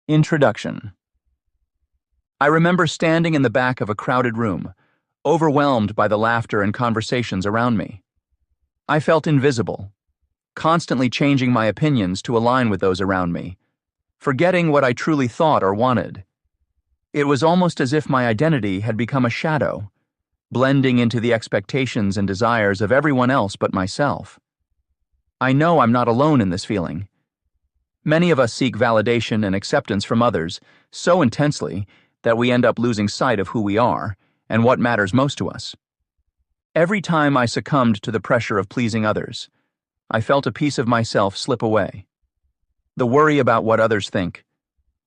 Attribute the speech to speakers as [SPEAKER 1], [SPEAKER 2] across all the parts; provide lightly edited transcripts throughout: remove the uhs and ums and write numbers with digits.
[SPEAKER 1] Introduction. I remember standing in the back of a crowded room, overwhelmed by the laughter and conversations around me. I felt invisible, constantly changing my opinions to align with those around me, forgetting what I truly thought or wanted. It was almost as if my identity had become a shadow, blending into the expectations and desires of everyone else but myself. I know I'm not alone in this feeling. Many of us seek validation and acceptance from others so intensely that we end up losing sight of who we are and what matters most to us. Every time I succumbed to the pressure of pleasing others, I felt a piece of myself slip away. The worry about what others think,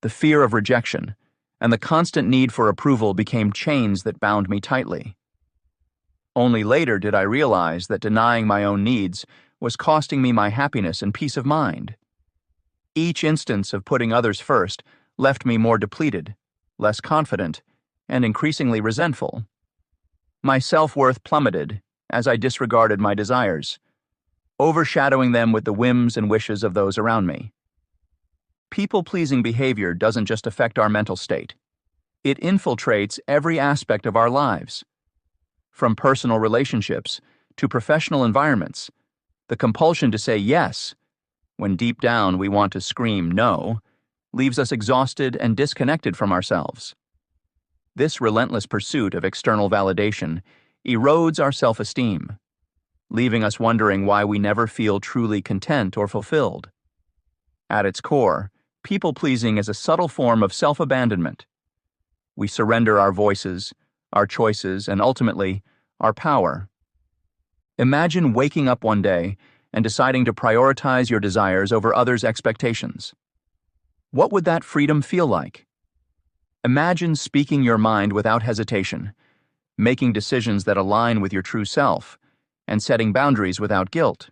[SPEAKER 1] the fear of rejection, and the constant need for approval became chains that bound me tightly. Only later did I realize that denying my own needs was costing me my happiness and peace of mind. Each instance of putting others first left me more depleted, less confident, and increasingly resentful. My self-worth plummeted as I disregarded my desires, overshadowing them with the whims and wishes of those around me. People-pleasing behavior doesn't just affect our mental state. It infiltrates every aspect of our lives. From personal relationships to professional environments, the compulsion to say yes, when deep down we want to scream no, leaves us exhausted and disconnected from ourselves. This relentless pursuit of external validation erodes our self-esteem, leaving us wondering why we never feel truly content or fulfilled. At its core, people-pleasing is a subtle form of self-abandonment. We surrender our voices, our choices, and ultimately, our power. Imagine waking up one day and deciding to prioritize your desires over others' expectations. What would that freedom feel like? Imagine speaking your mind without hesitation, making decisions that align with your true self, and setting boundaries without guilt.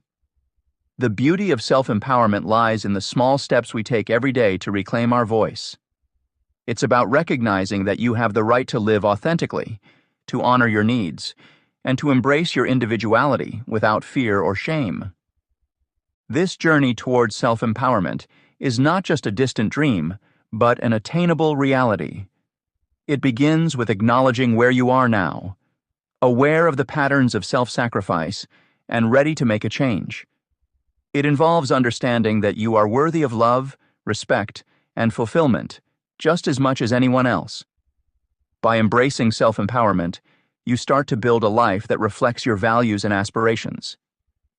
[SPEAKER 1] The beauty of self-empowerment lies in the small steps we take every day to reclaim our voice. It's about recognizing that you have the right to live authentically, to honor your needs, and to embrace your individuality without fear or shame. This journey towards self-empowerment is not just a distant dream, but an attainable reality. It begins with acknowledging where you are now, aware of the patterns of self-sacrifice, and ready to make a change. It involves understanding that you are worthy of love, respect, and fulfillment just as much as anyone else. By embracing self-empowerment, you start to build a life that reflects your values and aspirations,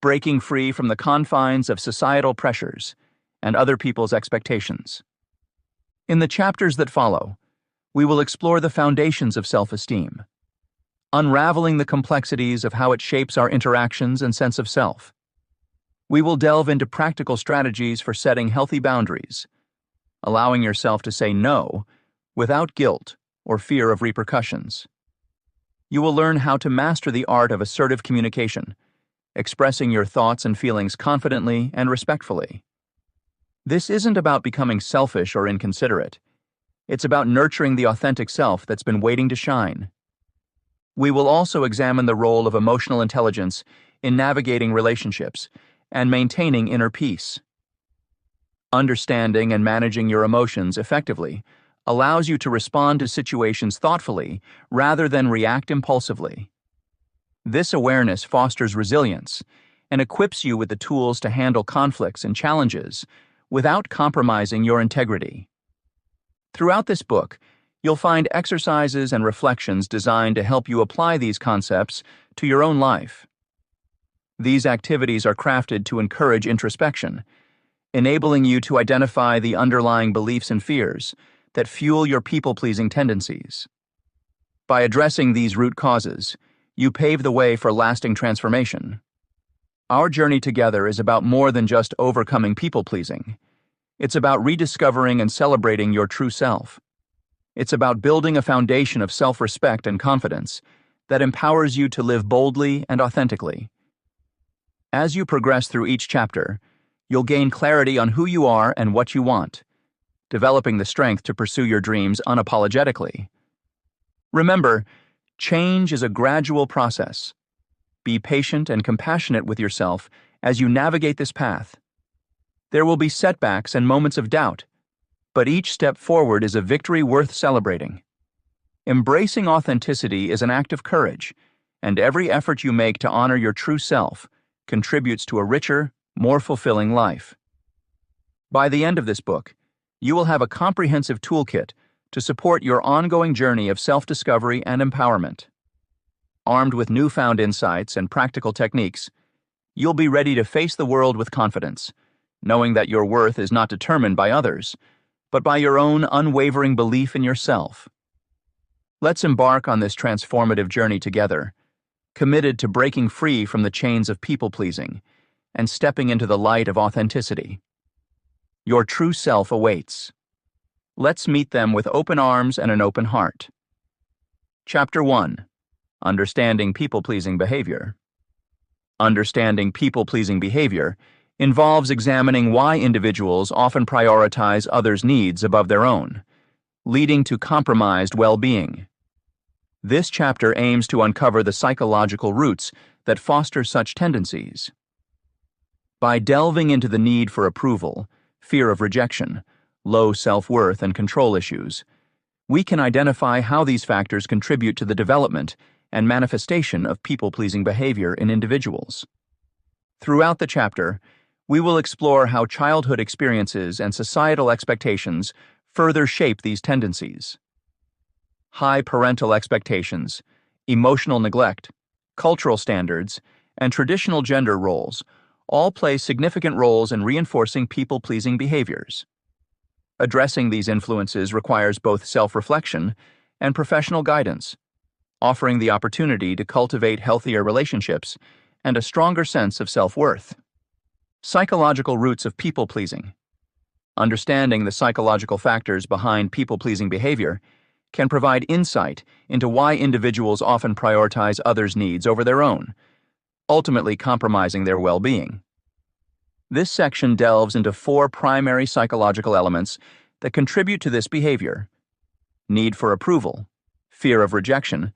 [SPEAKER 1] breaking free from the confines of societal pressures and other people's expectations. In the chapters that follow, we will explore the foundations of self-esteem, unraveling the complexities of how it shapes our interactions and sense of self. We will delve into practical strategies for setting healthy boundaries, allowing yourself to say no without guilt or fear of repercussions. You will learn how to master the art of assertive communication, expressing your thoughts and feelings confidently and respectfully. This isn't about becoming selfish or inconsiderate. It's about nurturing the authentic self that's been waiting to shine. We will also examine the role of emotional intelligence in navigating relationships and maintaining inner peace. Understanding and managing your emotions effectively allows you to respond to situations thoughtfully rather than react impulsively. This awareness fosters resilience and equips you with the tools to handle conflicts and challenges without compromising your integrity. Throughout this book, you'll find exercises and reflections designed to help you apply these concepts to your own life. These activities are crafted to encourage introspection, enabling you to identify the underlying beliefs and fears that fuel your people-pleasing tendencies. By addressing these root causes, you pave the way for lasting transformation. Our journey together is about more than just overcoming people-pleasing. It's about rediscovering and celebrating your true self. It's about building a foundation of self-respect and confidence that empowers you to live boldly and authentically. As you progress through each chapter, you'll gain clarity on who you are and what you want, developing the strength to pursue your dreams unapologetically. Remember, change is a gradual process. Be patient and compassionate with yourself as you navigate this path. There will be setbacks and moments of doubt, but each step forward is a victory worth celebrating. Embracing authenticity is an act of courage, and every effort you make to honor your true self contributes to a richer, more fulfilling life. By the end of this book, you will have a comprehensive toolkit to support your ongoing journey of self-discovery and empowerment. Armed with newfound insights and practical techniques, you'll be ready to face the world with confidence, knowing that your worth is not determined by others, but by your own unwavering belief in yourself. Let's embark on this transformative journey together, committed to breaking free from the chains of people-pleasing and stepping into the light of authenticity. Your true self awaits. Let's meet them with open arms and an open heart. Chapter 1. Understanding People-Pleasing Behavior. Understanding people-pleasing behavior involves examining why individuals often prioritize others' needs above their own, leading to compromised well-being. This chapter aims to uncover the psychological roots that foster such tendencies. By delving into the need for approval, fear of rejection, low self-worth, and control issues, we can identify how these factors contribute to the development and manifestation of people-pleasing behavior in individuals. Throughout the chapter, we will explore how childhood experiences and societal expectations further shape these tendencies. High parental expectations, emotional neglect, cultural standards, and traditional gender roles all play significant roles in reinforcing people-pleasing behaviors. Addressing these influences requires both self-reflection and professional guidance, offering the opportunity to cultivate healthier relationships and a stronger sense of self-worth. Psychological roots of people-pleasing. Understanding the psychological factors behind people-pleasing behavior can provide insight into why individuals often prioritize others' needs over their own, ultimately compromising their well-being. This section delves into 4 primary psychological elements that contribute to this behavior: need for approval, fear of rejection,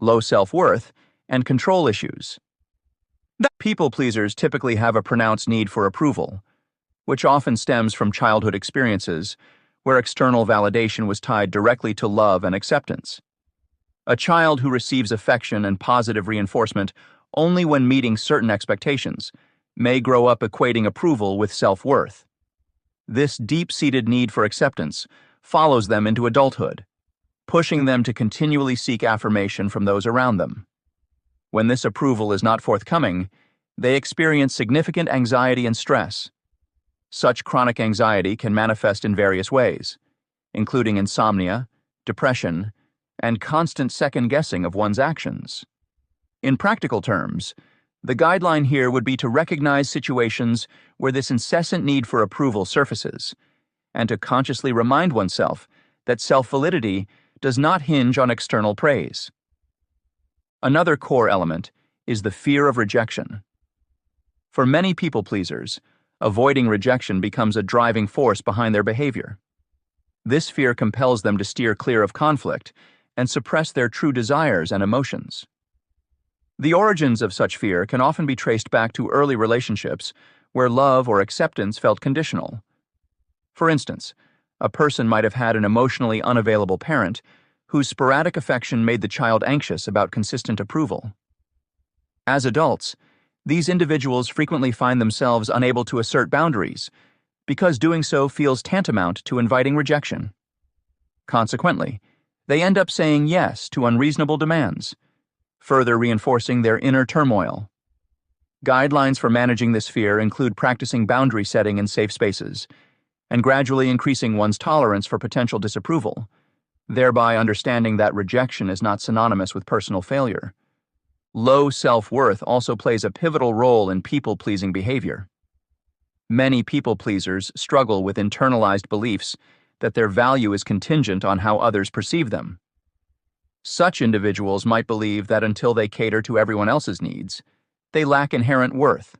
[SPEAKER 1] low self-worth, and control issues. People-pleasers typically have a pronounced need for approval, which often stems from childhood experiences where external validation was tied directly to love and acceptance. A child who receives affection and positive reinforcement only when meeting certain expectations may grow up equating approval with self-worth. This deep-seated need for acceptance follows them into adulthood, pushing them to continually seek affirmation from those around them. When this approval is not forthcoming, they experience significant anxiety and stress. Such chronic anxiety can manifest in various ways, including insomnia, depression, and constant second-guessing of one's actions. In practical terms, the guideline here would be to recognize situations where this incessant need for approval surfaces, and to consciously remind oneself that self-validity does not hinge on external praise. Another core element is the fear of rejection. For many people-pleasers, avoiding rejection becomes a driving force behind their behavior. This fear compels them to steer clear of conflict and suppress their true desires and emotions. The origins of such fear can often be traced back to early relationships where love or acceptance felt conditional. For instance, a person might have had an emotionally unavailable parent whose sporadic affection made the child anxious about consistent approval. As adults, these individuals frequently find themselves unable to assert boundaries because doing so feels tantamount to inviting rejection. Consequently, they end up saying yes to unreasonable demands, further reinforcing their inner turmoil. Guidelines for managing this fear include practicing boundary setting in safe spaces and gradually increasing one's tolerance for potential disapproval, thereby understanding that rejection is not synonymous with personal failure. Low self-worth also plays a pivotal role in people-pleasing behavior. Many people-pleasers struggle with internalized beliefs that their value is contingent on how others perceive them. Such individuals might believe that until they cater to everyone else's needs, they lack inherent worth.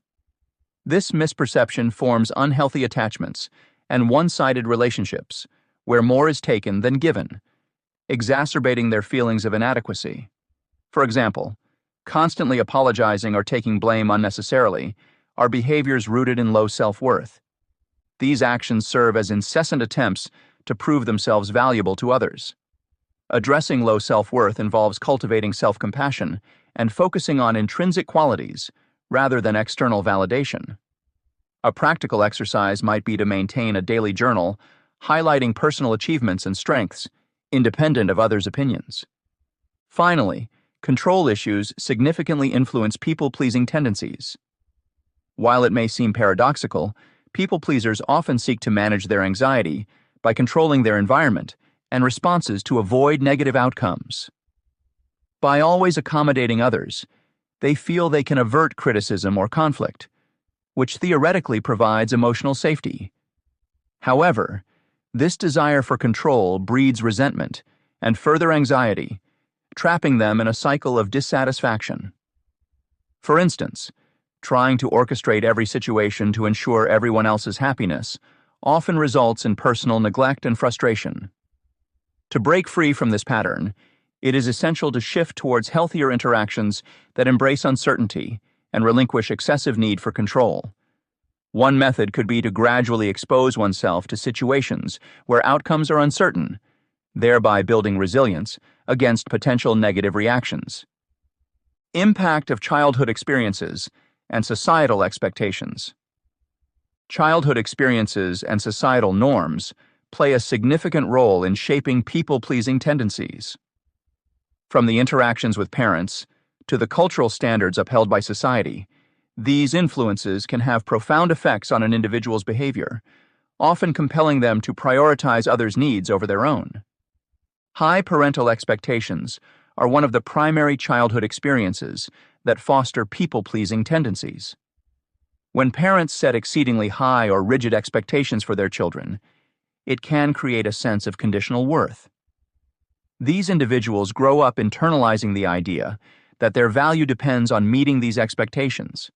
[SPEAKER 1] This misperception forms unhealthy attachments and one-sided relationships, where more is taken than given, exacerbating their feelings of inadequacy. For example, constantly apologizing or taking blame unnecessarily are behaviors rooted in low self-worth. These actions serve as incessant attempts to prove themselves valuable to others. Addressing low self-worth involves cultivating self-compassion and focusing on intrinsic qualities rather than external validation. A practical exercise might be to maintain a daily journal highlighting personal achievements and strengths, independent of others' opinions. Finally, control issues significantly influence people-pleasing tendencies. While it may seem paradoxical, people-pleasers often seek to manage their anxiety by controlling their environment and responses to avoid negative outcomes. By always accommodating others, they feel they can avert criticism or conflict, which theoretically provides emotional safety. However, this desire for control breeds resentment and further anxiety, trapping them in a cycle of dissatisfaction. For instance, trying to orchestrate every situation to ensure everyone else's happiness often results in personal neglect and frustration. To break free from this pattern, it is essential to shift towards healthier interactions that embrace uncertainty and relinquish excessive need for control. One method could be to gradually expose oneself to situations where outcomes are uncertain, thereby building resilience against potential negative reactions. Impact of childhood experiences and societal expectations. Childhood experiences and societal norms play a significant role in shaping people-pleasing tendencies. From the interactions with parents to the cultural standards upheld by society, these influences can have profound effects on an individual's behavior, often compelling them to prioritize others' needs over their own. High parental expectations are one of the primary childhood experiences that foster people-pleasing tendencies. When parents set exceedingly high or rigid expectations for their children, it can create a sense of conditional worth. These individuals grow up internalizing the idea that their value depends on meeting these expectations.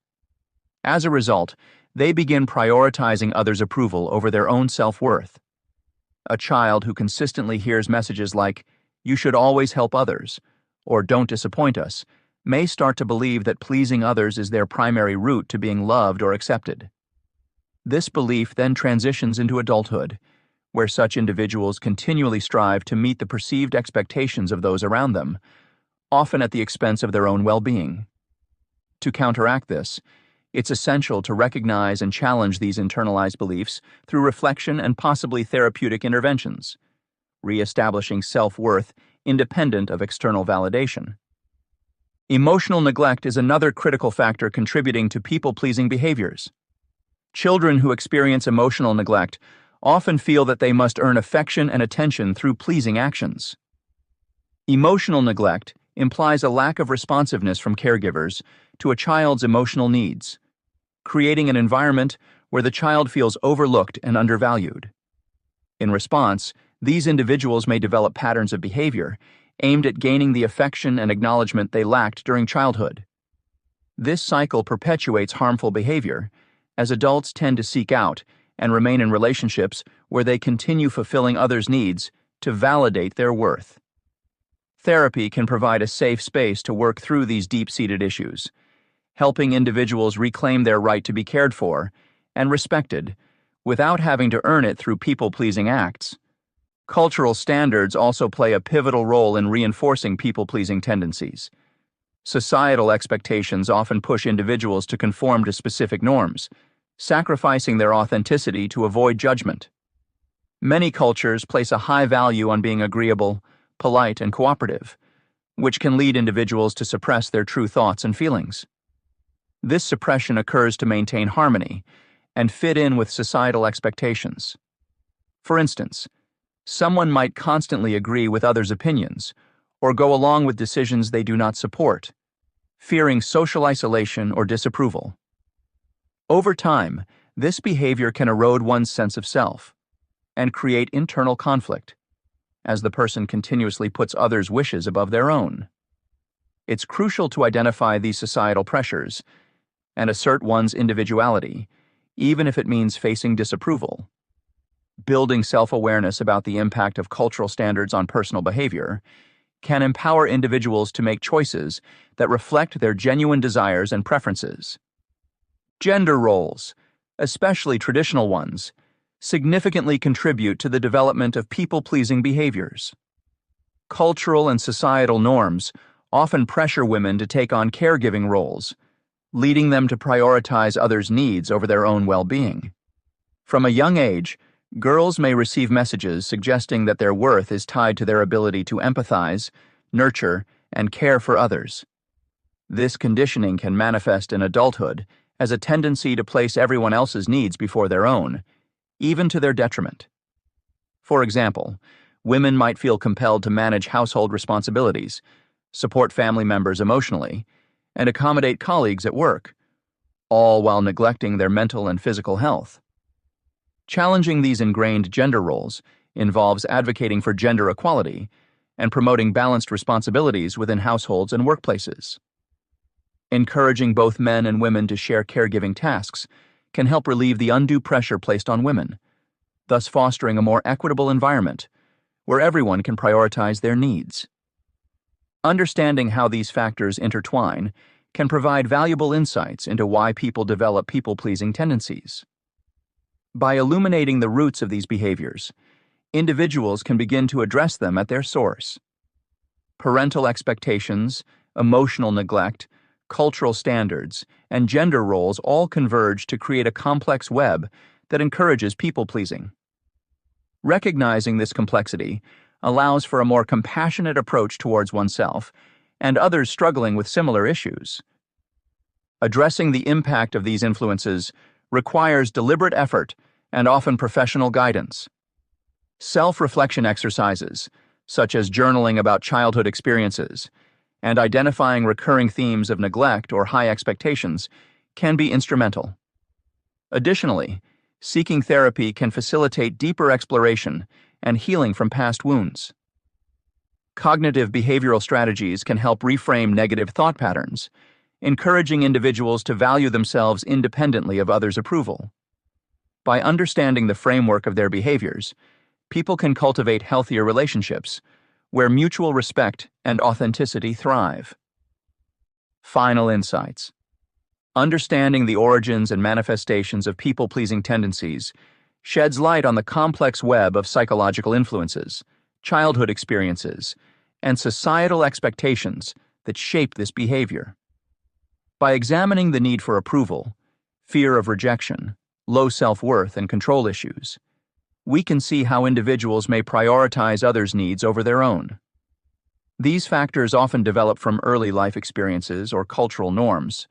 [SPEAKER 1] As a result, they begin prioritizing others' approval over their own self-worth. A child who consistently hears messages like, "You should always help others," or "Don't disappoint us," may start to believe that pleasing others is their primary route to being loved or accepted. This belief then transitions into adulthood, where such individuals continually strive to meet the perceived expectations of those around them, often at the expense of their own well-being. To counteract this, it's essential to recognize and challenge these internalized beliefs through reflection and possibly therapeutic interventions, reestablishing self-worth independent of external validation. Emotional neglect is another critical factor contributing to people-pleasing behaviors. Children who experience emotional neglect often feel that they must earn affection and attention through pleasing actions. Emotional neglect implies a lack of responsiveness from caregivers to a child's emotional needs, creating an environment where the child feels overlooked and undervalued. In response, these individuals may develop patterns of behavior aimed at gaining the affection and acknowledgement they lacked during childhood. This cycle perpetuates harmful behavior, as adults tend to seek out and remain in relationships where they continue fulfilling others' needs to validate their worth. Therapy can provide a safe space to work through these deep-seated issues, helping individuals reclaim their right to be cared for and respected without having to earn it through people-pleasing acts. Cultural standards also play a pivotal role in reinforcing people-pleasing tendencies. Societal expectations often push individuals to conform to specific norms, sacrificing their authenticity to avoid judgment. Many cultures place a high value on being agreeable, polite, and cooperative, which can lead individuals to suppress their true thoughts and feelings. This suppression occurs to maintain harmony and fit in with societal expectations. For instance, someone might constantly agree with others' opinions or go along with decisions they do not support, fearing social isolation or disapproval. Over time, this behavior can erode one's sense of self and create internal conflict, as the person continuously puts others' wishes above their own. It's crucial to identify these societal pressures and assert one's individuality, even if it means facing disapproval. Building self-awareness about the impact of cultural standards on personal behavior can empower individuals to make choices that reflect their genuine desires and preferences. Gender roles, especially traditional ones, significantly contribute to the development of people-pleasing behaviors. Cultural and societal norms often pressure women to take on caregiving roles, leading them to prioritize others' needs over their own well-being. From a young age, girls may receive messages suggesting that their worth is tied to their ability to empathize, nurture, and care for others. This conditioning can manifest in adulthood as a tendency to place everyone else's needs before their own, even to their detriment. For example, women might feel compelled to manage household responsibilities, support family members emotionally, and accommodate colleagues at work, all while neglecting their mental and physical health. Challenging these ingrained gender roles involves advocating for gender equality and promoting balanced responsibilities within households and workplaces. Encouraging both men and women to share caregiving tasks can help relieve the undue pressure placed on women, thus fostering a more equitable environment where everyone can prioritize their needs. Understanding how these factors intertwine can provide valuable insights into why people develop people-pleasing tendencies. By illuminating the roots of these behaviors, individuals can begin to address them at their source. Parental expectations, emotional neglect, cultural standards, and gender roles all converge to create a complex web that encourages people-pleasing. Recognizing this complexity allows for a more compassionate approach towards oneself and others struggling with similar issues. Addressing the impact of these influences requires deliberate effort and often professional guidance. Self-reflection exercises, such as journaling about childhood experiences and identifying recurring themes of neglect or high expectations, can be instrumental. Additionally, seeking therapy can facilitate deeper exploration and healing from past wounds. Cognitive behavioral strategies can help reframe negative thought patterns, encouraging individuals to value themselves independently of others' approval. By understanding the framework of their behaviors, people can cultivate healthier relationships where mutual respect and authenticity thrive. Final insights. Understanding the origins and manifestations of people-pleasing tendencies sheds light on the complex web of psychological influences, childhood experiences, and societal expectations that shape this behavior. By examining the need for approval, fear of rejection, low self-worth, and control issues, we can see how individuals may prioritize others' needs over their own. These factors often develop from early life experiences or cultural norms,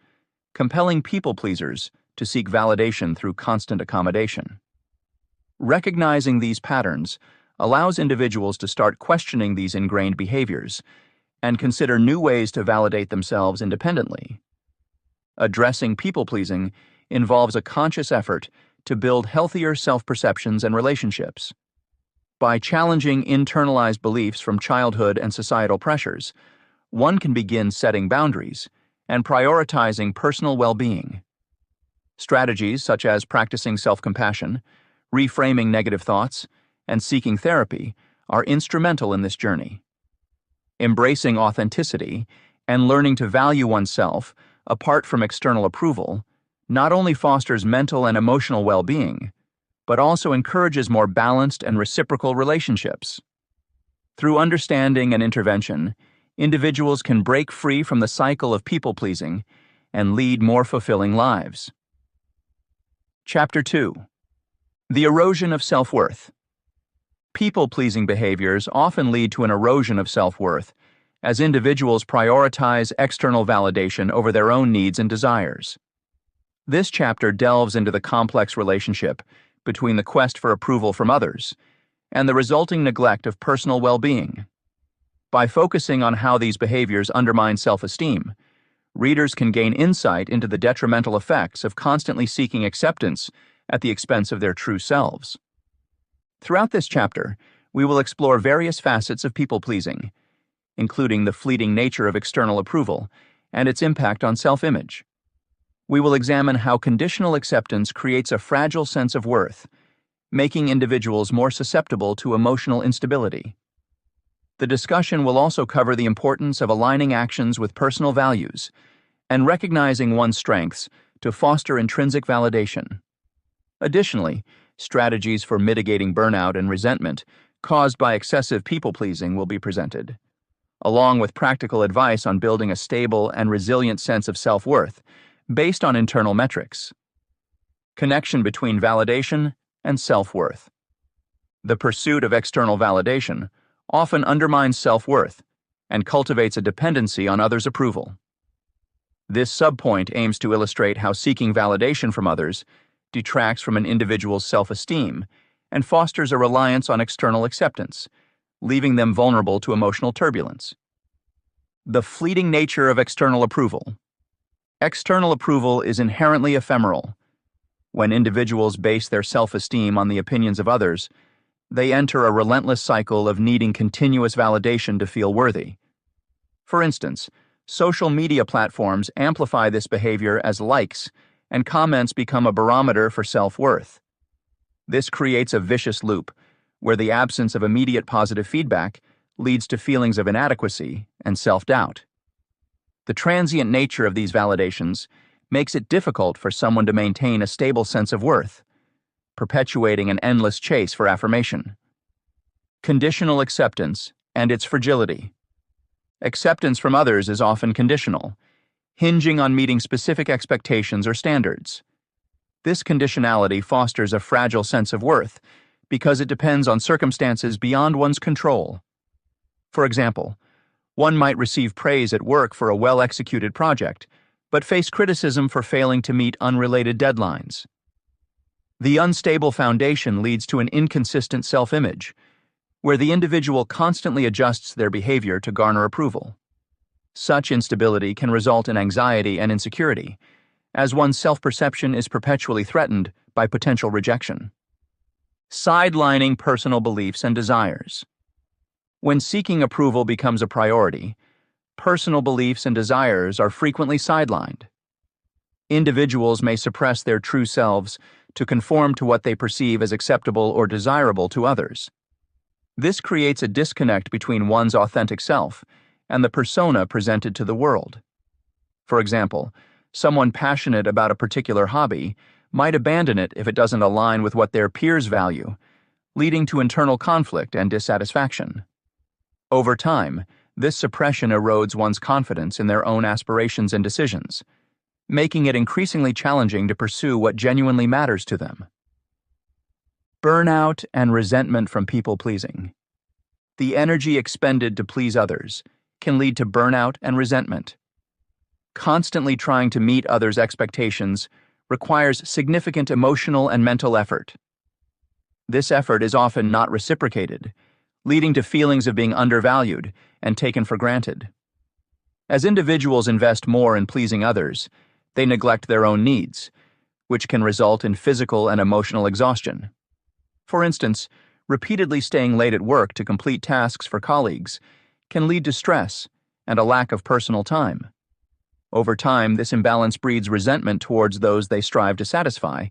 [SPEAKER 1] compelling people-pleasers to seek validation through constant accommodation. Recognizing these patterns allows individuals to start questioning these ingrained behaviors and consider new ways to validate themselves independently. Addressing people-pleasing involves a conscious effort to build healthier self-perceptions and relationships. By challenging internalized beliefs from childhood and societal pressures, one can begin setting boundaries and prioritizing personal well-being. Strategies such as practicing self-compassion, reframing negative thoughts, and seeking therapy are instrumental in this journey. Embracing authenticity and learning to value oneself apart from external approval not only fosters mental and emotional well-being, but also encourages more balanced and reciprocal relationships. Through understanding and intervention, individuals can break free from the cycle of people-pleasing and lead more fulfilling lives. Chapter 2. The erosion of self-worth. People-pleasing behaviors often lead to an erosion of self-worth as individuals prioritize external validation over their own needs and desires. This chapter delves into the complex relationship between the quest for approval from others and the resulting neglect of personal well-being. By focusing on how these behaviors undermine self-esteem, readers can gain insight into the detrimental effects of constantly seeking acceptance at the expense of their true selves. Throughout this chapter, we will explore various facets of people-pleasing, including the fleeting nature of external approval and its impact on self-image. We will examine how conditional acceptance creates a fragile sense of worth, making individuals more susceptible to emotional instability. The discussion will also cover the importance of aligning actions with personal values and recognizing one's strengths to foster intrinsic validation. Additionally, Strategies for mitigating burnout and resentment caused by excessive people-pleasing will be presented, along with practical advice on building a stable and resilient sense of self-worth based on internal metrics. Connection between validation and self-worth. The pursuit of external validation often undermines self-worth and cultivates a dependency on others' approval. This subpoint aims to illustrate how seeking validation from others detracts from an individual's self-esteem and fosters a reliance on external acceptance, leaving them vulnerable to emotional turbulence. The fleeting nature of external approval. External approval is inherently ephemeral. When individuals base their self-esteem on the opinions of others, they enter a relentless cycle of needing continuous validation to feel worthy. For instance, social media platforms amplify this behavior as likes and comments become a barometer for self-worth. This creates a vicious loop, where the absence of immediate positive feedback leads to feelings of inadequacy and self-doubt. The transient nature of these validations makes it difficult for someone to maintain a stable sense of worth, perpetuating an endless chase for affirmation. Conditional acceptance and its fragility. Acceptance from others is often conditional, hinging on meeting specific expectations or standards. This conditionality fosters a fragile sense of worth because it depends on circumstances beyond one's control. For example, one might receive praise at work for a well-executed project, but face criticism for failing to meet unrelated deadlines. The unstable foundation leads to an inconsistent self-image, where the individual constantly adjusts their behavior to garner approval. Such instability can result in anxiety and insecurity, as one's self-perception is perpetually threatened by potential rejection. Sidelining personal beliefs and desires. When seeking approval becomes a priority, personal beliefs and desires are frequently sidelined. Individuals may suppress their true selves to conform to what they perceive as acceptable or desirable to others. This creates a disconnect between one's authentic self and the persona presented to the world. For example, someone passionate about a particular hobby might abandon it if it doesn't align with what their peers value, leading to internal conflict and dissatisfaction. Over time, this suppression erodes one's confidence in their own aspirations and decisions, making it increasingly challenging to pursue what genuinely matters to them. Burnout and resentment from people-pleasing. The energy expended to please others can lead to burnout and resentment. Constantly trying to meet others' expectations requires significant emotional and mental effort. This effort is often not reciprocated, leading to feelings of being undervalued and taken for granted. As individuals invest more in pleasing others, they neglect their own needs, which can result in physical and emotional exhaustion. For instance, repeatedly staying late at work to complete tasks for colleagues can lead to stress and a lack of personal time. Over time, this imbalance breeds resentment towards those they strive to satisfy,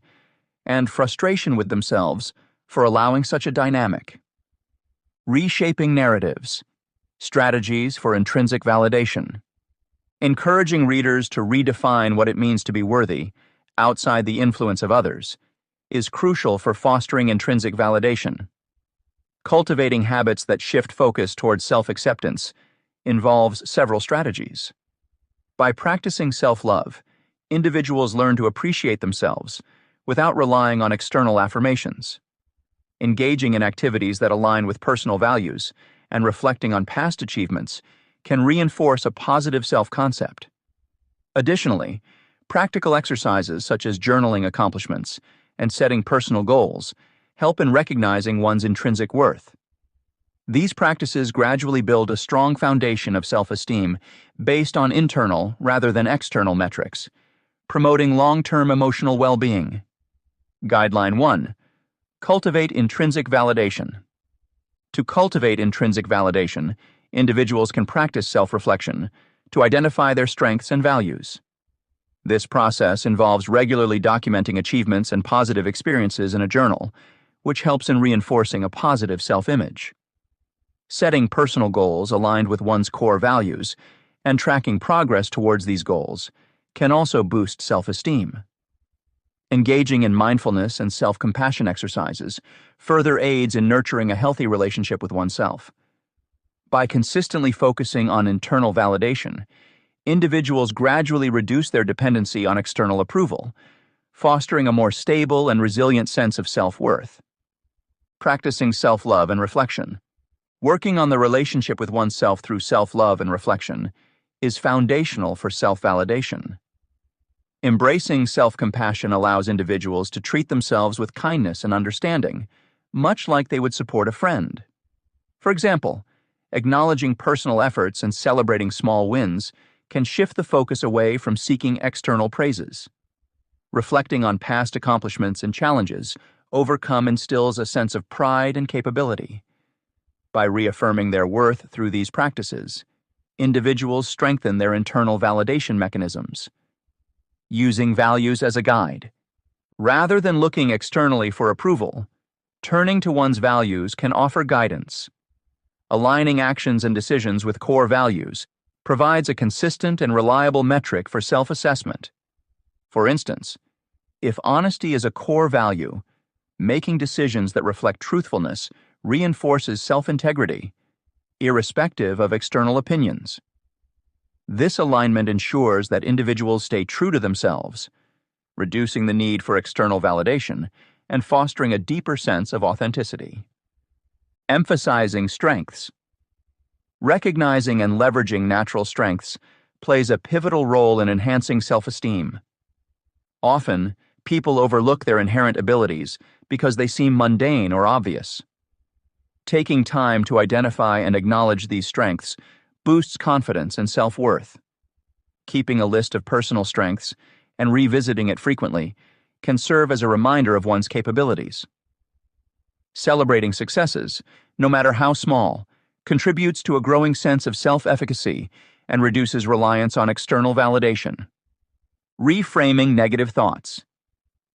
[SPEAKER 1] and frustration with themselves for allowing such a dynamic. Reshaping narratives. Strategies for intrinsic validation. Encouraging readers to redefine what it means to be worthy, outside the influence of others, is crucial for fostering intrinsic validation. Cultivating habits that shift focus towards self-acceptance involves several strategies. By practicing self-love, individuals learn to appreciate themselves without relying on external affirmations. Engaging in activities that align with personal values and reflecting on past achievements can reinforce a positive self-concept. Additionally, practical exercises such as journaling accomplishments and setting personal goals help in recognizing one's intrinsic worth. These practices gradually build a strong foundation of self-esteem based on internal rather than external metrics, promoting long-term emotional well-being. Guideline 1. Cultivate intrinsic validation. To cultivate intrinsic validation, individuals can practice self-reflection to identify their strengths and values. This process involves regularly documenting achievements and positive experiences in a journal, which helps in reinforcing a positive self-image. Setting personal goals aligned with one's core values and tracking progress towards these goals can also boost self-esteem. Engaging in mindfulness and self-compassion exercises further aids in nurturing a healthy relationship with oneself. By consistently focusing on internal validation, individuals gradually reduce their dependency on external approval, fostering a more stable and resilient sense of self-worth. Practicing self-love and reflection. Working on the relationship with oneself through self-love and reflection is foundational for self-validation. Embracing self-compassion allows individuals to treat themselves with kindness and understanding, much like they would support a friend. For example, acknowledging personal efforts and celebrating small wins can shift the focus away from seeking external praises. Reflecting on past accomplishments and challenges overcome instills a sense of pride and capability. By reaffirming their worth through these practices, individuals strengthen their internal validation mechanisms. Using values as a guide. Rather than looking externally for approval, turning to one's values can offer guidance. Aligning actions and decisions with core values provides a consistent and reliable metric for self-assessment. For instance, if honesty is a core value, making decisions that reflect truthfulness reinforces self-integrity, irrespective of external opinions. This alignment ensures that individuals stay true to themselves, reducing the need for external validation and fostering a deeper sense of authenticity. Emphasizing strengths. Recognizing and leveraging natural strengths plays a pivotal role in enhancing self-esteem. Often, people overlook their inherent abilities because they seem mundane or obvious. Taking time to identify and acknowledge these strengths boosts confidence and self-worth. Keeping a list of personal strengths and revisiting it frequently can serve as a reminder of one's capabilities. Celebrating successes, no matter how small, contributes to a growing sense of self-efficacy and reduces reliance on external validation. Reframing negative thoughts.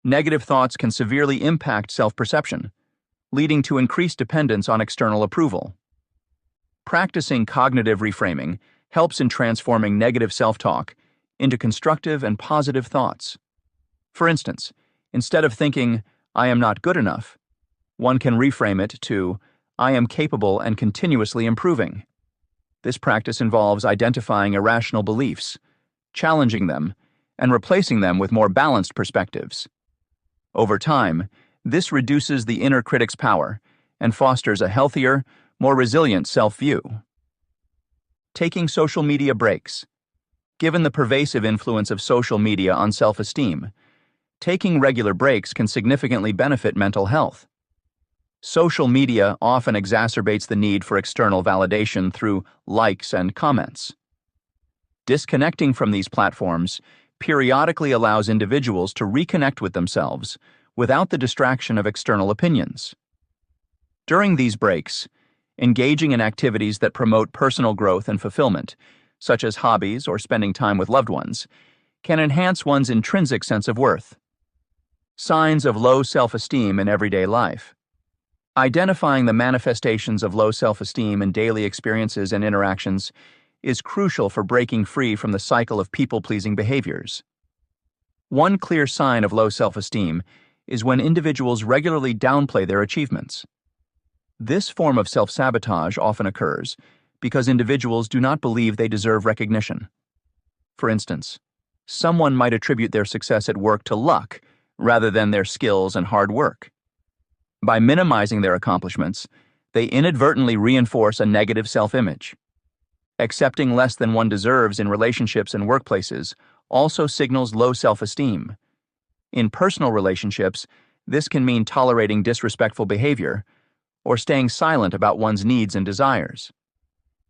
[SPEAKER 1] Negative thoughts can severely impact self-perception, leading to increased dependence on external approval. Practicing cognitive reframing helps in transforming negative self-talk into constructive and positive thoughts. For instance, instead of thinking, "I am not good enough," one can reframe it to, "I am capable and continuously improving." This practice involves identifying irrational beliefs, challenging them, and replacing them with more balanced perspectives. Over time, this reduces the inner critic's power and fosters a healthier, more resilient self-view. Taking social media breaks. Given the pervasive influence of social media on self-esteem, taking regular breaks can significantly benefit mental health. Social media often exacerbates the need for external validation through likes and comments. Disconnecting from these platforms periodically allows individuals to reconnect with themselves without the distraction of external opinions. During these breaks, engaging in activities that promote personal growth and fulfillment, such as hobbies or spending time with loved ones, can enhance one's intrinsic sense of worth. Signs of low self-esteem in everyday life. Identifying the manifestations of low self-esteem in daily experiences and interactions is crucial for breaking free from the cycle of people-pleasing behaviors. One clear sign of low self-esteem is when individuals regularly downplay their achievements. This form of self-sabotage often occurs because individuals do not believe they deserve recognition. For instance, someone might attribute their success at work to luck rather than their skills and hard work. By minimizing their accomplishments, they inadvertently reinforce a negative self-image. Accepting less than one deserves in relationships and workplaces also signals low self-esteem. In personal relationships, this can mean tolerating disrespectful behavior or staying silent about one's needs and desires.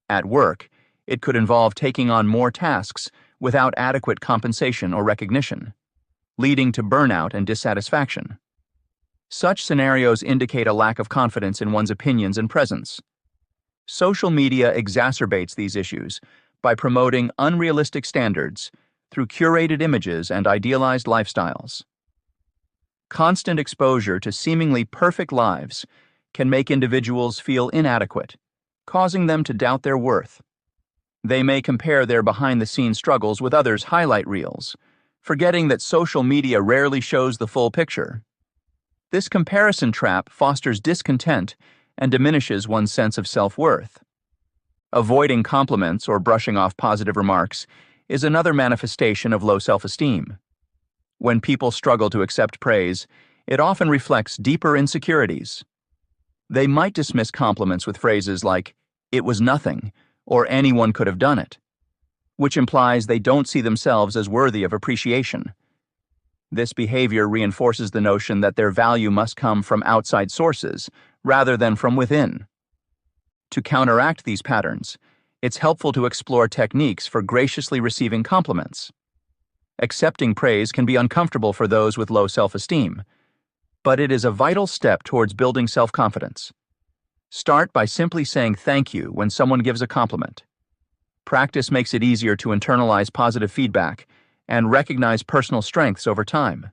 [SPEAKER 1] At work, it could involve taking on more tasks without adequate compensation or recognition, leading to burnout and dissatisfaction. Such scenarios indicate a lack of confidence in one's opinions and presence. Social media exacerbates these issues by promoting unrealistic standards through curated images and idealized lifestyles. Constant exposure to seemingly perfect lives can make individuals feel inadequate, causing them to doubt their worth. They may compare their behind-the-scenes struggles with others' highlight reels, forgetting that social media rarely shows the full picture. This comparison trap fosters discontent and diminishes one's sense of self-worth. Avoiding compliments or brushing off positive remarks is another manifestation of low self-esteem. When people struggle to accept praise, it often reflects deeper insecurities. They might dismiss compliments with phrases like, "It was nothing," or "anyone could have done it," which implies they don't see themselves as worthy of appreciation. This behavior reinforces the notion that their value must come from outside sources rather than from within. To counteract these patterns, it's helpful to explore techniques for graciously receiving compliments. Accepting praise can be uncomfortable for those with low self-esteem, but it is a vital step towards building self-confidence. Start by simply saying thank you when someone gives a compliment. Practice makes it easier to internalize positive feedback and recognize personal strengths over time.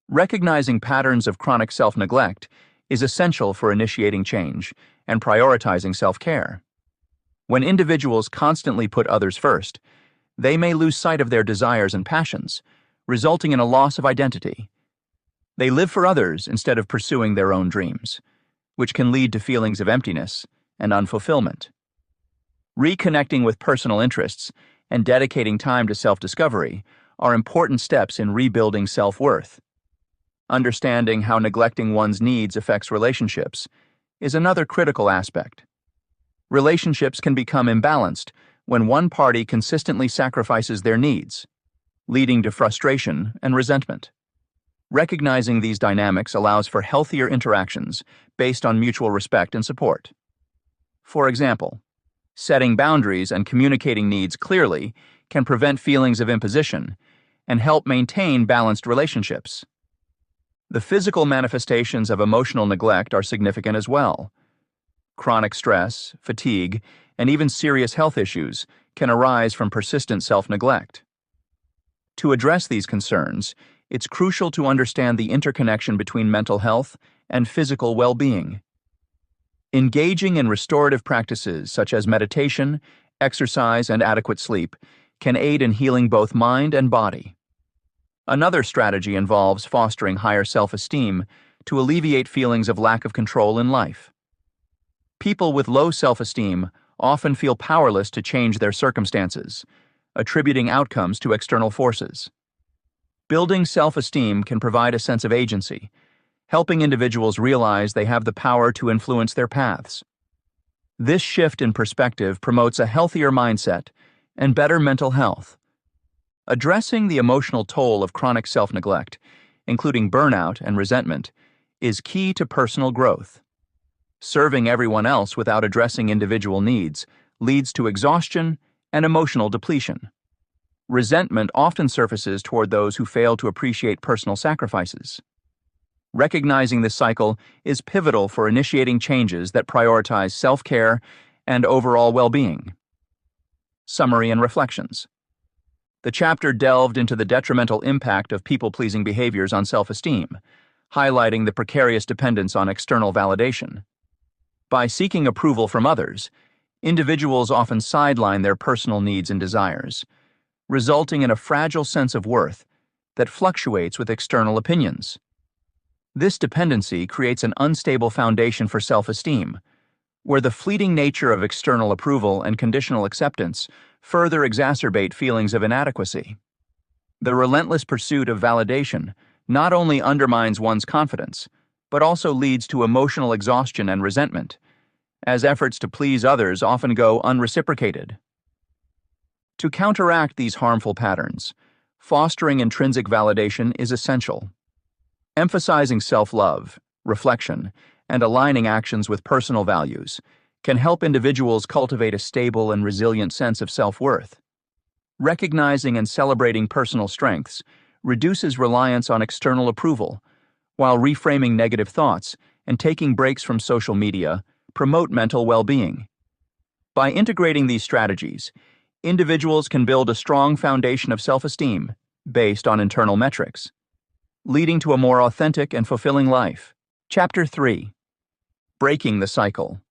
[SPEAKER 1] Recognizing patterns of chronic self-neglect is essential for initiating change and prioritizing self-care. When individuals constantly put others first, they may lose sight of their desires and passions, resulting in a loss of identity. They live for others instead of pursuing their own dreams, which can lead to feelings of emptiness and unfulfillment. Reconnecting with personal interests and dedicating time to self-discovery are important steps in rebuilding self-worth. Understanding how neglecting one's needs affects relationships is another critical aspect. Relationships can become imbalanced when one party consistently sacrifices their needs, leading to frustration and resentment. Recognizing these dynamics allows for healthier interactions based on mutual respect and support. For example, setting boundaries and communicating needs clearly can prevent feelings of imposition and help maintain balanced relationships. The physical manifestations of emotional neglect are significant as well. Chronic stress, fatigue, and even serious health issues can arise from persistent self-neglect. To address these concerns, it's crucial to understand the interconnection between mental health and physical well-being. Engaging in restorative practices such as meditation, exercise, and adequate sleep can aid in healing both mind and body. Another strategy involves fostering higher self-esteem to alleviate feelings of lack of control in life. People with low self-esteem often feel powerless to change their circumstances, attributing outcomes to external forces. Building self-esteem can provide a sense of agency, helping individuals realize they have the power to influence their paths. This shift in perspective promotes a healthier mindset and better mental health. Addressing the emotional toll of chronic self-neglect, including burnout and resentment, is key to personal growth. Serving everyone else without addressing individual needs leads to exhaustion and emotional depletion. Resentment often surfaces toward those who fail to appreciate personal sacrifices. Recognizing this cycle is pivotal for initiating changes that prioritize self-care and overall well-being. Summary and reflections. The chapter delved into the detrimental impact of people-pleasing behaviors on self-esteem, highlighting the precarious dependence on external validation. By seeking approval from others, individuals often sideline their personal needs and desires, resulting in a fragile sense of worth that fluctuates with external opinions. This dependency creates an unstable foundation for self-esteem, where the fleeting nature of external approval and conditional acceptance further exacerbate feelings of inadequacy. The relentless pursuit of validation not only undermines one's confidence, but also leads to emotional exhaustion and resentment, as efforts to please others often go unreciprocated. To counteract these harmful patterns, fostering intrinsic validation is essential. Emphasizing self-love, reflection, and aligning actions with personal values can help individuals cultivate a stable and resilient sense of self-worth. Recognizing and celebrating personal strengths reduces reliance on external approval, while reframing negative thoughts and taking breaks from social media promote mental well-being. By integrating these strategies, individuals can build a strong foundation of self-esteem based on internal metrics, leading to a more authentic and fulfilling life. Chapter 3. Breaking the Cycle.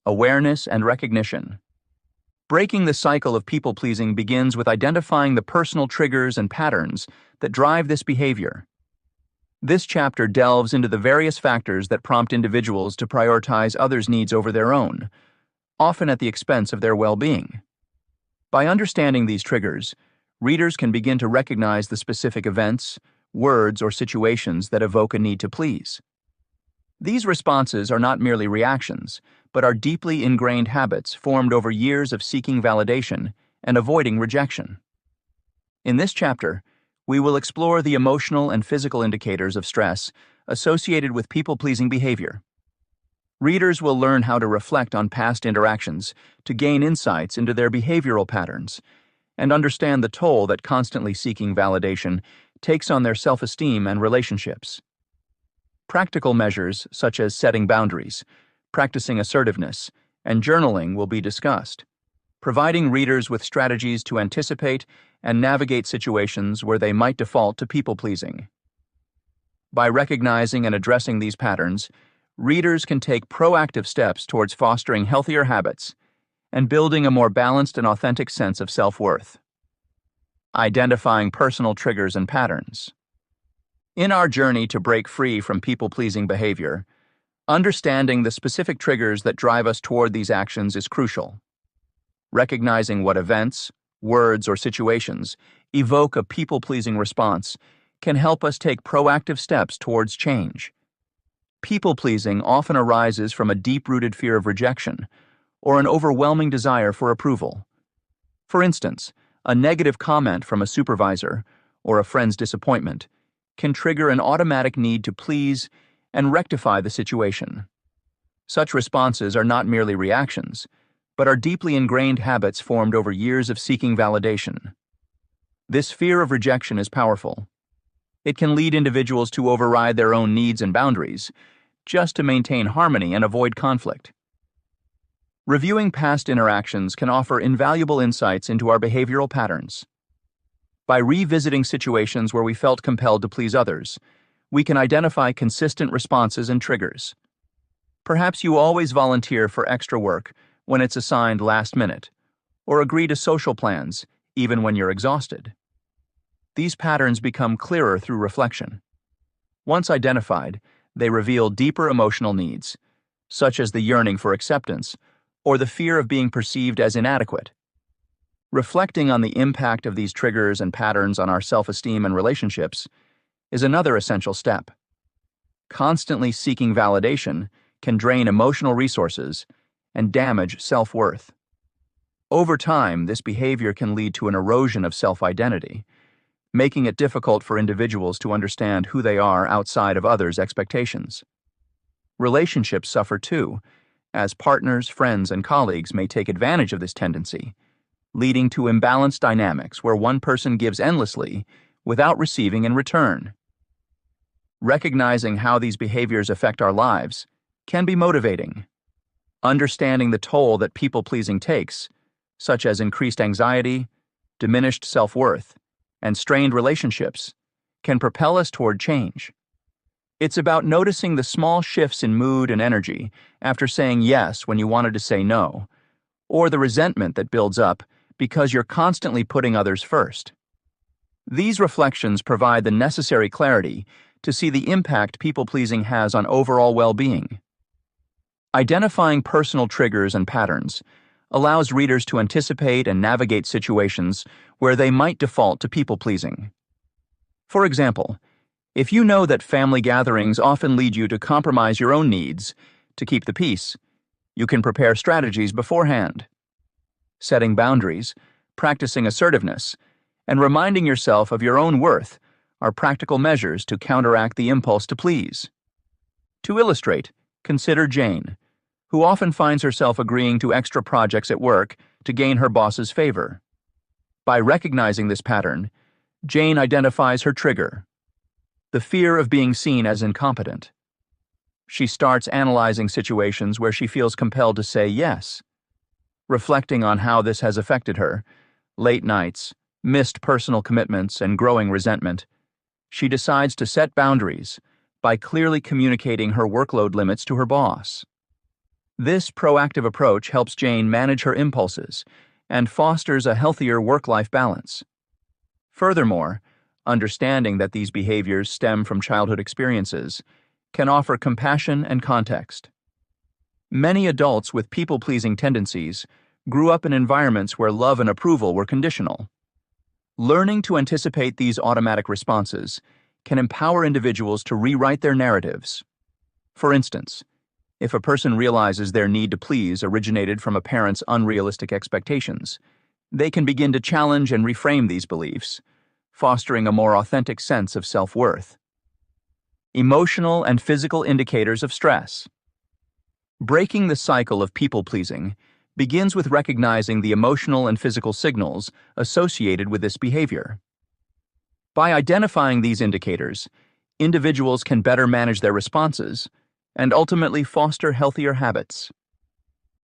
[SPEAKER 1] Awareness and Recognition. Breaking the cycle of people-pleasing begins with identifying the personal triggers and patterns that drive this behavior. This chapter delves into the various factors that prompt individuals to prioritize others' needs over their own, often at the expense of their well-being. By understanding these triggers, readers can begin to recognize the specific events, words, or situations that evoke a need to please. These responses are not merely reactions, but are deeply ingrained habits formed over years of seeking validation and avoiding rejection. In this chapter, we will explore the emotional and physical indicators of stress associated with people-pleasing behavior. Readers will learn how to reflect on past interactions to gain insights into their behavioral patterns and understand the toll that constantly seeking validation takes on their self-esteem and relationships. Practical measures such as setting boundaries, practicing assertiveness, and journaling will be discussed, providing readers with strategies to anticipate and navigate situations where they might default to people-pleasing. By recognizing and addressing these patterns, readers can take proactive steps towards fostering healthier habits and building a more balanced and authentic sense of self-worth. Identifying personal triggers and patterns. In our journey to break free from people-pleasing behavior, understanding the specific triggers that drive us toward these actions is crucial. Recognizing what events, words, or situations evoke a people-pleasing response can help us take proactive steps towards change. People-pleasing often arises from a deep-rooted fear of rejection or an overwhelming desire for approval. For instance, a negative comment from a supervisor or a friend's disappointment can trigger an automatic need to please and rectify the situation. Such responses are not merely reactions, but are deeply ingrained habits formed over years of seeking validation. This fear of rejection is powerful. It can lead individuals to override their own needs and boundaries, just to maintain harmony and avoid conflict. Reviewing past interactions can offer invaluable insights into our behavioral patterns. By revisiting situations where we felt compelled to please others, we can identify consistent responses and triggers. Perhaps you always volunteer for extra work when it's assigned last minute, or agree to social plans even when you're exhausted. These patterns become clearer through reflection. Once identified, they reveal deeper emotional needs, such as the yearning for acceptance or the fear of being perceived as inadequate. Reflecting on the impact of these triggers and patterns on our self-esteem and relationships is another essential step. Constantly seeking validation can drain emotional resources and damage self-worth. Over time, this behavior can lead to an erosion of self-identity, making it difficult for individuals to understand who they are outside of others' expectations. Relationships suffer too, as partners, friends, and colleagues may take advantage of this tendency, leading to imbalanced dynamics where one person gives endlessly without receiving in return. Recognizing how these behaviors affect our lives can be motivating. Understanding the toll that people-pleasing takes, such as increased anxiety, diminished self-worth, and strained relationships, can propel us toward change. It's about noticing the small shifts in mood and energy after saying yes when you wanted to say no, or the resentment that builds up because you're constantly putting others first. These reflections provide the necessary clarity to see the impact people-pleasing has on overall well-being. Identifying personal triggers and patterns allows readers to anticipate and navigate situations where they might default to people-pleasing. For example, if you know that family gatherings often lead you to compromise your own needs to keep the peace, you can prepare strategies beforehand. Setting boundaries, practicing assertiveness, and reminding yourself of your own worth are practical measures to counteract the impulse to please. To illustrate, consider Jane, who often finds herself agreeing to extra projects at work to gain her boss's favor. By recognizing this pattern, Jane identifies her trigger, the fear of being seen as incompetent. She starts analyzing situations where she feels compelled to say yes. Reflecting on how this has affected her, late nights, missed personal commitments, and growing resentment, she decides to set boundaries by clearly communicating her workload limits to her boss. This proactive approach helps Jane manage her impulses and fosters a healthier work-life balance. Furthermore, understanding that these behaviors stem from childhood experiences can offer compassion and context. Many adults with people-pleasing tendencies grew up in environments where love and approval were conditional. Learning to anticipate these automatic responses can empower individuals to rewrite their narratives. For instance, if a person realizes their need to please originated from a parent's unrealistic expectations, they can begin to challenge and reframe these beliefs, fostering a more authentic sense of self-worth. Emotional and physical indicators of stress. Breaking the cycle of people-pleasing begins with recognizing the emotional and physical signals associated with this behavior. By identifying these indicators, individuals can better manage their responses and ultimately foster healthier habits.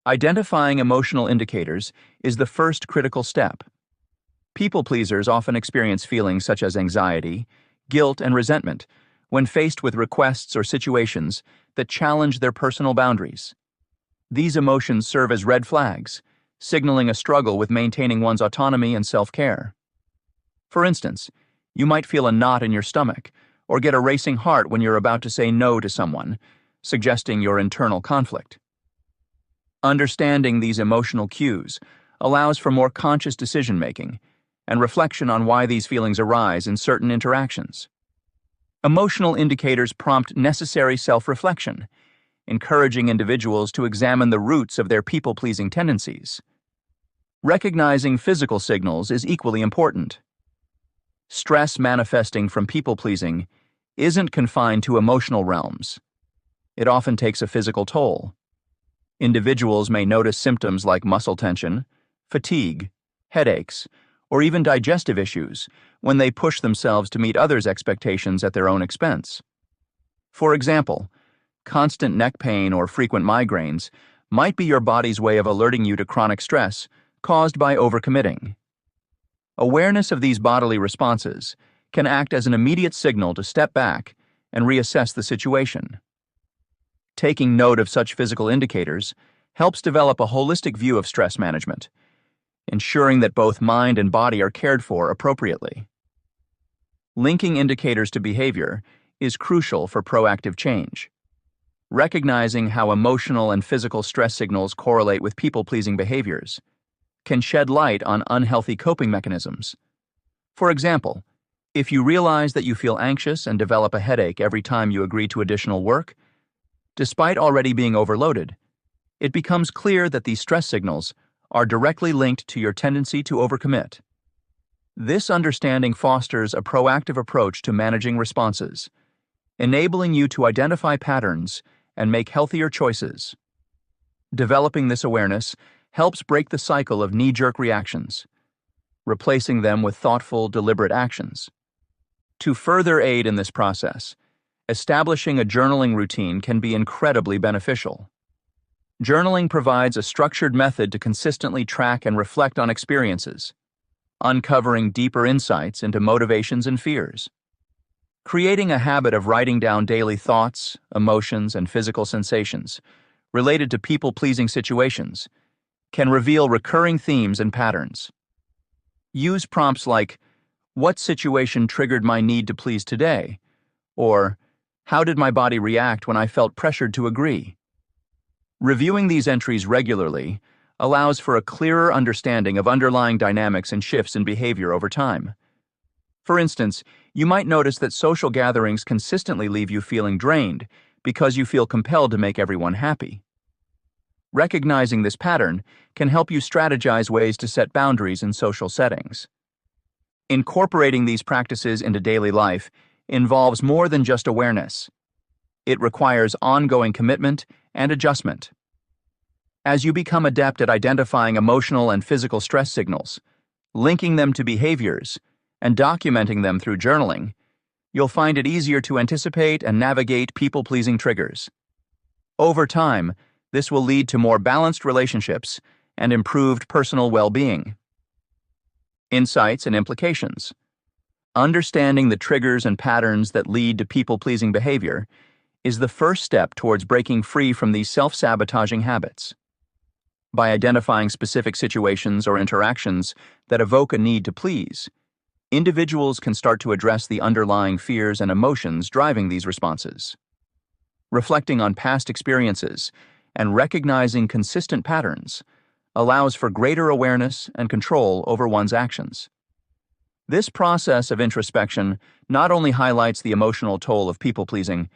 [SPEAKER 1] Identifying emotional indicators is the first critical step. People-pleasers often experience feelings such as anxiety, guilt, and resentment when faced with requests or situations that challenge their personal boundaries. These emotions serve as red flags, signaling a struggle with maintaining one's autonomy and self-care. For instance, you might feel a knot in your stomach or get a racing heart when you're about to say no to someone, suggesting your internal conflict. Understanding these emotional cues allows for more conscious decision-making and reflection on why these feelings arise in certain interactions. Emotional indicators prompt necessary self-reflection, encouraging individuals to examine the roots of their people-pleasing tendencies. Recognizing physical signals is equally important. Stress manifesting from people-pleasing isn't confined to emotional realms. It often takes a physical toll. Individuals may notice symptoms like muscle tension, fatigue, headaches, or even digestive issues when they push themselves to meet others' expectations at their own expense. For example, constant neck pain or frequent migraines might be your body's way of alerting you to chronic stress caused by overcommitting. Awareness of these bodily responses can act as an immediate signal to step back and reassess the situation. Taking note of such physical indicators helps develop a holistic view of stress management, ensuring that both mind and body are cared for appropriately. Linking indicators to behavior is crucial for proactive change. Recognizing how emotional and physical stress signals correlate with people-pleasing behaviors can shed light on unhealthy coping mechanisms. For example, if you realize that you feel anxious and develop a headache every time you agree to additional work, despite already being overloaded, it becomes clear that these stress signals are directly linked to your tendency to overcommit. This understanding fosters a proactive approach to managing responses, enabling you to identify patterns and make healthier choices. Developing this awareness helps break the cycle of knee-jerk reactions, replacing them with thoughtful, deliberate actions. To further aid in this process, establishing a journaling routine can be incredibly beneficial. Journaling provides a structured method to consistently track and reflect on experiences, uncovering deeper insights into motivations and fears. Creating a habit of writing down daily thoughts, emotions, and physical sensations related to people-pleasing situations can reveal recurring themes and patterns. Use prompts like, "What situation triggered my need to please today?" or "How did my body react when I felt pressured to agree?" Reviewing these entries regularly allows for a clearer understanding of underlying dynamics and shifts in behavior over time. For instance, you might notice that social gatherings consistently leave you feeling drained because you feel compelled to make everyone happy. Recognizing this pattern can help you strategize ways to set boundaries in social settings. Incorporating these practices into daily life involves more than just awareness. It requires ongoing commitment and adjustment. As you become adept at identifying emotional and physical stress signals, linking them to behaviors, and documenting them through journaling, you'll find it easier to anticipate and navigate people-pleasing triggers. Over time, this will lead to more balanced relationships and improved personal well-being. Insights and implications. Understanding the triggers and patterns that lead to people-pleasing behavior is the first step towards breaking free from these self-sabotaging habits. By identifying specific situations or interactions that evoke a need to please, individuals can start to address the underlying fears and emotions driving these responses. Reflecting on past experiences and recognizing consistent patterns allows for greater awareness and control over one's actions. This process of introspection not only highlights the emotional toll of people-pleasing,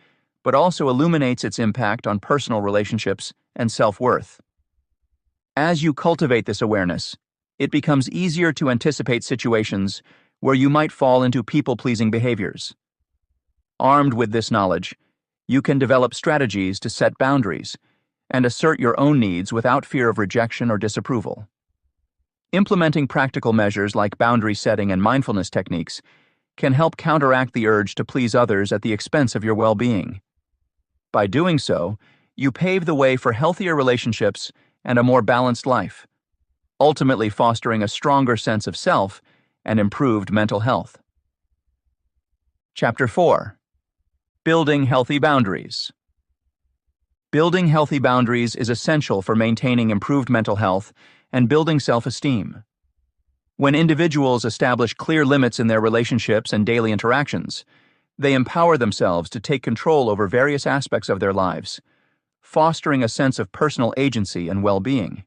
[SPEAKER 1] but also illuminates its impact on personal relationships and self-worth. As you cultivate this awareness, it becomes easier to anticipate situations where you might fall into people-pleasing behaviors. Armed with this knowledge, you can develop strategies to set boundaries and assert your own needs without fear of rejection or disapproval. Implementing practical measures like boundary setting and mindfulness techniques can help counteract the urge to please others at the expense of your well-being. By doing so, you pave the way for healthier relationships and a more balanced life, ultimately fostering a stronger sense of self and improved mental health. Chapter 4. Building Healthy Boundaries. Building healthy boundaries is essential for maintaining improved mental health and building self-esteem. When individuals establish clear limits in their relationships and daily interactions, they empower themselves to take control over various aspects of their lives, fostering a sense of personal agency and well-being.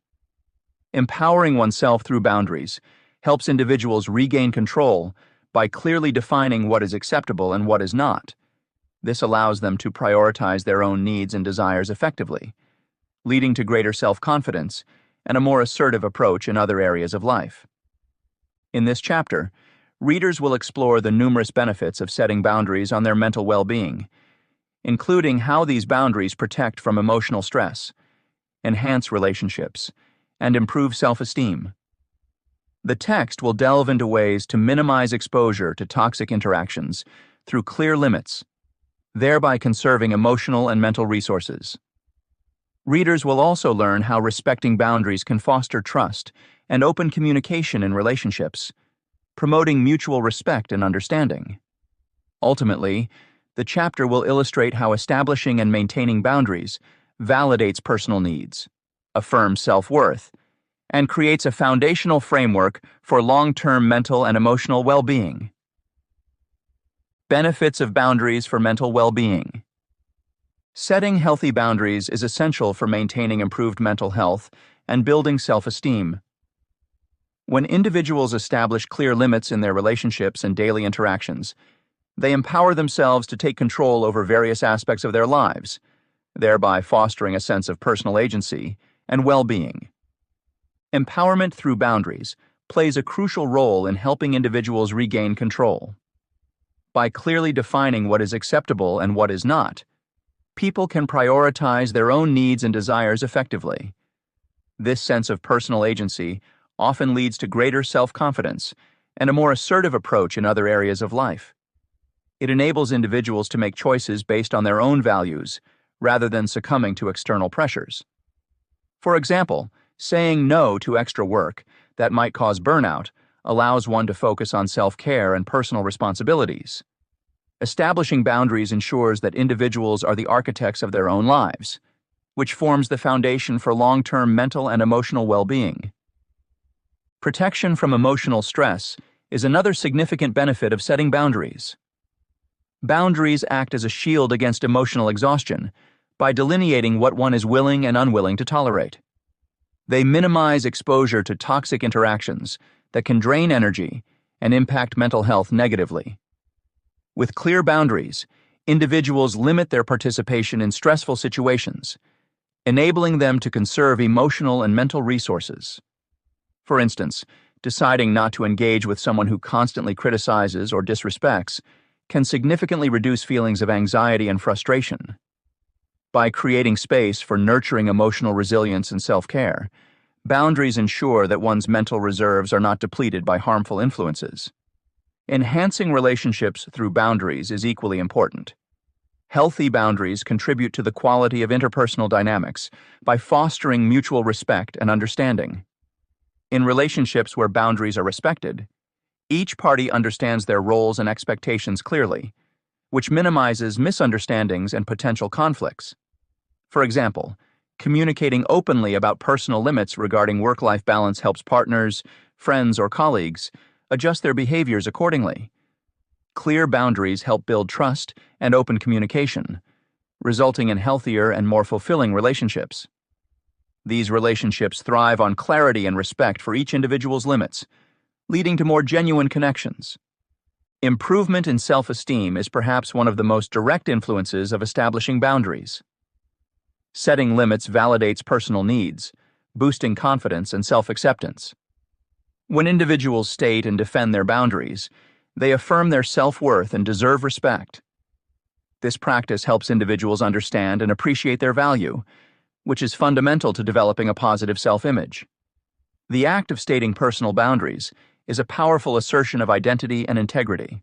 [SPEAKER 1] Empowering oneself through boundaries helps individuals regain control by clearly defining what is acceptable and what is not. This allows them to prioritize their own needs and desires effectively, leading to greater self-confidence and a more assertive approach in other areas of life. In this chapter, readers will explore the numerous benefits of setting boundaries on their mental well-being, including how these boundaries protect from emotional stress, enhance relationships, and improve self-esteem. The text will delve into ways to minimize exposure to toxic interactions through clear limits, thereby conserving emotional and mental resources. Readers will also learn how respecting boundaries can foster trust and open communication in relationships, promoting mutual respect and understanding. Ultimately, the chapter will illustrate how establishing and maintaining boundaries validates personal needs, affirms self-worth, and creates a foundational framework for long-term mental and emotional well-being. Benefits of boundaries for mental well-being. Setting healthy boundaries is essential for maintaining improved mental health and building self-esteem. When individuals establish clear limits in their relationships and daily interactions, they empower themselves to take control over various aspects of their lives, thereby fostering a sense of personal agency and well-being. Empowerment through boundaries plays a crucial role in helping individuals regain control. By clearly defining what is acceptable and what is not, people can prioritize their own needs and desires effectively. This sense of personal agency often leads to greater self-confidence and a more assertive approach in other areas of life. It enables individuals to make choices based on their own values rather than succumbing to external pressures. For example, saying no to extra work that might cause burnout allows one to focus on self-care and personal responsibilities. Establishing boundaries ensures that individuals are the architects of their own lives, which forms the foundation for long-term mental and emotional well-being. Protection from emotional stress is another significant benefit of setting boundaries. Boundaries act as a shield against emotional exhaustion by delineating what one is willing and unwilling to tolerate. They minimize exposure to toxic interactions that can drain energy and impact mental health negatively. With clear boundaries, individuals limit their participation in stressful situations, enabling them to conserve emotional and mental resources. For instance, deciding not to engage with someone who constantly criticizes or disrespects can significantly reduce feelings of anxiety and frustration. By creating space for nurturing emotional resilience and self-care, boundaries ensure that one's mental reserves are not depleted by harmful influences. Enhancing relationships through boundaries is equally important. Healthy boundaries contribute to the quality of interpersonal dynamics by fostering mutual respect and understanding. In relationships where boundaries are respected, each party understands their roles and expectations clearly, which minimizes misunderstandings and potential conflicts. For example, Communicating openly about personal limits regarding work-life balance helps partners, friends, or colleagues adjust their behaviors accordingly. Clear boundaries help build trust and open communication, resulting in healthier and more fulfilling relationships. These relationships thrive on clarity and respect for each individual's limits, leading to more genuine connections. Improvement in self-esteem is perhaps one of the most direct influences of establishing boundaries. Setting limits validates personal needs, boosting confidence and self-acceptance. When individuals state and defend their boundaries, they affirm their self-worth and deserve respect. This practice helps individuals understand and appreciate their value, which is fundamental to developing a positive self-image. The act of stating personal boundaries is a powerful assertion of identity and integrity.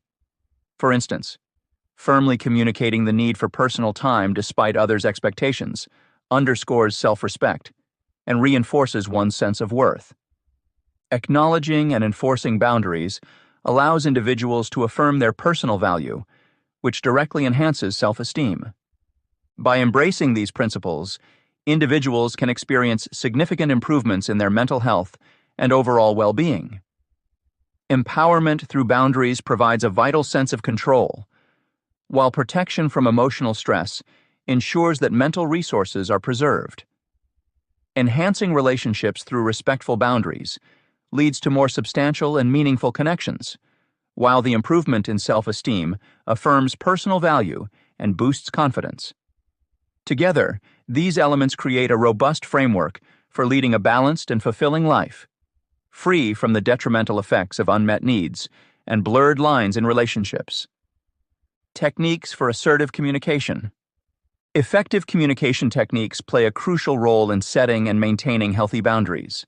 [SPEAKER 1] For instance, firmly communicating the need for personal time despite others' expectations underscores self-respect and reinforces one's sense of worth. Acknowledging and enforcing boundaries allows individuals to affirm their personal value, which directly enhances self-esteem. By embracing these principles, individuals can experience significant improvements in their mental health and overall well-being. Empowerment through boundaries provides a vital sense of control, while protection from emotional stress ensures that mental resources are preserved. Enhancing relationships through respectful boundaries leads to more substantial and meaningful connections, while the improvement in self-esteem affirms personal value and boosts confidence. Together, these elements create a robust framework for leading a balanced and fulfilling life, free from the detrimental effects of unmet needs and blurred lines in relationships. Techniques for assertive communication. Effective communication techniques play a crucial role in setting and maintaining healthy boundaries.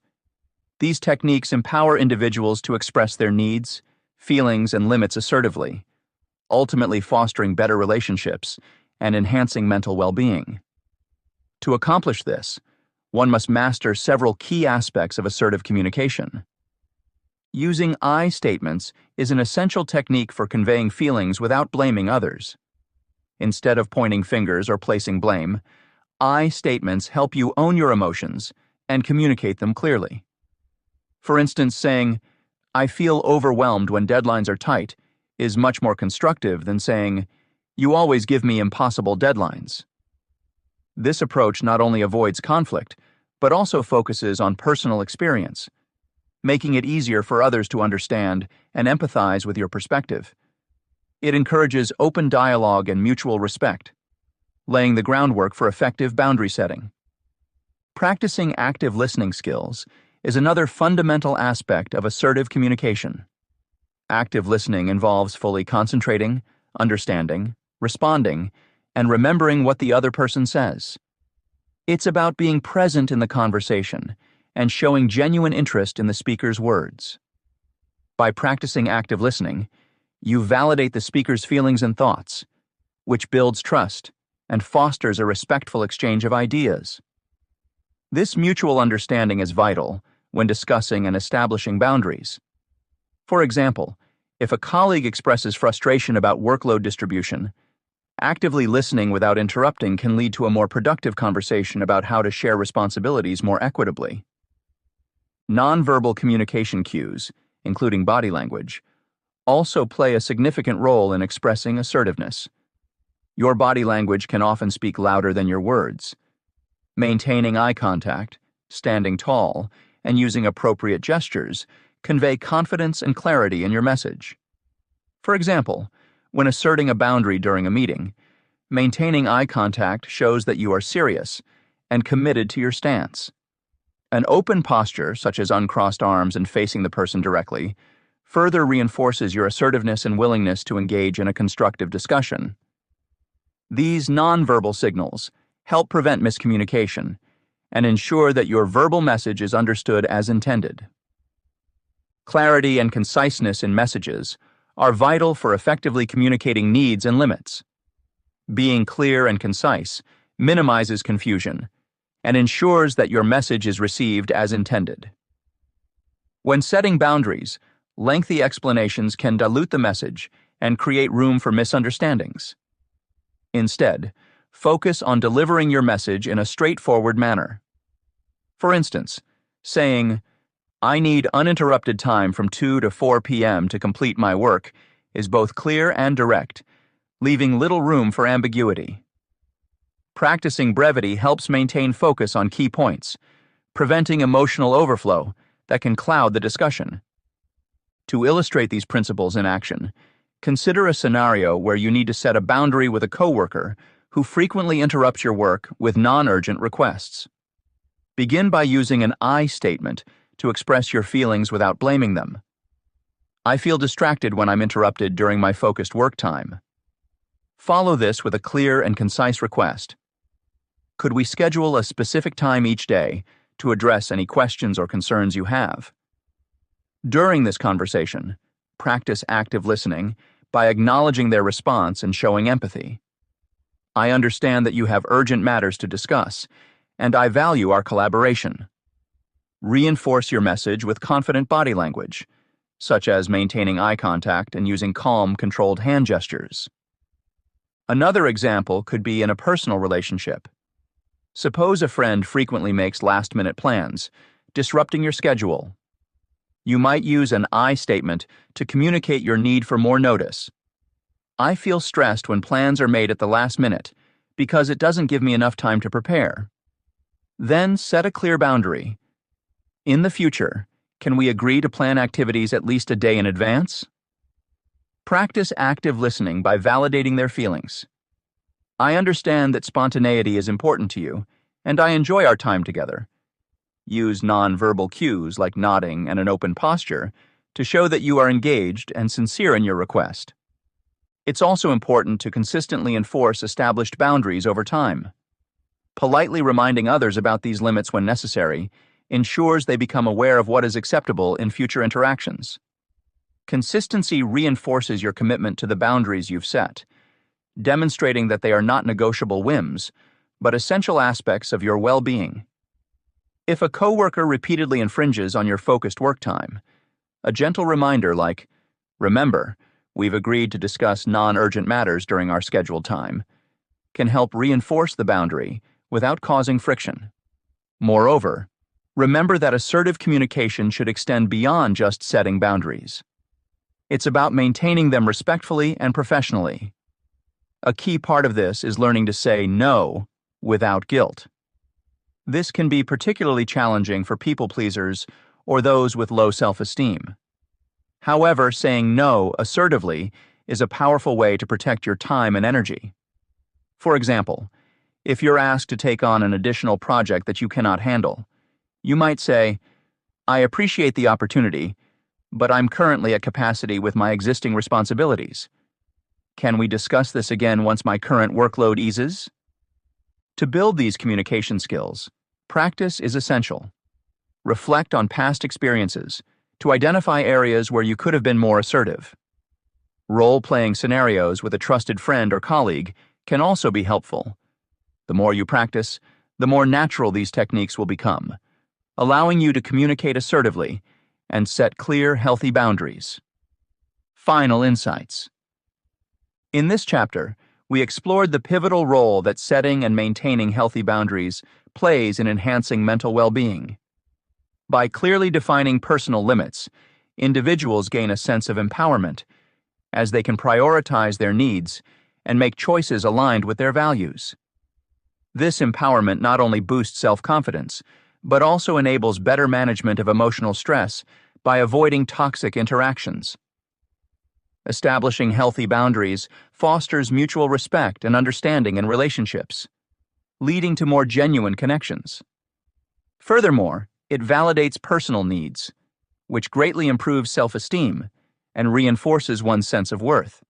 [SPEAKER 1] These techniques empower individuals to express their needs, feelings, and limits assertively, ultimately fostering better relationships and enhancing mental well-being. To accomplish this, one must master several key aspects of assertive communication. Using I statements is an essential technique for conveying feelings without blaming others. Instead of pointing fingers or placing blame, I statements help you own your emotions and communicate them clearly. For instance, saying, "I feel overwhelmed when deadlines are tight," is much more constructive than saying, "You always give me impossible deadlines." This approach not only avoids conflict, but also focuses on personal experience, making it easier for others to understand and empathize with your perspective. It encourages open dialogue and mutual respect, laying the groundwork for effective boundary setting. Practicing active listening skills is another fundamental aspect of assertive communication. Active listening involves fully concentrating, understanding, responding, and remembering what the other person says. It's about being present in the conversation and showing genuine interest in the speaker's words. By practicing active listening, you validate the speaker's feelings and thoughts, which builds trust and fosters a respectful exchange of ideas. This mutual understanding is vital when discussing and establishing boundaries. For example, if a colleague expresses frustration about workload distribution, actively listening without interrupting can lead to a more productive conversation about how to share responsibilities more equitably. Nonverbal communication cues, including body language, also play a significant role in expressing assertiveness. Your body language can often speak louder than your words. Maintaining eye contact, standing tall, and using appropriate gestures convey confidence and clarity in your message. For example, when asserting a boundary during a meeting, maintaining eye contact shows that you are serious and committed to your stance. An open posture, such as uncrossed arms and facing the person directly, further reinforces your assertiveness and willingness to engage in a constructive discussion. These nonverbal signals help prevent miscommunication and ensure that your verbal message is understood as intended. Clarity and conciseness in messages are vital for effectively communicating needs and limits. Being clear and concise minimizes confusion and ensures that your message is received as intended. When setting boundaries, lengthy explanations can dilute the message and create room for misunderstandings. Instead, Focus on delivering your message in a straightforward manner. For instance, saying, "I need uninterrupted time from 2 to 4 p.m. to complete my work," is both clear and direct, leaving little room for ambiguity. Practicing brevity helps maintain focus on key points, preventing emotional overflow that can cloud the discussion. To illustrate these principles in action, consider a scenario where you need to set a boundary with a coworker who frequently interrupts your work with non-urgent requests. Begin by using an I statement to express your feelings without blaming them. "I feel distracted when I'm interrupted during my focused work time." Follow this with a clear and concise request. "Could we schedule a specific time each day to address any questions or concerns you have?" During this conversation, practice active listening by acknowledging their response and showing empathy. "I understand that you have urgent matters to discuss, and I value our collaboration." Reinforce your message with confident body language, such as maintaining eye contact and using calm, controlled hand gestures. Another example could be in a personal relationship. Suppose a friend frequently makes last-minute plans, disrupting your schedule. You might use an I statement to communicate your need for more notice. "I feel stressed when plans are made at the last minute because it doesn't give me enough time to prepare." Then set a clear boundary. "In the future, can we agree to plan activities at least a day in advance?" Practice active listening by validating their feelings. "I understand that spontaneity is important to you, and I enjoy our time together." Use non-verbal cues like nodding and an open posture to show that you are engaged and sincere in your request. It's also important to consistently enforce established boundaries over time. Politely reminding others about these limits when necessary ensures they become aware of what is acceptable in future interactions. Consistency reinforces your commitment to the boundaries you've set, demonstrating that they are not negotiable whims, but essential aspects of your well-being. If a coworker repeatedly infringes on your focused work time, a gentle reminder like, "Remember, we've agreed to discuss non-urgent matters during our scheduled time," can help reinforce the boundary without causing friction. Moreover, remember that assertive communication should extend beyond just setting boundaries. It's about maintaining them respectfully and professionally. A key part of this is learning to say no without guilt. This can be particularly challenging for people pleasers or those with low self-esteem. However, saying no assertively is a powerful way to protect your time and energy. For example, if you're asked to take on an additional project that you cannot handle, you might say, "I appreciate the opportunity, but I'm currently at capacity with my existing responsibilities. Can we discuss this again once my current workload eases?" To build these communication skills, practice is essential. Reflect on past experiences to identify areas where you could have been more assertive. Role-playing scenarios with a trusted friend or colleague can also be helpful. The more you practice, the more natural these techniques will become, allowing you to communicate assertively and set clear, healthy boundaries. Final insights. In this chapter, we explored the pivotal role that setting and maintaining healthy boundaries plays in enhancing mental well-being. By clearly defining personal limits, individuals gain a sense of empowerment, as they can prioritize their needs and make choices aligned with their values. This empowerment not only boosts self-confidence, but also enables better management of emotional stress by avoiding toxic interactions. Establishing healthy boundaries fosters mutual respect and understanding in relationships, leading to more genuine connections. Furthermore, it validates personal needs, which greatly improves self-esteem and reinforces one's sense of worth.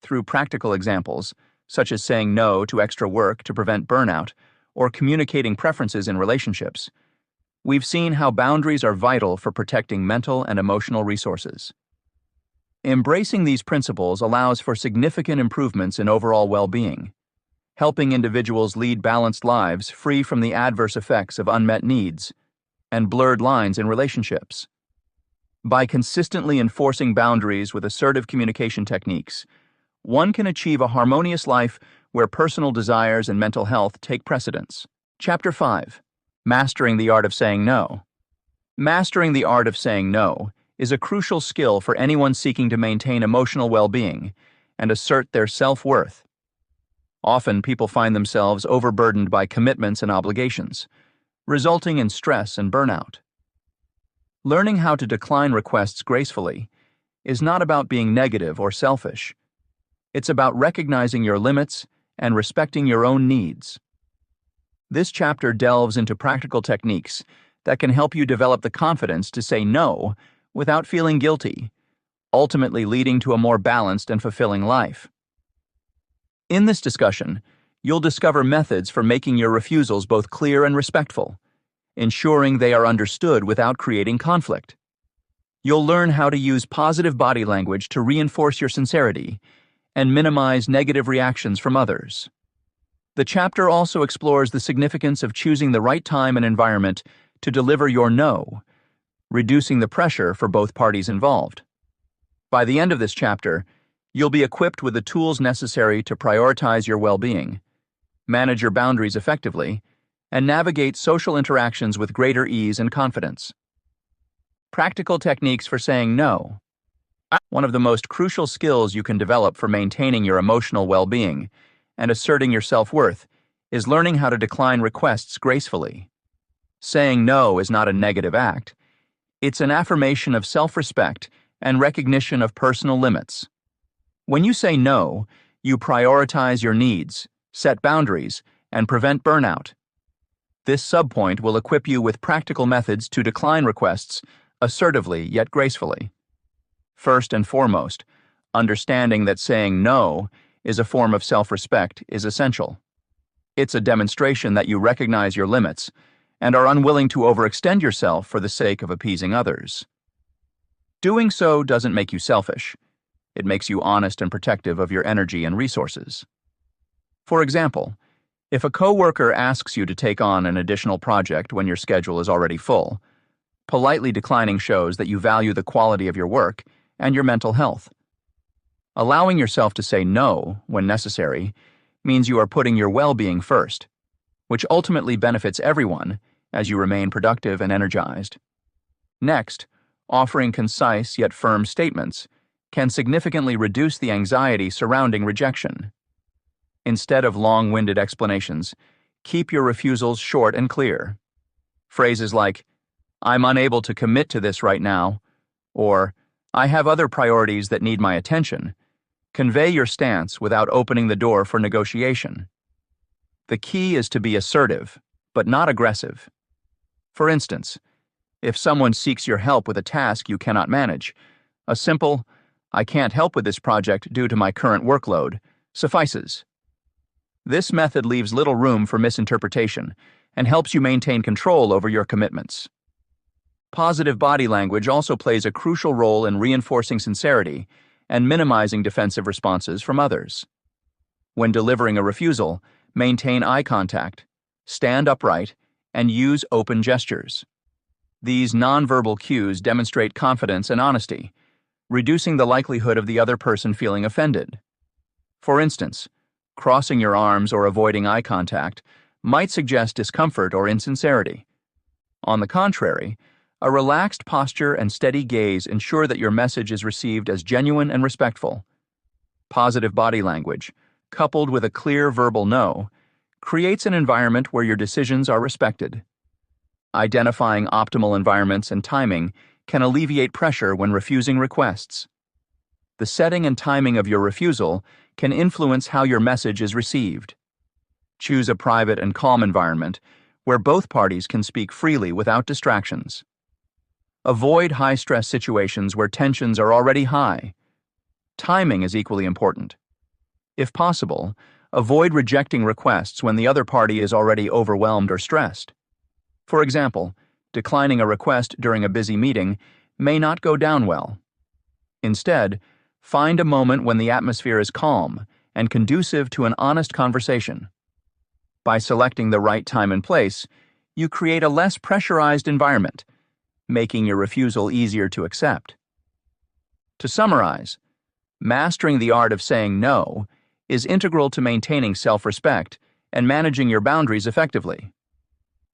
[SPEAKER 1] Through practical examples, such as saying no to extra work to prevent burnout or communicating preferences in relationships, we've seen how boundaries are vital for protecting mental and emotional resources. Embracing these principles allows for significant improvements in overall well-being, helping individuals lead balanced lives free from the adverse effects of unmet needs and blurred lines in relationships. By consistently enforcing boundaries with assertive communication techniques, one can achieve a harmonious life where personal desires and mental health take precedence. Chapter 5. Mastering the Art of Saying No. Mastering the art of saying no is a crucial skill for anyone seeking to maintain emotional well-being and assert their self-worth. Often, people find themselves overburdened by commitments and obligations, resulting in stress and burnout. Learning how to decline requests gracefully is not about being negative or selfish. It's about recognizing your limits and respecting your own needs. This chapter delves into practical techniques that can help you develop the confidence to say no without feeling guilty, ultimately leading to a more balanced and fulfilling life. In this discussion, you'll discover methods for making your refusals both clear and respectful, ensuring they are understood without creating conflict. You'll learn how to use positive body language to reinforce your sincerity and minimize negative reactions from others. The chapter also explores the significance of choosing the right time and environment to deliver your no, reducing the pressure for both parties involved. By the end of this chapter, you'll be equipped with the tools necessary to prioritize your well-being, manage your boundaries effectively, and navigate social interactions with greater ease and confidence. Practical techniques for saying no. One of the most crucial skills you can develop for maintaining your emotional well-being and asserting your self-worth is learning how to decline requests gracefully. Saying no is not a negative act. It's an affirmation of self-respect and recognition of personal limits. When you say no, you prioritize your needs, set boundaries, and prevent burnout. This subpoint will equip you with practical methods to decline requests assertively yet gracefully. First and foremost, understanding that saying no is a form of self-respect is essential. It's a demonstration that you recognize your limits and are unwilling to overextend yourself for the sake of appeasing others. Doing so doesn't make you selfish. It makes you honest and protective of your energy and resources. For example, if a coworker asks you to take on an additional project when your schedule is already full, politely declining shows that you value the quality of your work and your mental health. Allowing yourself to say no when necessary means you are putting your well-being first, which ultimately benefits everyone as you remain productive and energized. Next, offering concise yet firm statements can significantly reduce the anxiety surrounding rejection. Instead of long-winded explanations, keep your refusals short and clear. Phrases like, "I'm unable to commit to this right now," or "I have other priorities that need my attention," convey your stance without opening the door for negotiation. The key is to be assertive, but not aggressive. For instance, if someone seeks your help with a task you cannot manage, a simple, "I can't help with this project due to my current workload," suffices. This method leaves little room for misinterpretation and helps you maintain control over your commitments. Positive body language also plays a crucial role in reinforcing sincerity and minimizing defensive responses from others. When delivering a refusal, maintain eye contact, stand upright, and use open gestures. These nonverbal cues demonstrate confidence and honesty, reducing the likelihood of the other person feeling offended. For instance, crossing your arms or avoiding eye contact might suggest discomfort or insincerity. On the contrary, a relaxed posture and steady gaze ensure that your message is received as genuine and respectful. Positive body language, coupled with a clear verbal no, creates an environment where your decisions are respected. Identifying optimal environments and timing can alleviate pressure when refusing requests. The setting and timing of your refusal can influence how your message is received. Choose a private and calm environment where both parties can speak freely without distractions. Avoid high-stress situations where tensions are already high. Timing is equally important. If possible, avoid rejecting requests when the other party is already overwhelmed or stressed. For example, declining a request during a busy meeting may not go down well. Instead, find a moment when the atmosphere is calm and conducive to an honest conversation. By selecting the right time and place, you create a less pressurized environment, making your refusal easier to accept. To summarize, mastering the art of saying no is integral to maintaining self-respect and managing your boundaries effectively.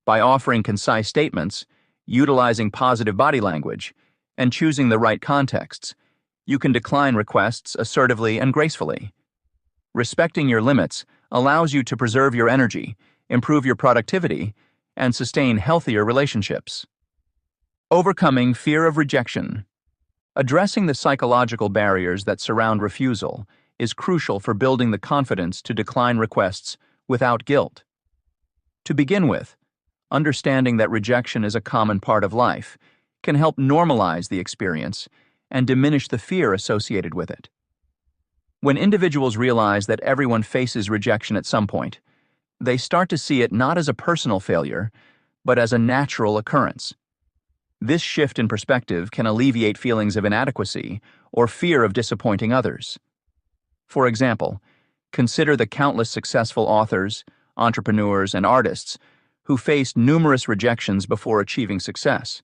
[SPEAKER 1] By offering concise statements, utilizing positive body language, and choosing the right contexts, you can decline requests assertively and gracefully. Respecting your limits allows you to preserve your energy, improve your productivity, and sustain healthier relationships. Overcoming fear of rejection. Addressing the psychological barriers that surround refusal is crucial for building the confidence to decline requests without guilt. To begin with, understanding that rejection is a common part of life can help normalize the experience and diminish the fear associated with it. When individuals realize that everyone faces rejection at some point, they start to see it not as a personal failure, but as a natural occurrence. This shift in perspective can alleviate feelings of inadequacy or fear of disappointing others. For example, consider the countless successful authors, entrepreneurs, and artists who faced numerous rejections before achieving success.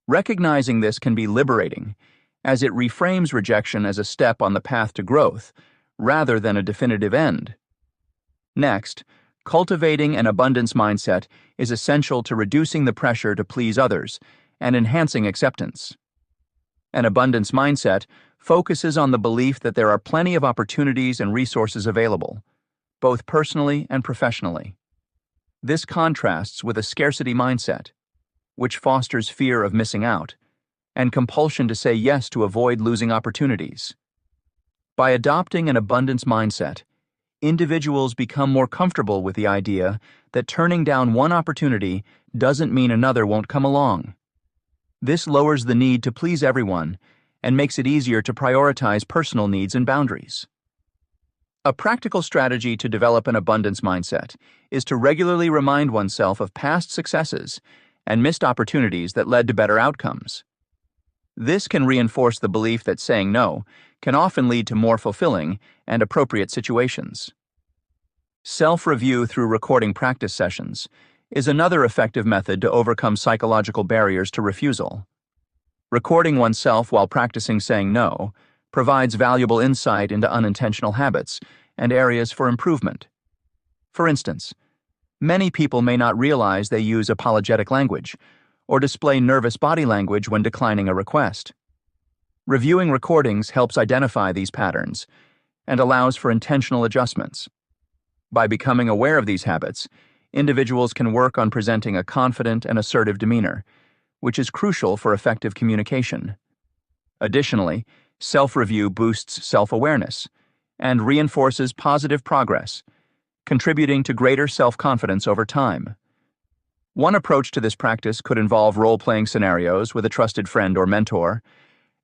[SPEAKER 1] Recognizing this can be liberating, as it reframes rejection as a step on the path to growth, rather than a definitive end. Next, cultivating an abundance mindset is essential to reducing the pressure to please others and enhancing acceptance. An abundance mindset focuses on the belief that there are plenty of opportunities and resources available, both personally and professionally. This contrasts with a scarcity mindset, which fosters fear of missing out and compulsion to say yes to avoid losing opportunities. By adopting an abundance mindset, individuals become more comfortable with the idea that turning down one opportunity doesn't mean another won't come along. This lowers the need to please everyone and makes it easier to prioritize personal needs and boundaries. A practical strategy to develop an abundance mindset is to regularly remind oneself of past successes and missed opportunities that led to better outcomes. This can reinforce the belief that saying no can often lead to more fulfilling and appropriate situations. Self-review through recording practice sessions is another effective method to overcome psychological barriers to refusal. Recording oneself while practicing saying no provides valuable insight into unintentional habits and areas for improvement. For instance, many people may not realize they use apologetic language or display nervous body language when declining a request. Reviewing recordings helps identify these patterns and allows for intentional adjustments. By becoming aware of these habits, individuals can work on presenting a confident and assertive demeanor, which is crucial for effective communication. Additionally, self-review boosts self-awareness and reinforces positive progress, contributing to greater self-confidence over time. One approach to this practice could involve role-playing scenarios with a trusted friend or mentor,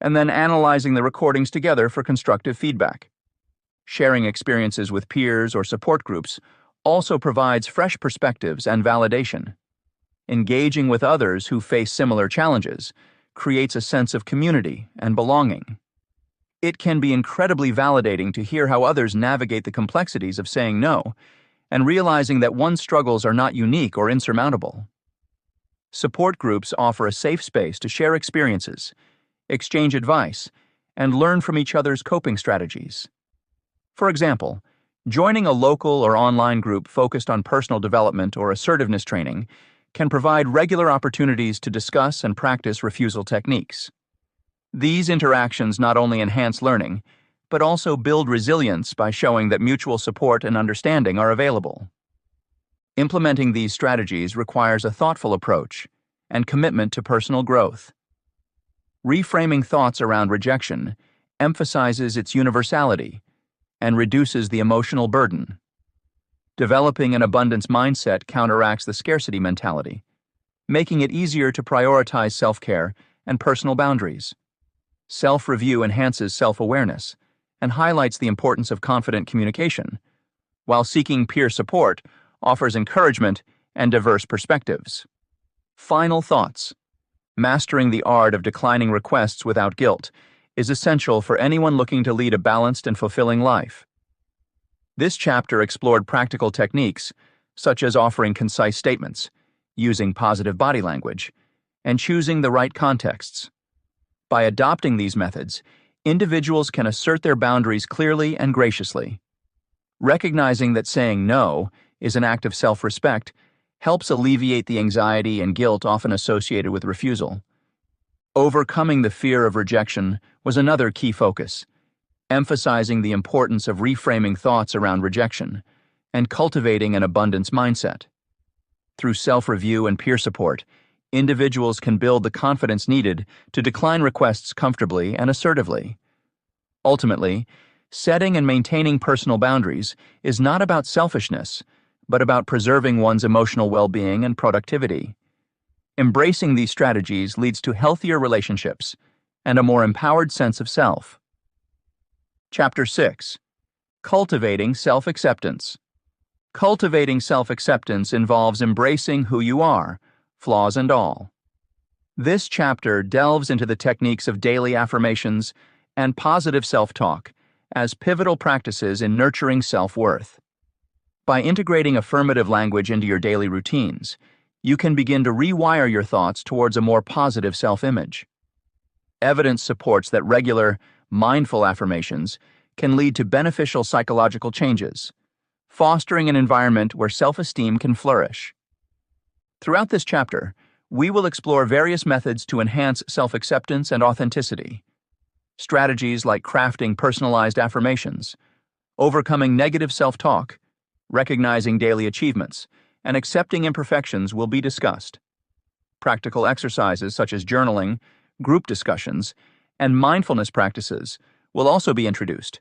[SPEAKER 1] and then analyzing the recordings together for constructive feedback. Sharing experiences with peers or support groups also provides fresh perspectives and validation. Engaging with others who face similar challenges creates a sense of community and belonging. It can be incredibly validating to hear how others navigate the complexities of saying no and realizing that one's struggles are not unique or insurmountable. Support groups offer a safe space to share experiences, exchange advice, and learn from each other's coping strategies. For example, joining a local or online group focused on personal development or assertiveness training can provide regular opportunities to discuss and practice refusal techniques. These interactions not only enhance learning, but also build resilience by showing that mutual support and understanding are available. Implementing these strategies requires a thoughtful approach and commitment to personal growth. Reframing thoughts around rejection emphasizes its universality and reduces the emotional burden. Developing an abundance mindset counteracts the scarcity mentality, making it easier to prioritize self-care and personal boundaries. Self-review enhances self-awareness and highlights the importance of confident communication, while seeking peer support offers encouragement and diverse perspectives. Final thoughts. Mastering the art of declining requests without guilt is essential for anyone looking to lead a balanced and fulfilling life. This chapter explored practical techniques such as offering concise statements, using positive body language, and choosing the right contexts. By adopting these methods, individuals can assert their boundaries clearly and graciously. Recognizing that saying no is an act of self-respect helps alleviate the anxiety and guilt often associated with refusal. Overcoming the fear of rejection was another key focus, emphasizing the importance of reframing thoughts around rejection and cultivating an abundance mindset. Through self-review and peer support, individuals can build the confidence needed to decline requests comfortably and assertively. Ultimately, setting and maintaining personal boundaries is not about selfishness, but about preserving one's emotional well-being and productivity. Embracing these strategies leads to healthier relationships and a more empowered sense of self. Chapter 6. Cultivating Self-Acceptance. Cultivating self-acceptance involves embracing who you are, flaws and all. This chapter delves into the techniques of daily affirmations and positive self-talk as pivotal practices in nurturing self-worth. By integrating affirmative language into your daily routines, you can begin to rewire your thoughts towards a more positive self-image. Evidence supports that regular, mindful affirmations can lead to beneficial psychological changes, fostering an environment where self-esteem can flourish. Throughout this chapter, we will explore various methods to enhance self-acceptance and authenticity. Strategies like crafting personalized affirmations, overcoming negative self-talk, recognizing daily achievements, and accepting imperfections will be discussed. Practical exercises such as journaling, group discussions, and mindfulness practices will also be introduced,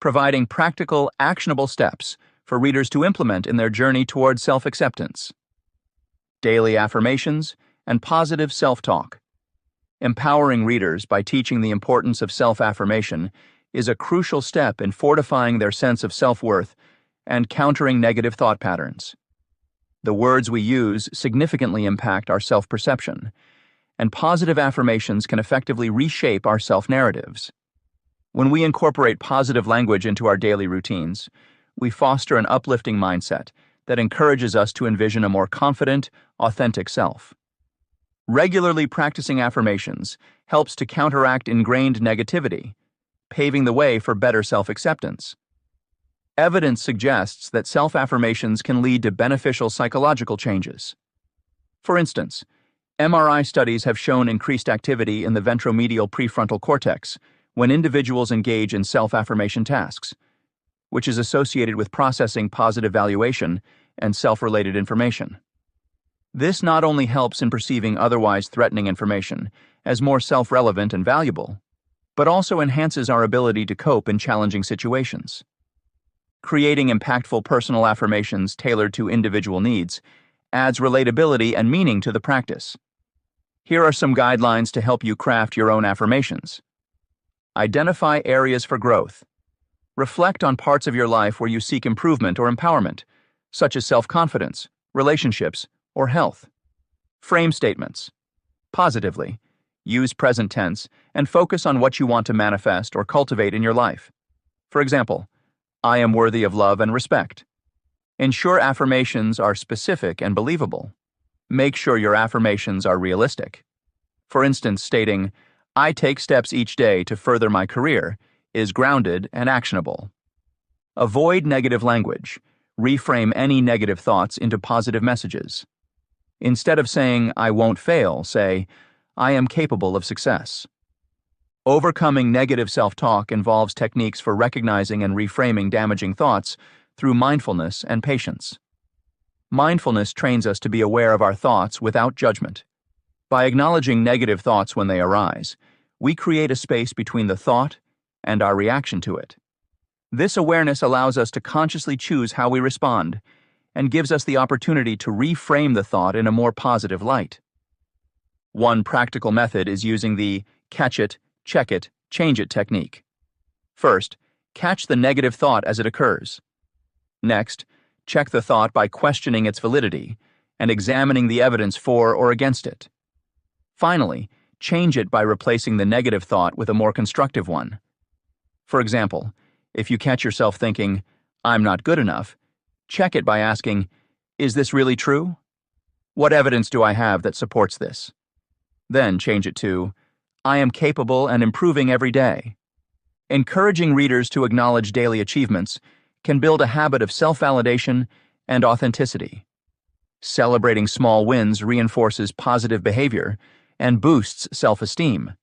[SPEAKER 1] providing practical, actionable steps for readers to implement in their journey toward self-acceptance. Daily affirmations and positive self-talk. Empowering readers by teaching the importance of self-affirmation is a crucial step in fortifying their sense of self-worth and countering negative thought patterns. The words we use significantly impact our self-perception, and positive affirmations can effectively reshape our self-narratives. When we incorporate positive language into our daily routines, we foster an uplifting mindset that encourages us to envision a more confident, authentic self. Regularly practicing affirmations helps to counteract ingrained negativity, paving the way for better self-acceptance. Evidence suggests that self-affirmations can lead to beneficial psychological changes. For instance, MRI studies have shown increased activity in the ventromedial prefrontal cortex when individuals engage in self-affirmation tasks, which is associated with processing positive valuation and self-related information. This not only helps in perceiving otherwise threatening information as more self-relevant and valuable, but also enhances our ability to cope in challenging situations. Creating impactful personal affirmations tailored to individual needs adds relatability and meaning to the practice. Here are some guidelines to help you craft your own affirmations. Identify areas for growth. Reflect on parts of your life where you seek improvement or empowerment, such as self-confidence, relationships, or health. Frame statements. Positively. Use present tense and focus on what you want to manifest or cultivate in your life. For example, I am worthy of love and respect. Ensure affirmations are specific and believable. Make sure your affirmations are realistic. For instance, stating, I take steps each day to further my career is grounded and actionable. Avoid negative language. Reframe any negative thoughts into positive messages. Instead of saying, I won't fail, say, I am capable of success. Overcoming negative self-talk involves techniques for recognizing and reframing damaging thoughts through mindfulness and patience. Mindfulness trains us to be aware of our thoughts without judgment. By acknowledging negative thoughts when they arise, we create a space between the thought and our reaction to it. This awareness allows us to consciously choose how we respond and gives us the opportunity to reframe the thought in a more positive light. One practical method is using the catch it, check it, change it technique. First, catch the negative thought as it occurs. Next, check the thought by questioning its validity and examining the evidence for or against it. Finally, change it by replacing the negative thought with a more constructive one. For example, if you catch yourself thinking, I'm not good enough, check it by asking, is this really true? What evidence do I have that supports this? Then change it to, I am capable and improving every day. Encouraging readers to acknowledge daily achievements can build a habit of self-validation and authenticity. Celebrating small wins reinforces positive behavior and boosts self-esteem.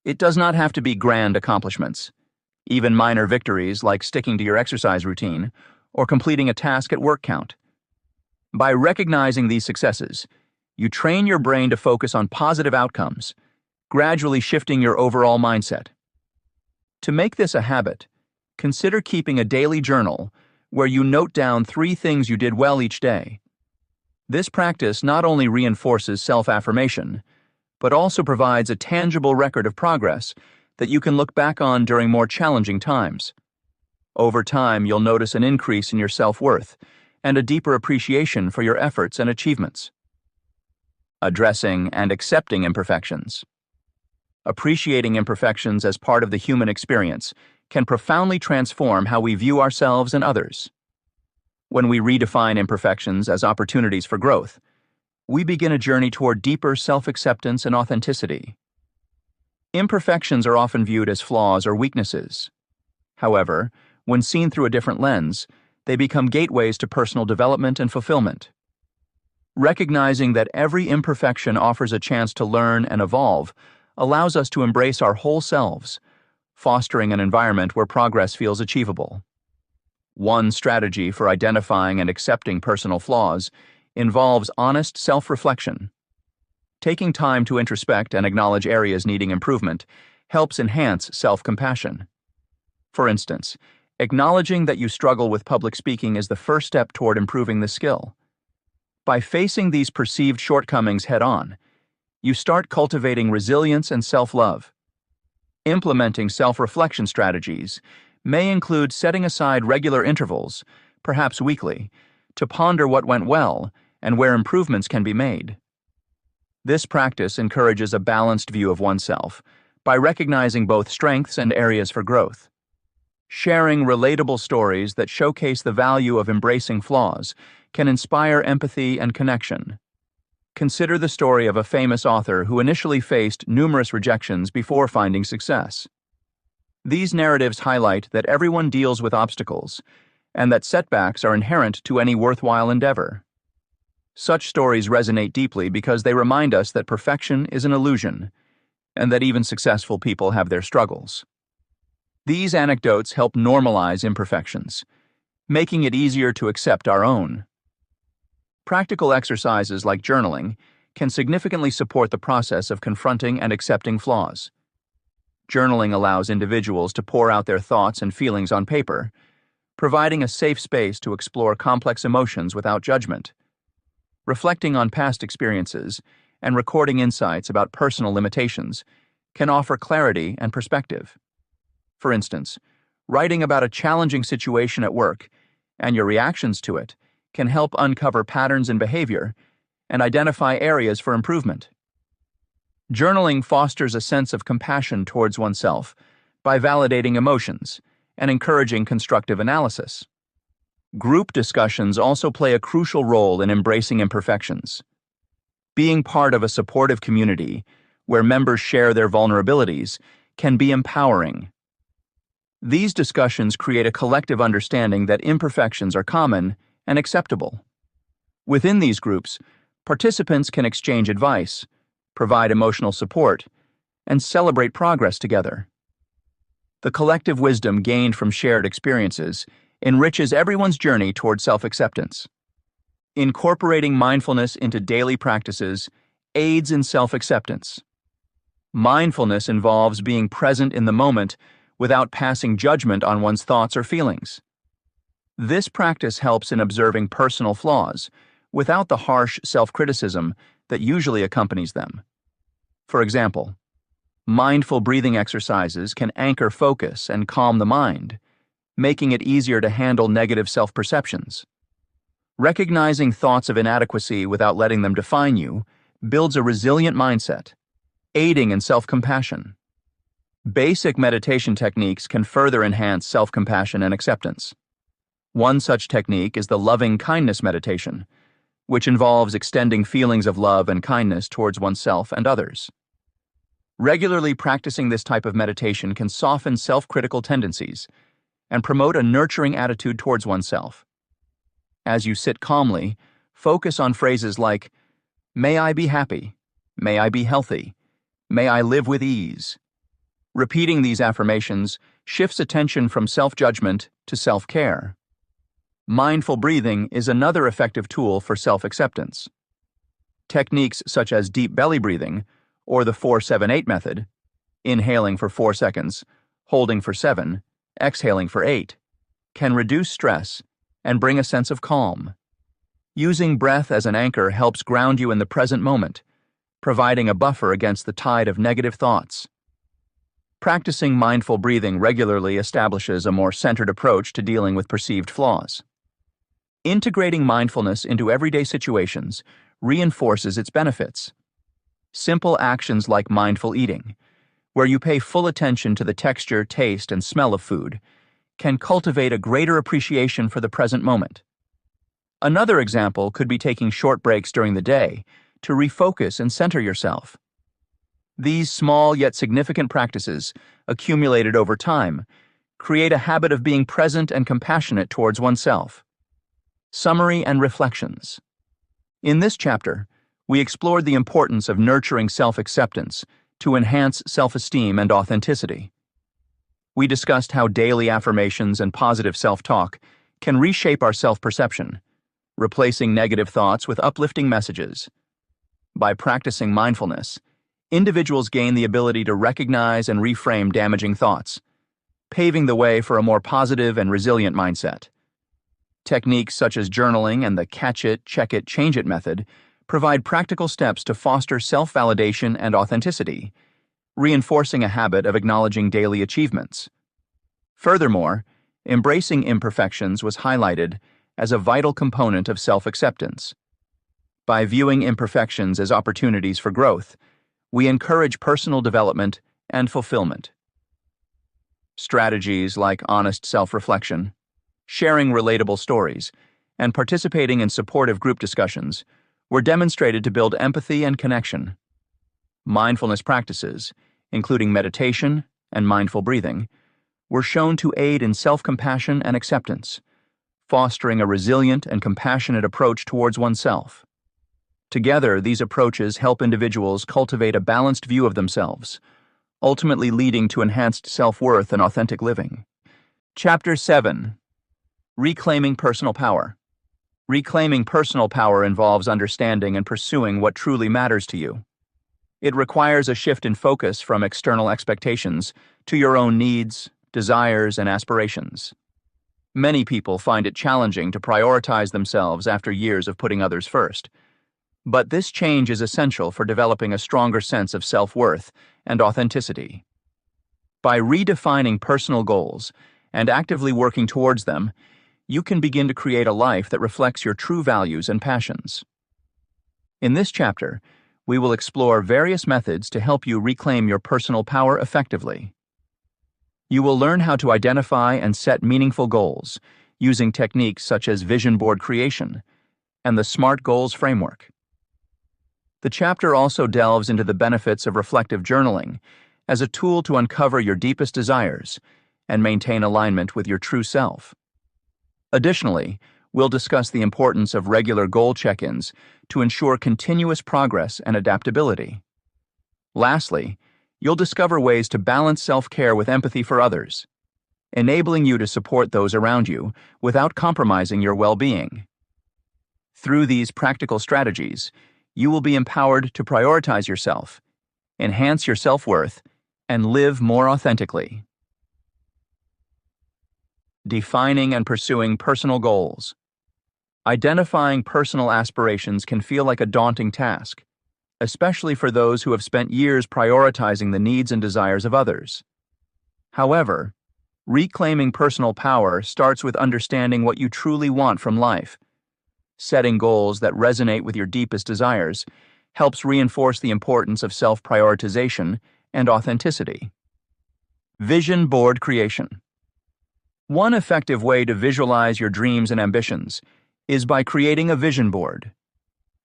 [SPEAKER 1] It does not have to be grand accomplishments. Even minor victories like sticking to your exercise routine or completing a task at work count. By recognizing these successes, you train your brain to focus on positive outcomes, gradually shifting your overall mindset. To make this a habit, consider keeping a daily journal where you note down 3 things you did well each day. This practice not only reinforces self-affirmation, but also provides a tangible record of progress that you can look back on during more challenging times. Over time, you'll notice an increase in your self-worth and a deeper appreciation for your efforts and achievements. Addressing and accepting imperfections. Appreciating imperfections as part of the human experience can profoundly transform how we view ourselves and others. When we redefine imperfections as opportunities for growth, we begin a journey toward deeper self-acceptance and authenticity. Imperfections are often viewed as flaws or weaknesses. However, when seen through a different lens, they become gateways to personal development and fulfillment. Recognizing that every imperfection offers a chance to learn and evolve allows us to embrace our whole selves, fostering an environment where progress feels achievable. One strategy for identifying and accepting personal flaws involves honest self-reflection. Taking time to introspect and acknowledge areas needing improvement helps enhance self-compassion. For instance, acknowledging that you struggle with public speaking is the first step toward improving the skill. By facing these perceived shortcomings head-on, you start cultivating resilience and self-love. Implementing self-reflection strategies may include setting aside regular intervals, perhaps weekly, to ponder what went well and where improvements can be made. This practice encourages a balanced view of oneself by recognizing both strengths and areas for growth. Sharing relatable stories that showcase the value of embracing flaws can inspire empathy and connection. Consider the story of a famous author who initially faced numerous rejections before finding success. These narratives highlight that everyone deals with obstacles, and that setbacks are inherent to any worthwhile endeavor. Such stories resonate deeply because they remind us that perfection is an illusion, and that even successful people have their struggles. These anecdotes help normalize imperfections, making it easier to accept our own. Practical exercises like journaling can significantly support the process of confronting and accepting flaws. Journaling allows individuals to pour out their thoughts and feelings on paper, providing a safe space to explore complex emotions without judgment. Reflecting on past experiences and recording insights about personal limitations can offer clarity and perspective. For instance, writing about a challenging situation at work and your reactions to it can help uncover patterns in behavior and identify areas for improvement. Journaling fosters a sense of compassion towards oneself by validating emotions and encouraging constructive analysis. Group discussions also play a crucial role in embracing imperfections. Being part of a supportive community where members share their vulnerabilities can be empowering. These discussions create a collective understanding that imperfections are common and acceptable. Within these groups, participants can exchange advice, provide emotional support, and celebrate progress together. The collective wisdom gained from shared experiences enriches everyone's journey toward self-acceptance. Incorporating mindfulness into daily practices aids in self-acceptance. Mindfulness involves being present in the moment without passing judgment on one's thoughts or feelings. This practice helps in observing personal flaws without the harsh self-criticism that usually accompanies them. For example, mindful breathing exercises can anchor focus and calm the mind, making it easier to handle negative self-perceptions. Recognizing thoughts of inadequacy without letting them define you builds a resilient mindset, aiding in self-compassion. Basic meditation techniques can further enhance self-compassion and acceptance. One such technique is the loving kindness meditation, which involves extending feelings of love and kindness towards oneself and others. Regularly practicing this type of meditation can soften self-critical tendencies and promote a nurturing attitude towards oneself. As you sit calmly, focus on phrases like, "May I be happy," "May I be healthy," "May I live with ease." Repeating these affirmations shifts attention from self-judgment to self-care. Mindful breathing is another effective tool for self-acceptance. Techniques such as deep belly breathing or the 4-7-8 method, inhaling for 4 seconds, holding for 7, exhaling for 8, can reduce stress and bring a sense of calm. Using breath as an anchor helps ground you in the present moment, providing a buffer against the tide of negative thoughts. Practicing mindful breathing regularly establishes a more centered approach to dealing with perceived flaws. Integrating mindfulness into everyday situations reinforces its benefits. Simple actions like mindful eating, where you pay full attention to the texture, taste, and smell of food, can cultivate a greater appreciation for the present moment. Another example could be taking short breaks during the day to refocus and center yourself. These small yet significant practices, accumulated over time, create a habit of being present and compassionate towards oneself. Summary and reflections. In this chapter, we explored the importance of nurturing self-acceptance to enhance self-esteem and authenticity. We discussed how daily affirmations and positive self-talk can reshape our self-perception, replacing negative thoughts with uplifting messages. By practicing mindfulness, individuals gain the ability to recognize and reframe damaging thoughts, paving the way for a more positive and resilient mindset. Techniques such as journaling and the catch it, check it, change it method provide practical steps to foster self-validation and authenticity, reinforcing a habit of acknowledging daily achievements. Furthermore, embracing imperfections was highlighted as a vital component of self-acceptance. By viewing imperfections as opportunities for growth, we encourage personal development and fulfillment. Strategies like honest self-reflection, sharing relatable stories, and participating in supportive group discussions were demonstrated to build empathy and connection. Mindfulness practices, including meditation and mindful breathing, were shown to aid in self-compassion and acceptance, fostering a resilient and compassionate approach towards oneself. Together, these approaches help individuals cultivate a balanced view of themselves, ultimately leading to enhanced self-worth and authentic living. Chapter 7. Reclaiming Personal Power. Reclaiming personal power involves understanding and pursuing what truly matters to you. It requires a shift in focus from external expectations to your own needs, desires, and aspirations. Many people find it challenging to prioritize themselves after years of putting others first. But this change is essential for developing a stronger sense of self-worth and authenticity. By redefining personal goals and actively working towards them, you can begin to create a life that reflects your true values and passions. In this chapter, we will explore various methods to help you reclaim your personal power effectively. You will learn how to identify and set meaningful goals using techniques such as vision board creation and the SMART Goals framework. The chapter also delves into the benefits of reflective journaling as a tool to uncover your deepest desires and maintain alignment with your true self. Additionally, we'll discuss the importance of regular goal check-ins to ensure continuous progress and adaptability. Lastly, you'll discover ways to balance self-care with empathy for others, enabling you to support those around you without compromising your well-being. Through these practical strategies, you will be empowered to prioritize yourself, enhance your self-worth, and live more authentically. Defining and pursuing personal goals. Identifying personal aspirations can feel like a daunting task, especially for those who have spent years prioritizing the needs and desires of others. However, reclaiming personal power starts with understanding what you truly want from life. Setting goals that resonate with your deepest desires helps reinforce the importance of self-prioritization and authenticity. Vision board creation. One effective way to visualize your dreams and ambitions is by creating a vision board.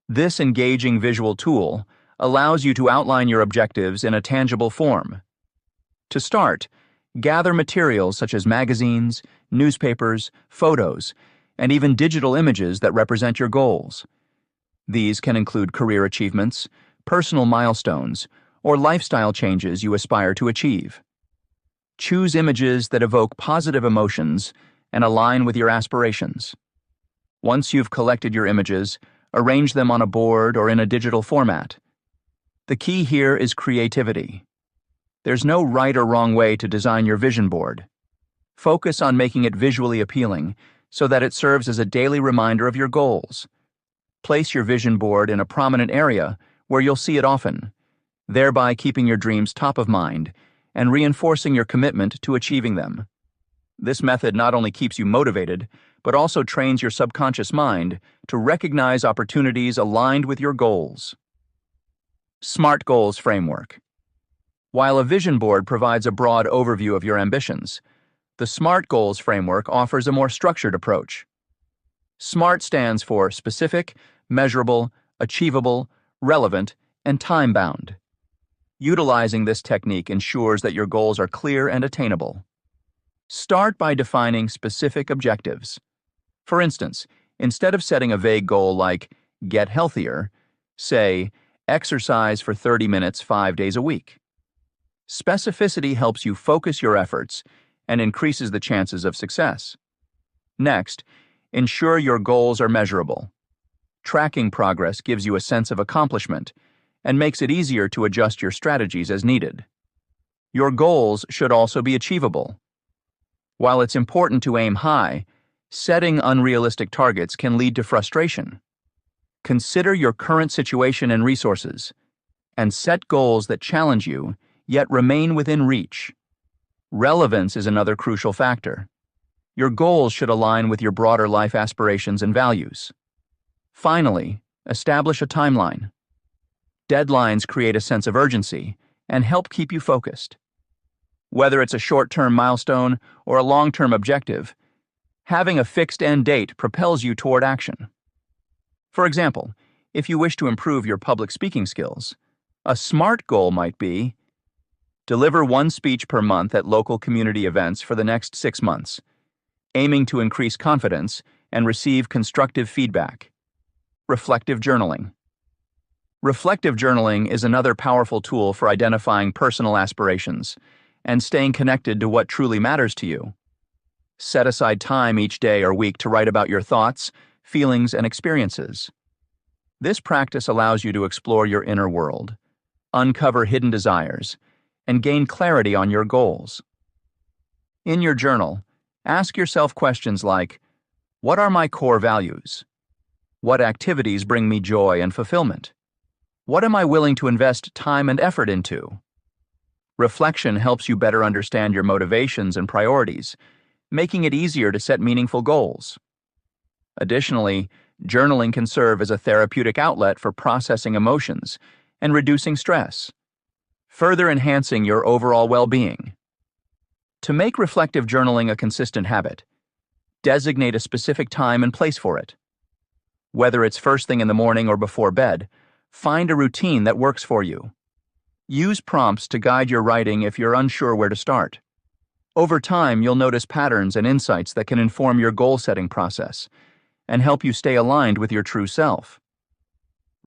[SPEAKER 1] This engaging visual tool allows you to outline your objectives in a tangible form. To start, Gather materials such as magazines, newspapers, photos, and even digital images that represent your goals. These can include career achievements, personal milestones, or lifestyle changes you aspire to achieve. Choose images that evoke positive emotions and align with your aspirations. Once you've collected your images, arrange them on a board or in a digital format. The key here is creativity. There's no right or wrong way to design your vision board. Focus on making it visually appealing so that it serves as a daily reminder of your goals. Place your vision board in a prominent area where you'll see it often, thereby keeping your dreams top of mind and reinforcing your commitment to achieving them. This method not only keeps you motivated, but also trains your subconscious mind to recognize opportunities aligned with your goals. SMART Goals Framework. While a vision board provides a broad overview of your ambitions, the SMART Goals Framework offers a more structured approach. SMART stands for specific, measurable, achievable, relevant, and time-bound. Utilizing this technique ensures that your goals are clear and attainable. Start by defining specific objectives. For instance, instead of setting a vague goal like get healthier, say exercise for 30 minutes 5 days a week. Specificity helps you focus your efforts and increases the chances of success. Next, ensure your goals are measurable. Tracking progress gives you a sense of accomplishment and makes it easier to adjust your strategies as needed. Your goals should also be achievable. While it's important to aim high, setting unrealistic targets can lead to frustration. Consider your current situation and resources, and set goals that challenge you yet remain within reach. Relevance is another crucial factor. Your goals should align with your broader life aspirations and values. Finally, establish a timeline. Deadlines create a sense of urgency and help keep you focused. Whether it's a short-term milestone or a long-term objective, having a fixed end date propels you toward action. For example, if you wish to improve your public speaking skills, a SMART goal might be deliver 1 speech per month at local community events for the next 6 months, aiming to increase confidence and receive constructive feedback. Reflective journaling. Reflective journaling is another powerful tool for identifying personal aspirations and staying connected to what truly matters to you. Set aside time each day or week to write about your thoughts, feelings, and experiences. This practice allows you to explore your inner world, uncover hidden desires, and gain clarity on your goals. In your journal, ask yourself questions like, what are my core values? What activities bring me joy and fulfillment? What am I willing to invest time and effort into? Reflection helps you better understand your motivations and priorities, making it easier to set meaningful goals. Additionally, journaling can serve as a therapeutic outlet for processing emotions and reducing stress, further enhancing your overall well-being. To make reflective journaling a consistent habit, designate a specific time and place for it. Whether it's first thing in the morning or before bed, find a routine that works for you. Use prompts to guide your writing if you're unsure where to start. Over time, you'll notice patterns and insights that can inform your goal-setting process and help you stay aligned with your true self.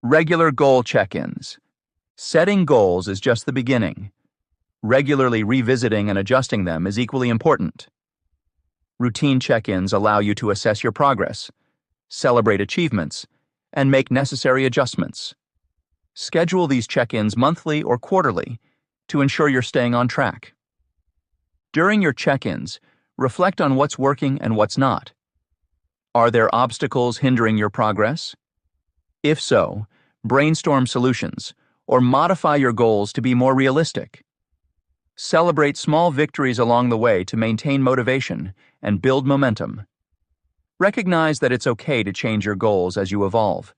[SPEAKER 1] Regular goal check-ins. Setting goals is just the beginning. Regularly revisiting and adjusting them is equally important. Routine check-ins allow you to assess your progress, celebrate achievements, and make necessary adjustments. Schedule these check-ins monthly or quarterly to ensure you're staying on track. During your check-ins, reflect on what's working and what's not. Are there obstacles hindering your progress? If so, brainstorm solutions or modify your goals to be more realistic. Celebrate small victories along the way to maintain motivation and build momentum. Recognize that it's okay to change your goals as you evolve.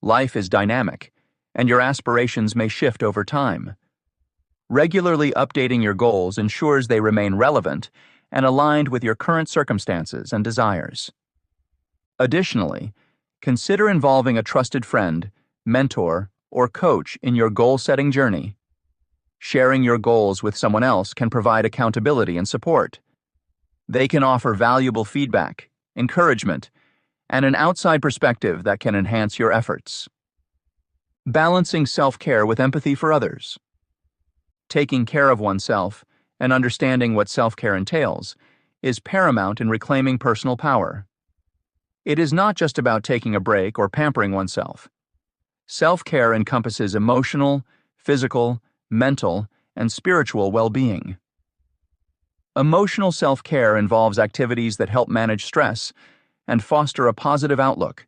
[SPEAKER 1] Life is dynamic, and your aspirations may shift over time. Regularly updating your goals ensures they remain relevant and aligned with your current circumstances and desires. Additionally, consider involving a trusted friend, mentor, or coach in your goal-setting journey. Sharing your goals with someone else can provide accountability and support. They can offer valuable feedback, encouragement, and an outside perspective that can enhance your efforts. Balancing self-care with empathy for others. Taking care of oneself and understanding what self-care entails is paramount in reclaiming personal power. It is not just about taking a break or pampering oneself. Self-care encompasses emotional, physical, mental, and spiritual well-being. Emotional self-care involves activities that help manage stress and foster a positive outlook,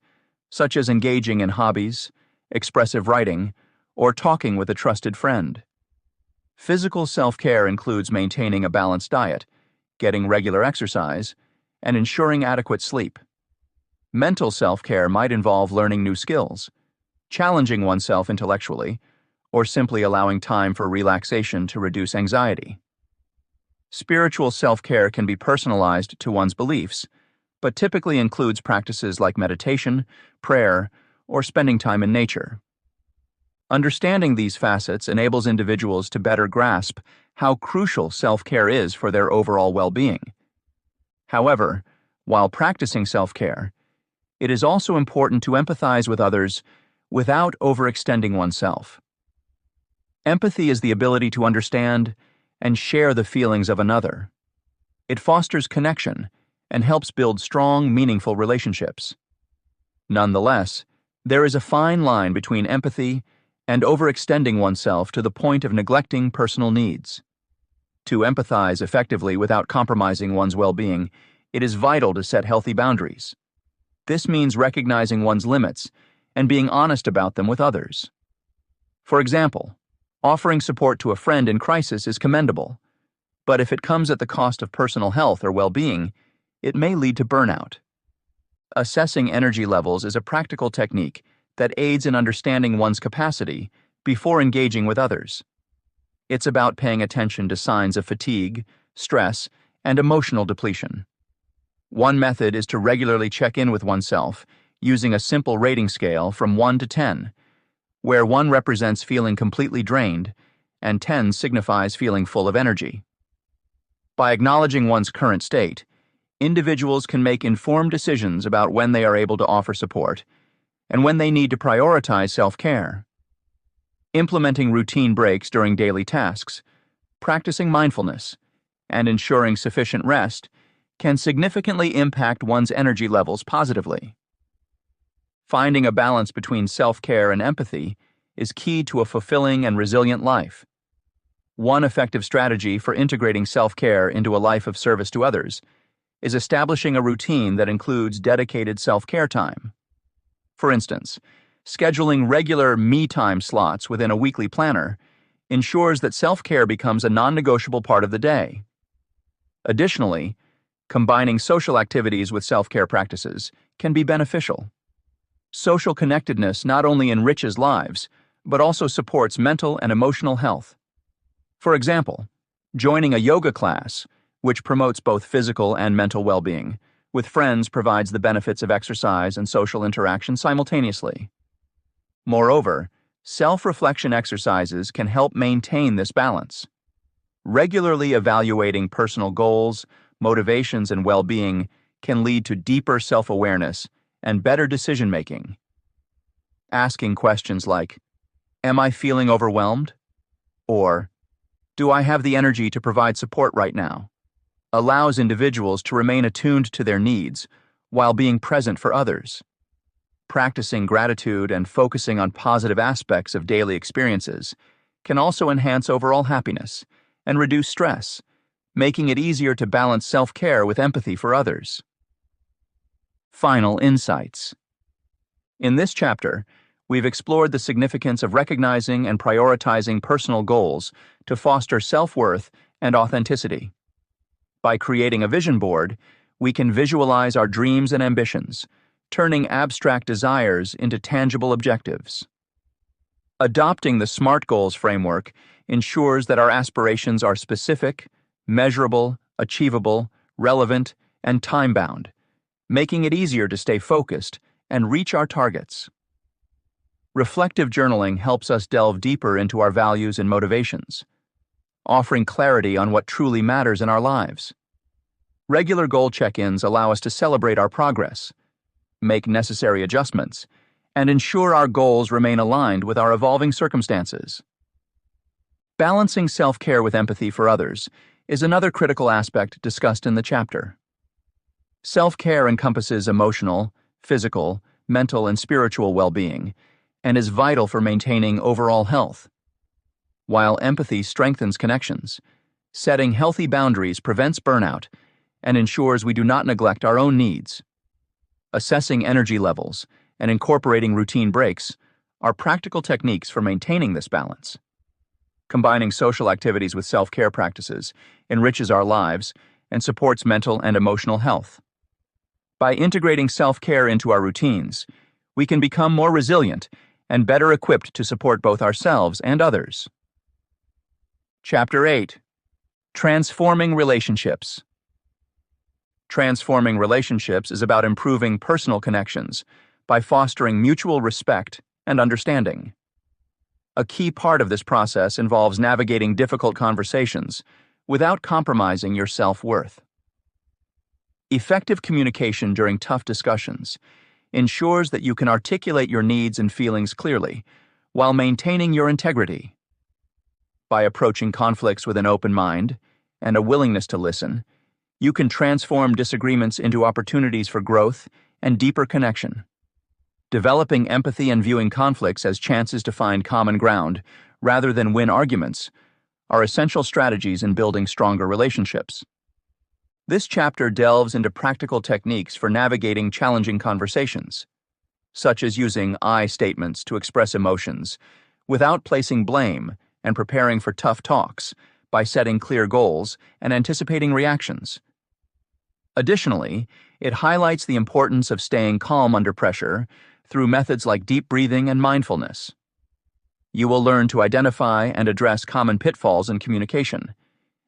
[SPEAKER 1] such as engaging in hobbies, expressive writing, or talking with a trusted friend. Physical self-care includes maintaining a balanced diet, getting regular exercise, and ensuring adequate sleep. Mental self-care might involve learning new skills, challenging oneself intellectually, or simply allowing time for relaxation to reduce anxiety. Spiritual self-care can be personalized to one's beliefs, but typically includes practices like meditation, prayer, or spending time in nature. Understanding these facets enables individuals to better grasp how crucial self-care is for their overall well-being. However, while practicing self-care, it is also important to empathize with others without overextending oneself. Empathy is the ability to understand and share the feelings of another. It fosters connection and helps build strong, meaningful relationships. Nonetheless, there is a fine line between empathy and overextending oneself to the point of neglecting personal needs. To empathize effectively without compromising one's well-being, it is vital to set healthy boundaries. This means recognizing one's limits and being honest about them with others. For example, offering support to a friend in crisis is commendable, but if it comes at the cost of personal health or well-being, it may lead to burnout. Assessing energy levels is a practical technique that aids in understanding one's capacity before engaging with others. It's about paying attention to signs of fatigue, stress, and emotional depletion. One method is to regularly check in with oneself using a simple rating scale from 1 to 10, where 1 represents feeling completely drained and 10 signifies feeling full of energy. By acknowledging one's current state, individuals can make informed decisions about when they are able to offer support and when they need to prioritize self-care. Implementing routine breaks during daily tasks, practicing mindfulness, and ensuring sufficient rest can significantly impact one's energy levels positively. Finding a balance between self-care and empathy is key to a fulfilling and resilient life. One effective strategy for integrating self-care into a life of service to others is establishing a routine that includes dedicated self-care time. For instance, scheduling regular me-time slots within a weekly planner ensures that self-care becomes a non-negotiable part of the day. Additionally, combining social activities with self-care practices can be beneficial. Social connectedness not only enriches lives, but also supports mental and emotional health. For example, joining a yoga class, which promotes both physical and mental well-being, with friends provides the benefits of exercise and social interaction simultaneously. Moreover, self-reflection exercises can help maintain this balance. Regularly evaluating personal goals, motivations, and well-being can lead to deeper self-awareness and better decision-making. Asking questions like, "Am I feeling overwhelmed?" or "Do I have the energy to provide support right now?" allows individuals to remain attuned to their needs while being present for others. Practicing gratitude and focusing on positive aspects of daily experiences can also enhance overall happiness and reduce stress, making it easier to balance self-care with empathy for others. Final insights. In this chapter, we've explored the significance of recognizing and prioritizing personal goals to foster self-worth and authenticity. By creating a vision board, we can visualize our dreams and ambitions, turning abstract desires into tangible objectives. Adopting the SMART Goals framework ensures that our aspirations are specific, measurable, achievable, relevant, and time-bound, making it easier to stay focused and reach our targets. Reflective journaling helps us delve deeper into our values and motivations, offering clarity on what truly matters in our lives. Regular goal check-ins allow us to celebrate our progress, make necessary adjustments, and ensure our goals remain aligned with our evolving circumstances. Balancing self-care with empathy for others is another critical aspect discussed in the chapter. Self-care encompasses emotional, physical, mental, and spiritual well-being, and is vital for maintaining overall health. While empathy strengthens connections, setting healthy boundaries prevents burnout and ensures we do not neglect our own needs. Assessing energy levels and incorporating routine breaks are practical techniques for maintaining this balance. Combining social activities with self-care practices enriches our lives and supports mental and emotional health. By integrating self-care into our routines, we can become more resilient and better equipped to support both ourselves and others. Chapter 8. Transforming Relationships. Transforming relationships is about improving personal connections by fostering mutual respect and understanding. A key part of this process involves navigating difficult conversations without compromising your self-worth. Effective communication during tough discussions ensures that you can articulate your needs and feelings clearly while maintaining your integrity. By approaching conflicts with an open mind and a willingness to listen, you can transform disagreements into opportunities for growth and deeper connection. Developing empathy and viewing conflicts as chances to find common ground rather than win arguments are essential strategies in building stronger relationships. This chapter delves into practical techniques for navigating challenging conversations, such as using I statements to express emotions without placing blame and preparing for tough talks by setting clear goals and anticipating reactions. Additionally, it highlights the importance of staying calm under pressure through methods like deep breathing and mindfulness. You will learn to identify and address common pitfalls in communication,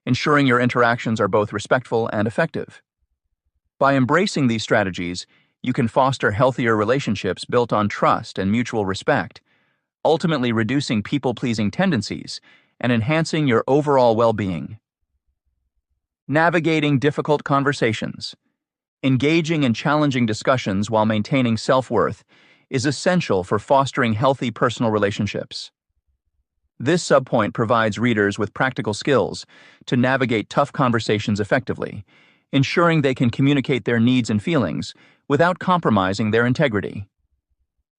[SPEAKER 1] ensuring your interactions are both respectful and effective. By embracing these strategies, you can foster healthier relationships built on trust and mutual respect, ultimately reducing people-pleasing tendencies and enhancing your overall well-being. Navigating difficult conversations. Engaging in challenging discussions while maintaining self-worth is essential for fostering healthy personal relationships. This subpoint provides readers with practical skills to navigate tough conversations effectively, ensuring they can communicate their needs and feelings without compromising their integrity.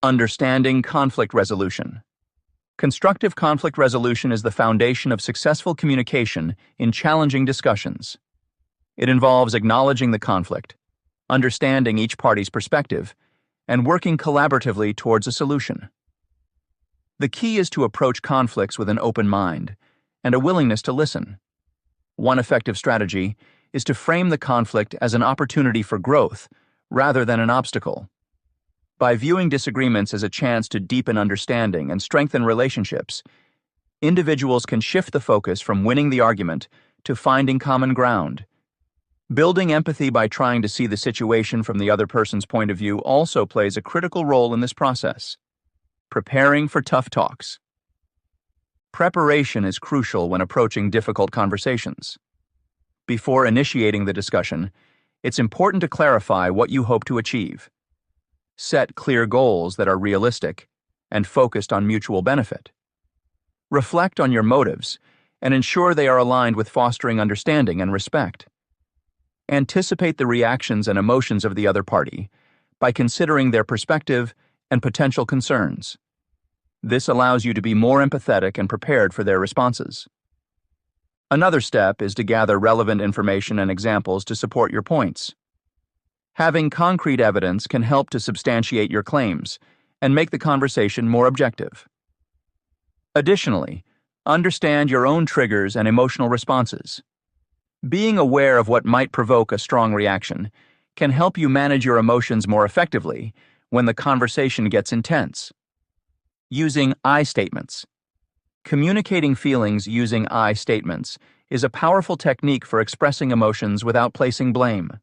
[SPEAKER 1] Understanding conflict resolution. Constructive conflict resolution is the foundation of successful communication in challenging discussions. It involves acknowledging the conflict, understanding each party's perspective, and working collaboratively towards a solution. The key is to approach conflicts with an open mind and a willingness to listen. One effective strategy is to frame the conflict as an opportunity for growth rather than an obstacle. By viewing disagreements as a chance to deepen understanding and strengthen relationships, individuals can shift the focus from winning the argument to finding common ground. Building empathy by trying to see the situation from the other person's point of view also plays a critical role in this process. Preparing for tough talks. Preparation is crucial when approaching difficult conversations. Before initiating the discussion, it's important to clarify what you hope to achieve. Set clear goals that are realistic and focused on mutual benefit. Reflect on your motives and ensure they are aligned with fostering understanding and respect. Anticipate the reactions and emotions of the other party by considering their perspective and potential concerns. This allows you to be more empathetic and prepared for their responses. Another step is to gather relevant information and examples to support your points. Having concrete evidence can help to substantiate your claims and make the conversation more objective. Additionally, understand your own triggers and emotional responses. Being aware of what might provoke a strong reaction can help you manage your emotions more effectively when the conversation gets intense. Using I statements. Communicating feelings using I statements is a powerful technique for expressing emotions without placing blame.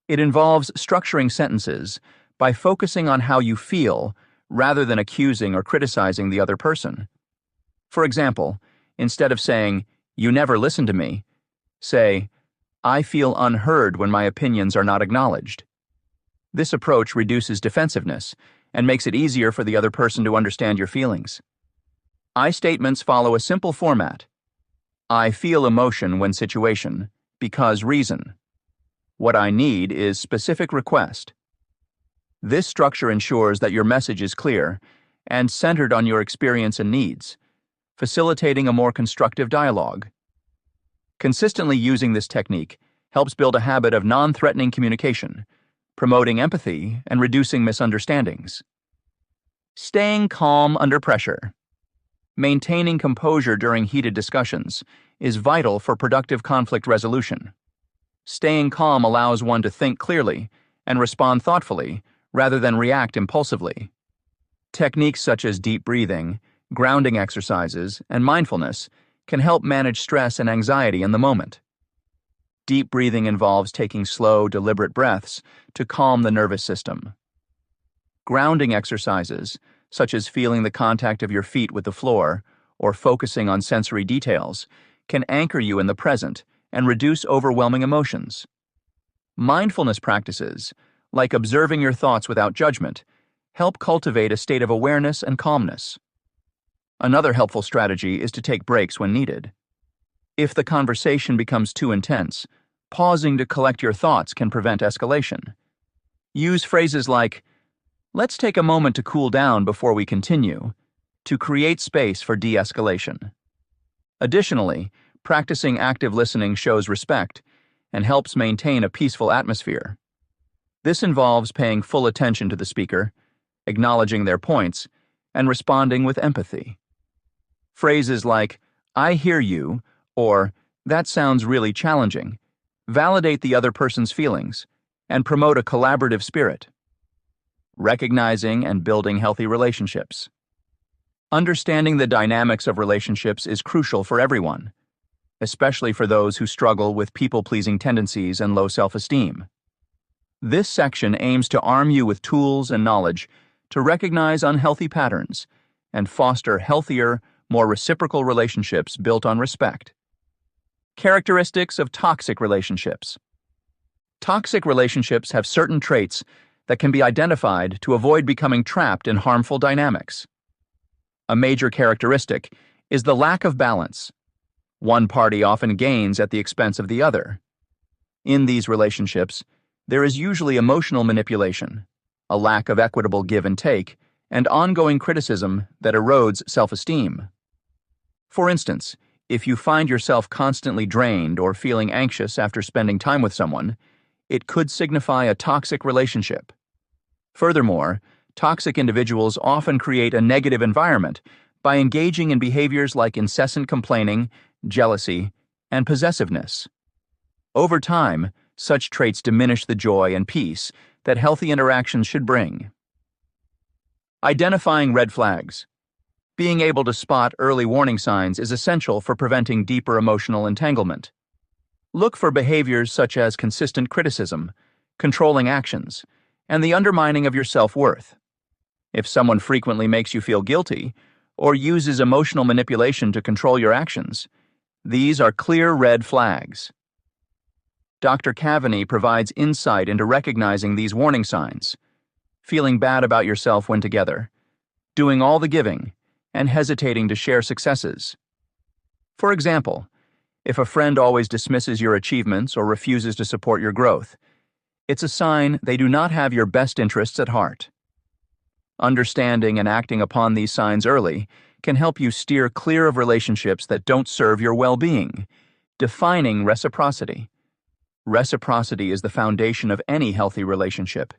[SPEAKER 1] It involves structuring sentences by focusing on how you feel rather than accusing or criticizing the other person. For example, instead of saying, "You never listen to me." Say, "I feel unheard when my opinions are not acknowledged." This approach reduces defensiveness and makes it easier for the other person to understand your feelings. I statements follow a simple format. I feel emotion when situation, because reason. What I need is specific request. This structure ensures that your message is clear and centered on your experience and needs, facilitating a more constructive dialogue. Consistently using this technique helps build a habit of non-threatening communication, promoting empathy and reducing misunderstandings. Staying calm under pressure. Maintaining composure during heated discussions is vital for productive conflict resolution. Staying calm allows one to think clearly and respond thoughtfully rather than react impulsively. Techniques such as deep breathing, grounding exercises, and mindfulness can help manage stress and anxiety in the moment. Deep breathing involves taking slow, deliberate breaths to calm the nervous system. Grounding exercises, such as feeling the contact of your feet with the floor or focusing on sensory details, can anchor you in the present and reduce overwhelming emotions. Mindfulness practices, like observing your thoughts without judgment, help cultivate a state of awareness and calmness. Another helpful strategy is to take breaks when needed. If the conversation becomes too intense, pausing to collect your thoughts can prevent escalation. Use phrases like, "Let's take a moment to cool down before we continue," to create space for de-escalation. Additionally, practicing active listening shows respect and helps maintain a peaceful atmosphere. This involves paying full attention to the speaker, acknowledging their points, and responding with empathy. Phrases like, "I hear you," or "That sounds really challenging," validate the other person's feelings and promote a collaborative spirit. Recognizing and building healthy relationships. Understanding the dynamics of relationships is crucial for everyone, especially for those who struggle with people-pleasing tendencies and low self-esteem. This section aims to arm you with tools and knowledge to recognize unhealthy patterns and foster healthier, more reciprocal relationships built on respect. Characteristics of toxic relationships. Toxic relationships have certain traits that can be identified to avoid becoming trapped in harmful dynamics. A major characteristic is the lack of balance. One party often gains at the expense of the other. In these relationships, there is usually emotional manipulation, a lack of equitable give and take, and ongoing criticism that erodes self-esteem. For instance, if you find yourself constantly drained or feeling anxious after spending time with someone, it could signify a toxic relationship. Furthermore, toxic individuals often create a negative environment by engaging in behaviors like incessant complaining, jealousy, and possessiveness. Over time, such traits diminish the joy and peace that healthy interactions should bring. Identifying red flags. Being able to spot early warning signs is essential for preventing deeper emotional entanglement. Look for behaviors such as consistent criticism, controlling actions, and the undermining of your self-worth. If someone frequently makes you feel guilty or uses emotional manipulation to control your actions, these are clear red flags. Dr. Cavaney provides insight into recognizing these warning signs: feeling bad about yourself when together, doing all the giving, and hesitating to share successes. For example, if a friend always dismisses your achievements or refuses to support your growth, it's a sign they do not have your best interests at heart. Understanding and acting upon these signs early can help you steer clear of relationships that don't serve your well-being. Defining reciprocity. Reciprocity is the foundation of any healthy relationship.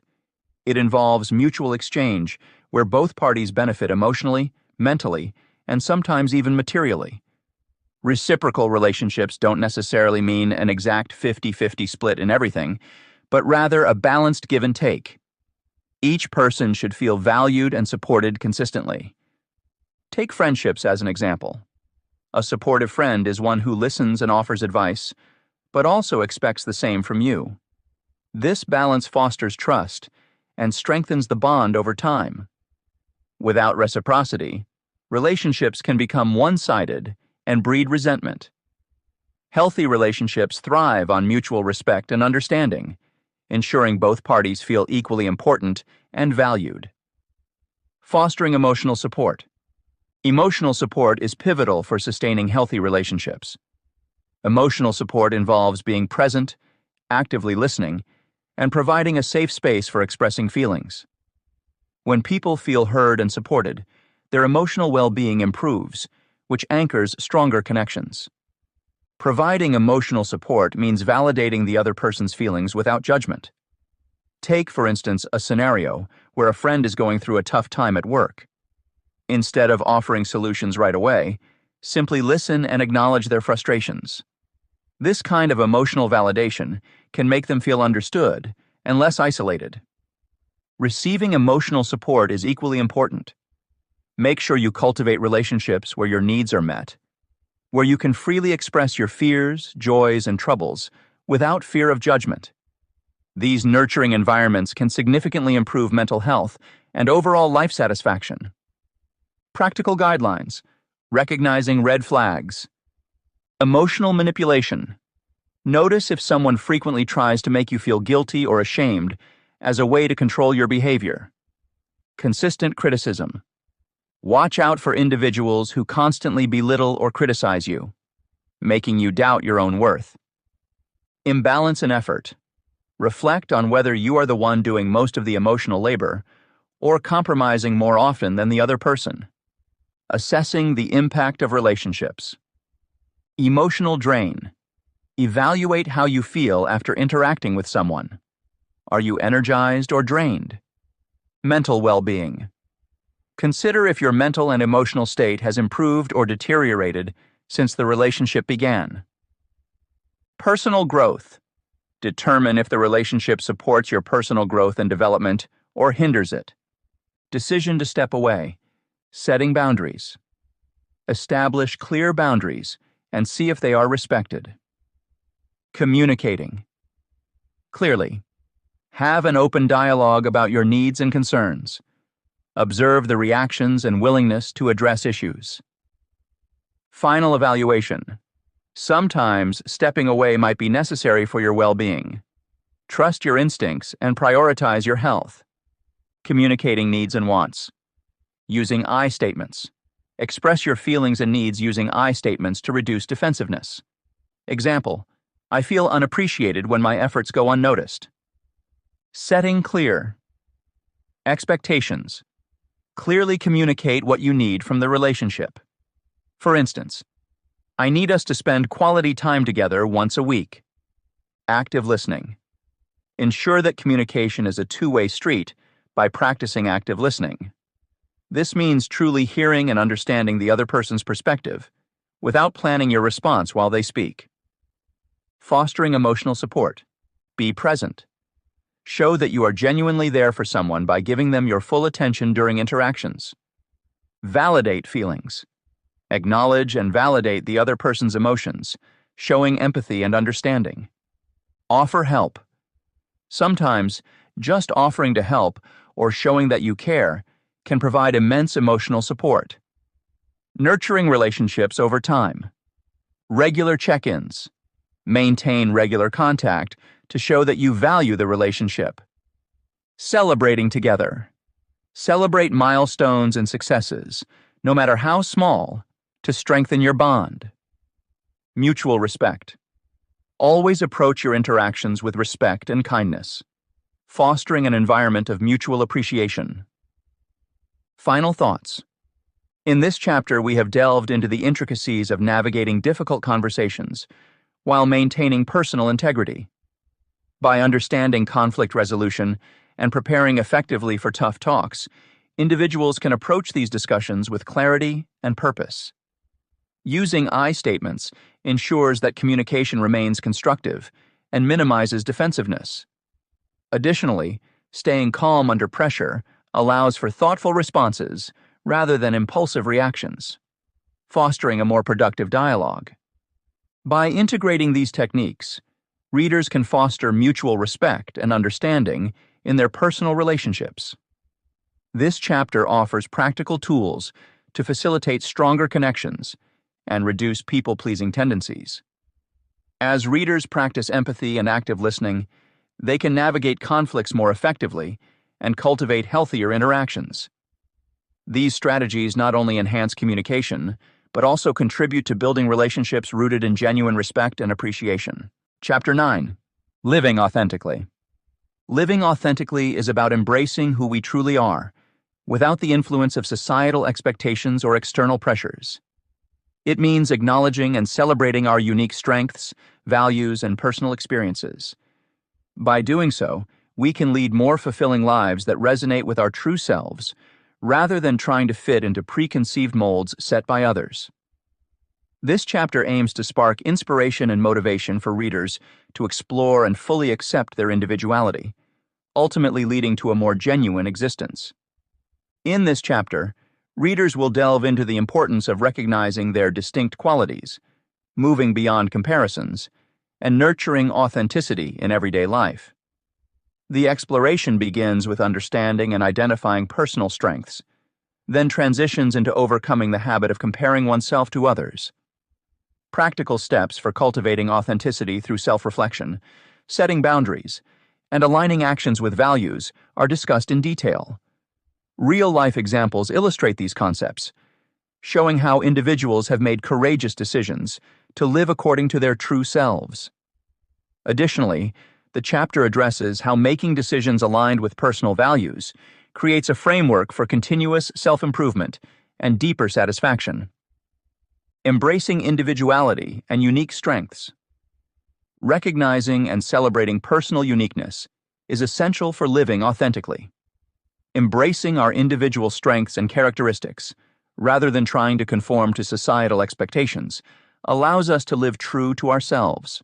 [SPEAKER 1] It involves mutual exchange where both parties benefit emotionally, mentally, and sometimes even materially. Reciprocal relationships don't necessarily mean an exact 50-50 split in everything, but rather a balanced give and take. Each person should feel valued and supported consistently. Take friendships as an example. A supportive friend is one who listens and offers advice, but also expects the same from you. This balance fosters trust and strengthens the bond over time. Without reciprocity, relationships can become one-sided and breed resentment. Healthy relationships thrive on mutual respect and understanding, ensuring both parties feel equally important and valued. Fostering emotional support. Emotional support is pivotal for sustaining healthy relationships. Emotional support involves being present, actively listening, and providing a safe space for expressing feelings. When people feel heard and supported, their emotional well-being improves, which anchors stronger connections. Providing emotional support means validating the other person's feelings without judgment. Take, for instance, a scenario where a friend is going through a tough time at work. Instead of offering solutions right away, simply listen and acknowledge their frustrations. This kind of emotional validation can make them feel understood and less isolated. Receiving emotional support is equally important. Make sure you cultivate relationships where your needs are met, where you can freely express your fears, joys, and troubles without fear of judgment. These nurturing environments can significantly improve mental health and overall life satisfaction. Practical guidelines: recognizing red flags. Emotional manipulation. Notice if someone frequently tries to make you feel guilty or ashamed as a way to control your behavior. Consistent criticism. Watch out for individuals who constantly belittle or criticize you, making you doubt your own worth. Imbalance in effort. Reflect on whether you are the one doing most of the emotional labor or compromising more often than the other person. Assessing the impact of relationships. Emotional drain. Evaluate how you feel after interacting with someone. Are you energized or drained? Mental well-being. Consider if your mental and emotional state has improved or deteriorated since the relationship began. Personal growth. Determine if the relationship supports your personal growth and development or hinders it. Decision to step away. Setting boundaries. Establish clear boundaries and see if they are respected. Communicating. Clearly. Have an open dialogue about your needs and concerns. Observe the reactions and willingness to address issues. Final evaluation. Sometimes stepping away might be necessary for your well-being. Trust your instincts and prioritize your health. Communicating needs and wants. Using I statements. Express your feelings and needs using I statements to reduce defensiveness. Example: I feel unappreciated when my efforts go unnoticed. Setting clear expectations. Clearly communicate what you need from the relationship. For instance, I need us to spend quality time together once a week. Active listening. Ensure that communication is a two-way street by practicing active listening. This means truly hearing and understanding the other person's perspective without planning your response while they speak. Fostering emotional support. Be present. Show that you are genuinely there for someone by giving them your full attention during interactions. Validate feelings. Acknowledge and validate the other person's emotions, showing empathy and understanding. Offer help. Sometimes, just offering to help or showing that you care can provide immense emotional support. Nurturing relationships over time. Regular check-ins. Maintain regular contact to show that you value the relationship. Celebrating together. Celebrate milestones and successes, no matter how small, to strengthen your bond. Mutual respect. Always approach your interactions with respect and kindness, fostering an environment of mutual appreciation. Final thoughts. In this chapter, we have delved into the intricacies of navigating difficult conversations while maintaining personal integrity. By understanding conflict resolution and preparing effectively for tough talks, individuals can approach these discussions with clarity and purpose. Using I statements ensures that communication remains constructive and minimizes defensiveness. Additionally, staying calm under pressure allows for thoughtful responses rather than impulsive reactions, fostering a more productive dialogue. By integrating these techniques, readers can foster mutual respect and understanding in their personal relationships. This chapter offers practical tools to facilitate stronger connections and reduce people-pleasing tendencies. As readers practice empathy and active listening, they can navigate conflicts more effectively and cultivate healthier interactions. These strategies not only enhance communication, but also contribute to building relationships rooted in genuine respect and appreciation. Chapter 9. Living Authentically. Living authentically is about embracing who we truly are, without the influence of societal expectations or external pressures. It means acknowledging and celebrating our unique strengths, values, and personal experiences. By doing so, we can lead more fulfilling lives that resonate with our true selves, rather than trying to fit into preconceived molds set by others. This chapter aims to spark inspiration and motivation for readers to explore and fully accept their individuality, ultimately leading to a more genuine existence. In this chapter, readers will delve into the importance of recognizing their distinct qualities, moving beyond comparisons, and nurturing authenticity in everyday life. The exploration begins with understanding and identifying personal strengths, then transitions into overcoming the habit of comparing oneself to others. Practical steps for cultivating authenticity through self-reflection, setting boundaries, and aligning actions with values are discussed in detail. Real-life examples illustrate these concepts, showing how individuals have made courageous decisions to live according to their true selves. Additionally, the chapter addresses how making decisions aligned with personal values creates a framework for continuous self-improvement and deeper satisfaction. Embracing individuality and unique strengths. Recognizing and celebrating personal uniqueness is essential for living authentically. Embracing our individual strengths and characteristics, rather than trying to conform to societal expectations, allows us to live true to ourselves.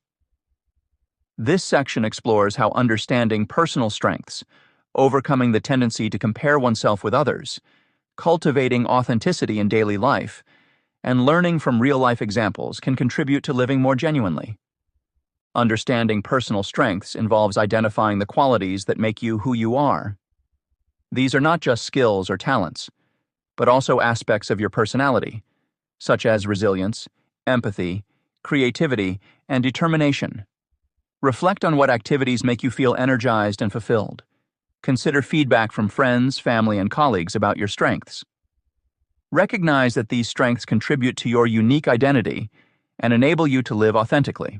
[SPEAKER 1] This section explores how understanding personal strengths, overcoming the tendency to compare oneself with others, cultivating authenticity in daily life, and learning from real-life examples can contribute to living more genuinely. Understanding personal strengths involves identifying the qualities that make you who you are. These are not just skills or talents, but also aspects of your personality, such as resilience, empathy, creativity, and determination. Reflect on what activities make you feel energized and fulfilled. Consider feedback from friends, family, and colleagues about your strengths. Recognize that these strengths contribute to your unique identity and enable you to live authentically.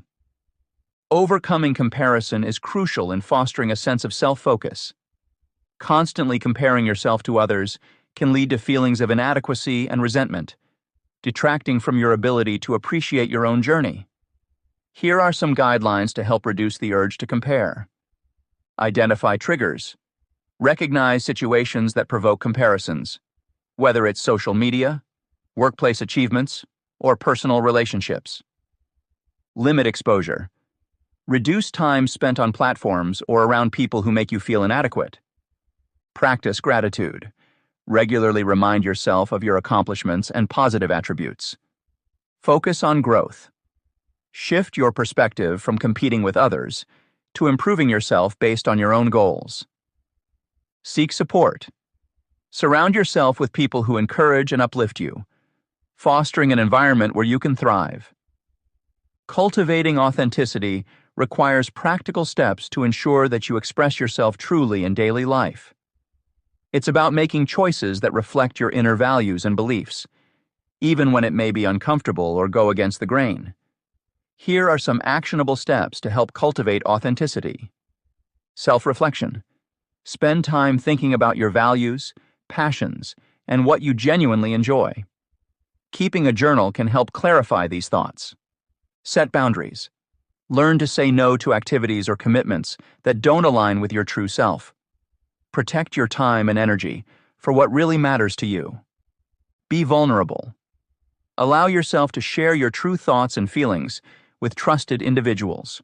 [SPEAKER 1] Overcoming comparison is crucial in fostering a sense of self-focus. Constantly comparing yourself to others can lead to feelings of inadequacy and resentment, detracting from your ability to appreciate your own journey. Here are some guidelines to help reduce the urge to compare. Identify triggers. Recognize situations that provoke comparisons, whether it's social media, workplace achievements, or personal relationships. Limit exposure. Reduce time spent on platforms or around people who make you feel inadequate. Practice gratitude. Regularly remind yourself of your accomplishments and positive attributes. Focus on growth. Shift your perspective from competing with others to improving yourself based on your own goals. Seek support. Surround yourself with people who encourage and uplift you, fostering an environment where you can thrive. Cultivating authenticity requires practical steps to ensure that you express yourself truly in daily life. It's about making choices that reflect your inner values and beliefs, even when it may be uncomfortable or go against the grain. Here are some actionable steps to help cultivate authenticity. Self-reflection. Spend time thinking about your values, passions, and what you genuinely enjoy. Keeping a journal can help clarify these thoughts. Set boundaries. Learn to say no to activities or commitments that don't align with your true self. Protect your time and energy for what really matters to you. Be vulnerable. Allow yourself to share your true thoughts and feelings with trusted individuals.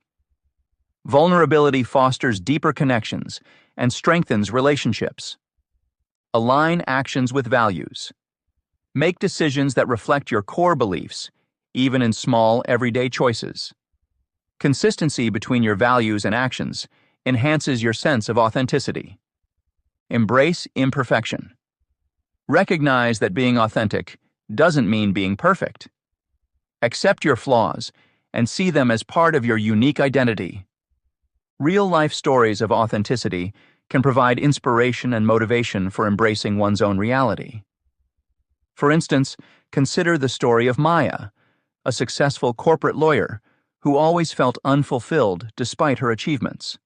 [SPEAKER 1] Vulnerability fosters deeper connections and strengthens relationships. Align actions with values. Make decisions that reflect your core beliefs, even in small, everyday choices. Consistency between your values and actions enhances your sense of authenticity. Embrace imperfection. Recognize that being authentic doesn't mean being perfect. Accept your flaws and see them as part of your unique identity. Real-life stories of authenticity can provide inspiration and motivation for embracing one's own reality. For instance, consider the story of Maya, a successful corporate lawyer who always felt unfulfilled despite her achievements.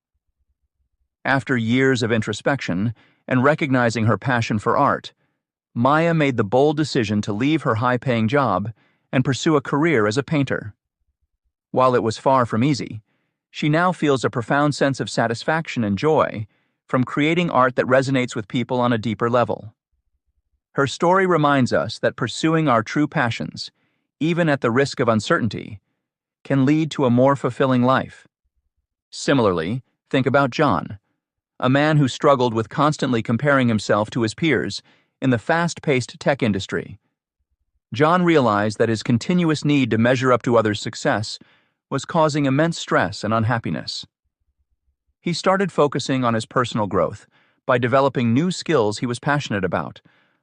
[SPEAKER 1] After years of introspection and recognizing her passion for art, Maya made the bold decision to leave her high-paying job and pursue a career as a painter. While it was far from easy, she now feels a profound sense of satisfaction and joy from creating art that resonates with people on a deeper level. Her story reminds us that pursuing our true passions, even at the risk of uncertainty, can lead to a more fulfilling life. Similarly, think about John, a man who struggled with constantly comparing himself to his peers in the fast-paced tech industry. John realized that his continuous need to measure up to others' success was causing immense stress and unhappiness. He started focusing on his personal growth by developing new skills he was passionate about,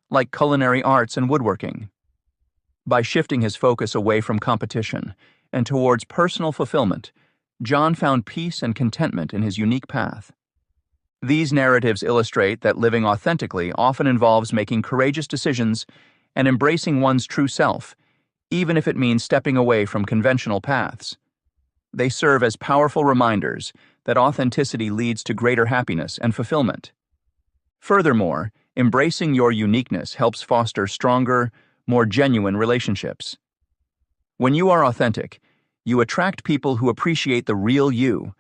[SPEAKER 1] like culinary arts and woodworking. By shifting his focus away from competition and towards personal fulfillment, John found peace and contentment in his unique path. These narratives illustrate that living authentically often involves making courageous decisions and embracing one's true self, even if it means stepping away from conventional paths. They serve as powerful reminders that authenticity leads to greater happiness and fulfillment. Furthermore, embracing your uniqueness helps foster stronger, more genuine relationships. When you are authentic, you attract people who appreciate the real you,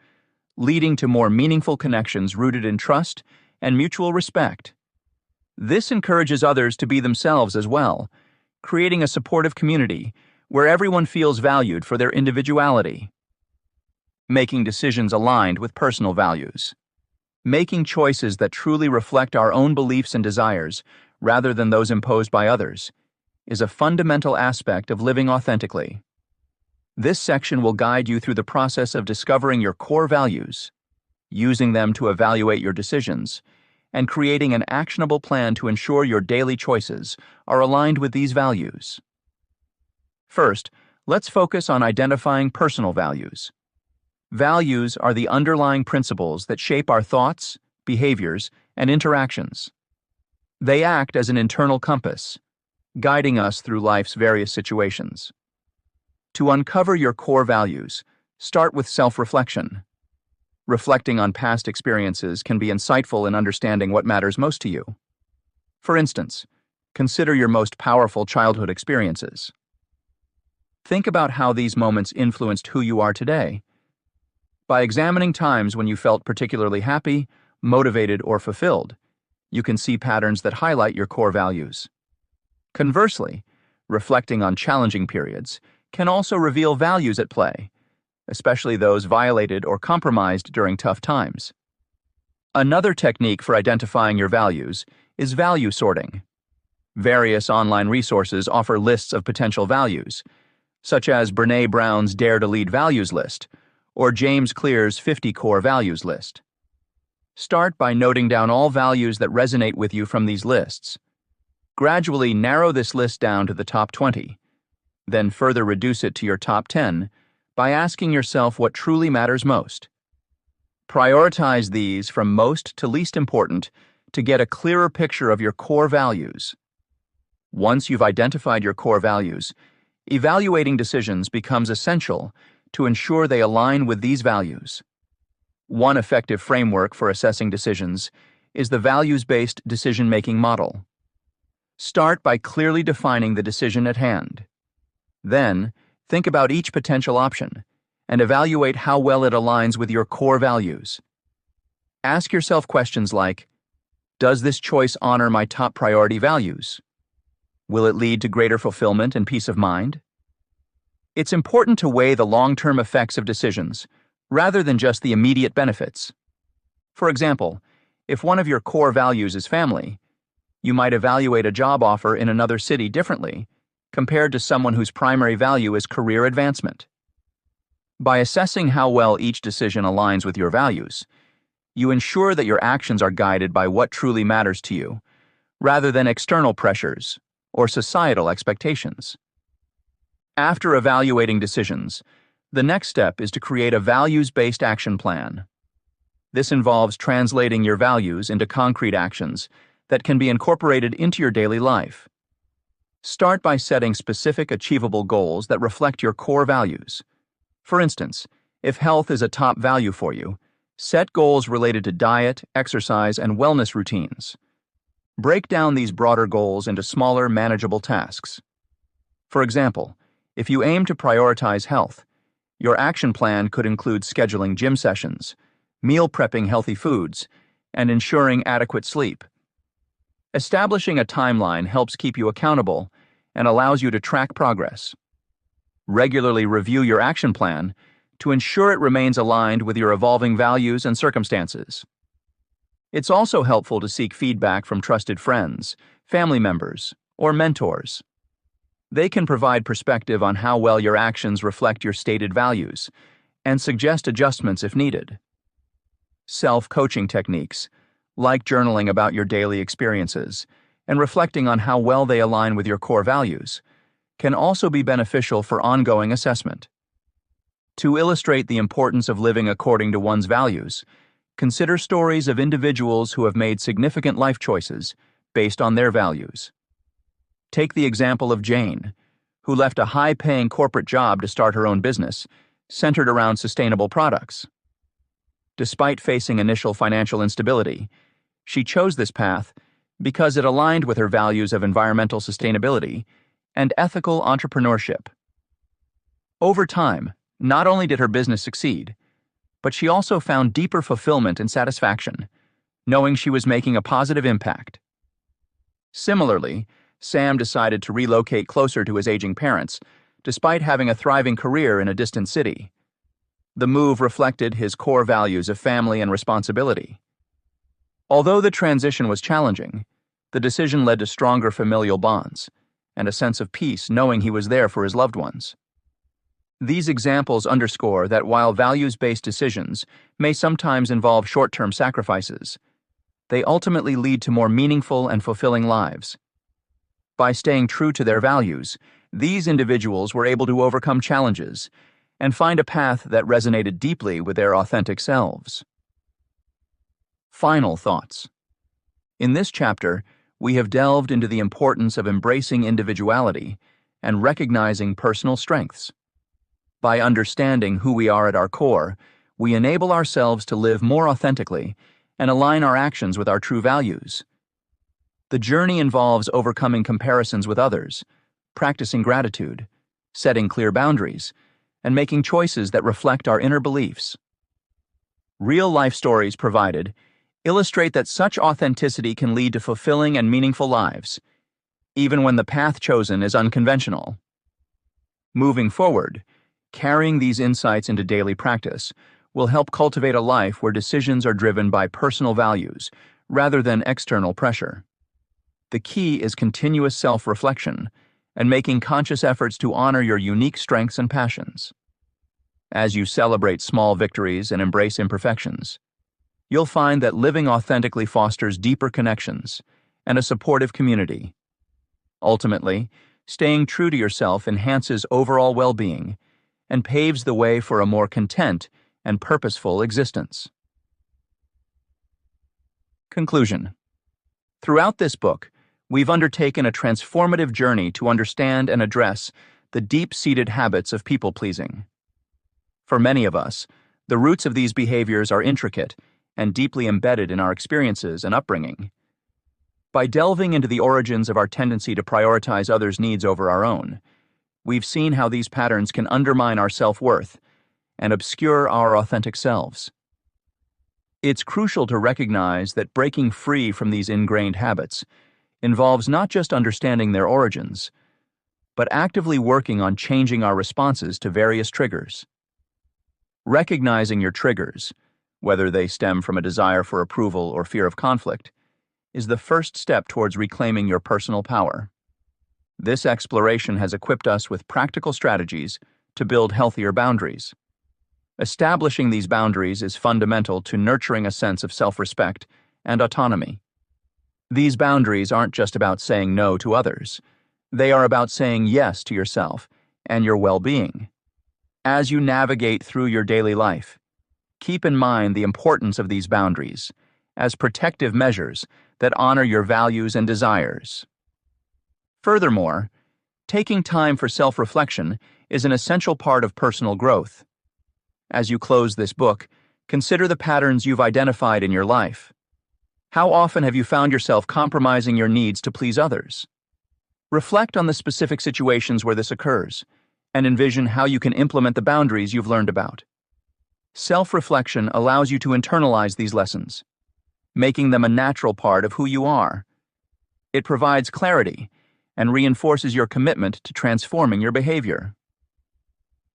[SPEAKER 1] leading to more meaningful connections rooted in trust and mutual respect. This encourages others to be themselves as well, creating a supportive community where everyone feels valued for their individuality. Making decisions aligned with personal values. Making choices that truly reflect our own beliefs and desires, rather than those imposed by others, is a fundamental aspect of living authentically. This section will guide you through the process of discovering your core values, using them to evaluate your decisions, and creating an actionable plan to ensure your daily choices are aligned with these values. First, let's focus on identifying personal values. Values are the underlying principles that shape our thoughts, behaviors, and interactions. They act as an internal compass, guiding us through life's various situations. To uncover your core values, start with self-reflection. Reflecting on past experiences can be insightful in understanding what matters most to you. For instance, consider your most powerful childhood experiences. Think about how these moments influenced who you are today. By examining times when you felt particularly happy, motivated, or fulfilled, you can see patterns that highlight your core values. Conversely, reflecting on challenging periods can also reveal values at play, especially those violated or compromised during tough times. Another technique for identifying your values is value sorting. Various online resources offer lists of potential values, such as Brené Brown's Dare to Lead Values List or James Clear's 50 Core Values List. Start by noting down all values that resonate with you from these lists. Gradually narrow this list down to the top 20, then further reduce it to your top 10 by asking yourself what truly matters most. Prioritize these from most to least important to get a clearer picture of your core values. Once you've identified your core values, evaluating decisions becomes essential to ensure they align with these values. One effective framework for assessing decisions is the values-based decision-making model. Start by clearly defining the decision at hand. Then, think about each potential option and evaluate how well it aligns with your core values. Ask yourself questions like, does this choice honor my top priority values? Will it lead to greater fulfillment and peace of mind? It's important to weigh the long-term effects of decisions, rather than just the immediate benefits. For example, if one of your core values is family, you might evaluate a job offer in another city differently compared to someone whose primary value is career advancement. By assessing how well each decision aligns with your values, you ensure that your actions are guided by what truly matters to you, rather than external pressures or societal expectations. After evaluating decisions, The next step is to create a values-based action plan. This involves translating your values into concrete actions that can be incorporated into your daily life. Start by setting specific, achievable goals that reflect your core values. For instance, if health is a top value for you, set goals related to diet, exercise, and wellness routines. Break down these broader goals into smaller, manageable tasks. For example, if you aim to prioritize health, your action plan could include scheduling gym sessions, meal prepping healthy foods, and ensuring adequate sleep. Establishing a timeline helps keep you accountable and allows you to track progress. Regularly review your action plan to ensure it remains aligned with your evolving values and circumstances. It's also helpful to seek feedback from trusted friends, family members, or mentors. They can provide perspective on how well your actions reflect your stated values and suggest adjustments if needed. Self-coaching techniques, like journaling about your daily experiences and reflecting on how well they align with your core values, can also be beneficial for ongoing assessment. To illustrate the importance of living according to one's values, consider stories of individuals who have made significant life choices based on their values. Take the example of Jane, who left a high-paying corporate job to start her own business, centered around sustainable products. Despite facing initial financial instability, she chose this path because it aligned with her values of environmental sustainability and ethical entrepreneurship. Over time, not only did her business succeed, but she also found deeper fulfillment and satisfaction, knowing she was making a positive impact. Similarly, Sam decided to relocate closer to his aging parents, despite having a thriving career in a distant city. The move reflected his core values of family and responsibility. Although the transition was challenging, the decision led to stronger familial bonds and a sense of peace knowing he was there for his loved ones. These examples underscore that while values-based decisions may sometimes involve short-term sacrifices, they ultimately lead to more meaningful and fulfilling lives. By staying true to their values, these individuals were able to overcome challenges and find a path that resonated deeply with their authentic selves. Final thoughts. In this chapter, we have delved into the importance of embracing individuality and recognizing personal strengths. By understanding who we are at our core, we enable ourselves to live more authentically and align our actions with our true values. The journey involves overcoming comparisons with others, practicing gratitude, setting clear boundaries, and making choices that reflect our inner beliefs. Real-life stories provided illustrate that such authenticity can lead to fulfilling and meaningful lives, even when the path chosen is unconventional. Moving forward, carrying these insights into daily practice will help cultivate a life where decisions are driven by personal values rather than external pressure. The key is continuous self-reflection and making conscious efforts to honor your unique strengths and passions. As you celebrate small victories and embrace imperfections, you'll find that living authentically fosters deeper connections and a supportive community. Ultimately, staying true to yourself enhances overall well-being and paves the way for a more content and purposeful existence. Conclusion. Throughout this book, we've undertaken a transformative journey to understand and address the deep-seated habits of people-pleasing. For many of us, the roots of these behaviors are intricate and deeply embedded in our experiences and upbringing. By delving into the origins of our tendency to prioritize others' needs over our own, we've seen how these patterns can undermine our self-worth and obscure our authentic selves. It's crucial to recognize that breaking free from these ingrained habits involves not just understanding their origins, but actively working on changing our responses to various triggers. Recognizing your triggers, whether they stem from a desire for approval or fear of conflict, is the first step towards reclaiming your personal power. This exploration has equipped us with practical strategies to build healthier boundaries. Establishing these boundaries is fundamental to nurturing a sense of self-respect and autonomy. These boundaries aren't just about saying no to others. They are about saying yes to yourself and your well-being. As you navigate through your daily life, keep in mind the importance of these boundaries as protective measures that honor your values and desires. Furthermore, taking time for self-reflection is an essential part of personal growth. As you close this book, consider the patterns you've identified in your life. How often have you found yourself compromising your needs to please others? Reflect on the specific situations where this occurs, and envision how you can implement the boundaries you've learned about. Self-reflection allows you to internalize these lessons, making them a natural part of who you are. It provides clarity and reinforces your commitment to transforming your behavior.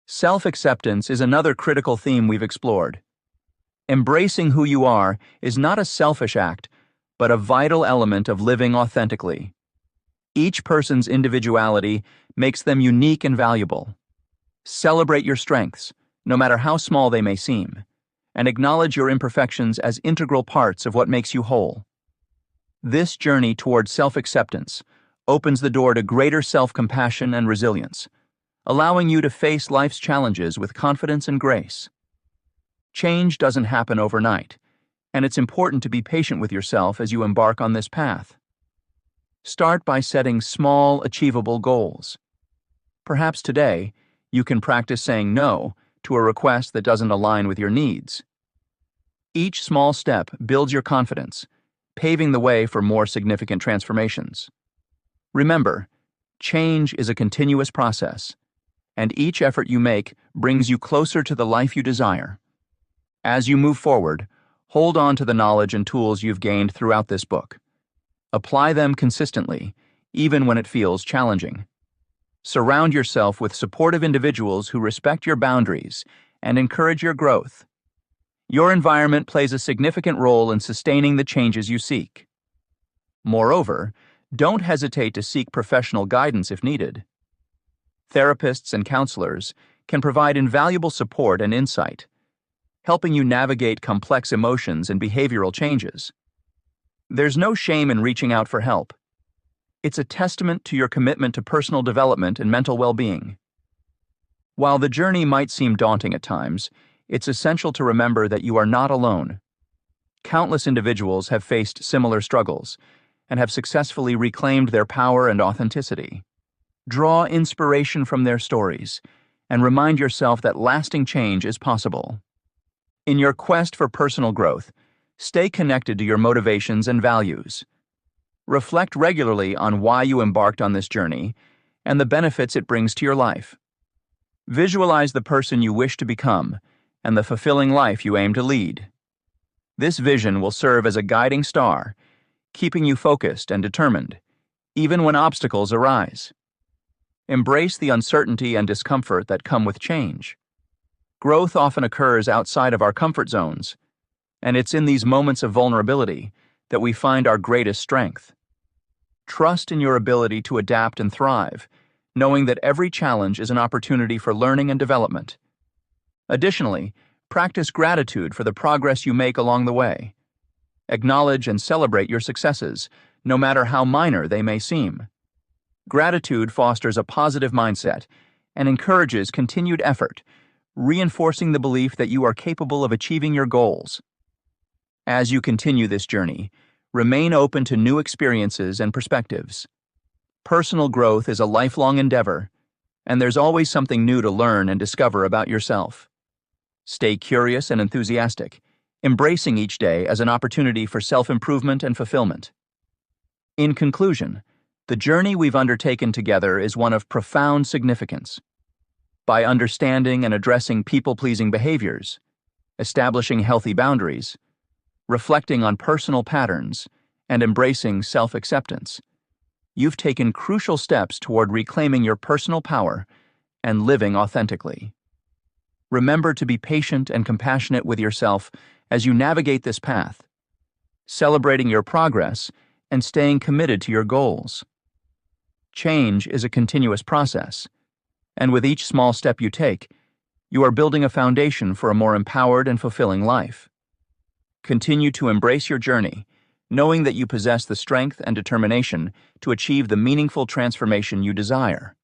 [SPEAKER 1] Self-acceptance is another critical theme we've explored. Embracing who you are is not a selfish act, but a vital element of living authentically. Each person's individuality makes them unique and valuable. Celebrate your strengths, no matter how small they may seem, and acknowledge your imperfections as integral parts of what makes you whole. This journey toward self-acceptance opens the door to greater self-compassion and resilience, allowing you to face life's challenges with confidence and grace. Change doesn't happen overnight, and it's important to be patient with yourself as you embark on this path. Start by setting small, achievable goals. Perhaps today, you can practice saying no to a request that doesn't align with your needs. Each small step builds your confidence, paving the way for more significant transformations. Remember, change is a continuous process, and each effort you make brings you closer to the life you desire. As you move forward, hold on to the knowledge and tools you've gained throughout this book. Apply them consistently, even when it feels challenging. Surround yourself with supportive individuals who respect your boundaries and encourage your growth. Your environment plays a significant role in sustaining the changes you seek. Moreover, don't hesitate to seek professional guidance if needed. Therapists and counselors can provide invaluable support and insight, helping you navigate complex emotions and behavioral changes. There's no shame in reaching out for help. It's a testament to your commitment to personal development and mental well-being. While the journey might seem daunting at times, it's essential to remember that you are not alone. Countless individuals have faced similar struggles and have successfully reclaimed their power and authenticity. Draw inspiration from their stories and remind yourself that lasting change is possible. In your quest for personal growth, stay connected to your motivations and values. Reflect regularly on why you embarked on this journey and the benefits it brings to your life. Visualize the person you wish to become and the fulfilling life you aim to lead. This vision will serve as a guiding star, keeping you focused and determined, even when obstacles arise. Embrace the uncertainty and discomfort that come with change. Growth often occurs outside of our comfort zones, and it's in these moments of vulnerability that we find our greatest strength. Trust in your ability to adapt and thrive, knowing that every challenge is an opportunity for learning and development. Additionally, practice gratitude for the progress you make along the way. Acknowledge and celebrate your successes, no matter how minor they may seem. Gratitude fosters a positive mindset and encourages continued effort, reinforcing the belief that you are capable of achieving your goals. As you continue this journey, remain open to new experiences and perspectives. Personal growth is a lifelong endeavor, and there's always something new to learn and discover about yourself. Stay curious and enthusiastic, embracing each day as an opportunity for self-improvement and fulfillment. In conclusion, the journey we've undertaken together is one of profound significance. By understanding and addressing people-pleasing behaviors, establishing healthy boundaries, reflecting on personal patterns, and embracing self-acceptance, you've taken crucial steps toward reclaiming your personal power and living authentically. Remember to be patient and compassionate with yourself as you navigate this path, celebrating your progress and staying committed to your goals. Change is a continuous process, and with each small step you take, you are building a foundation for a more empowered and fulfilling life. Continue to embrace your journey, knowing that you possess the strength and determination to achieve the meaningful transformation you desire.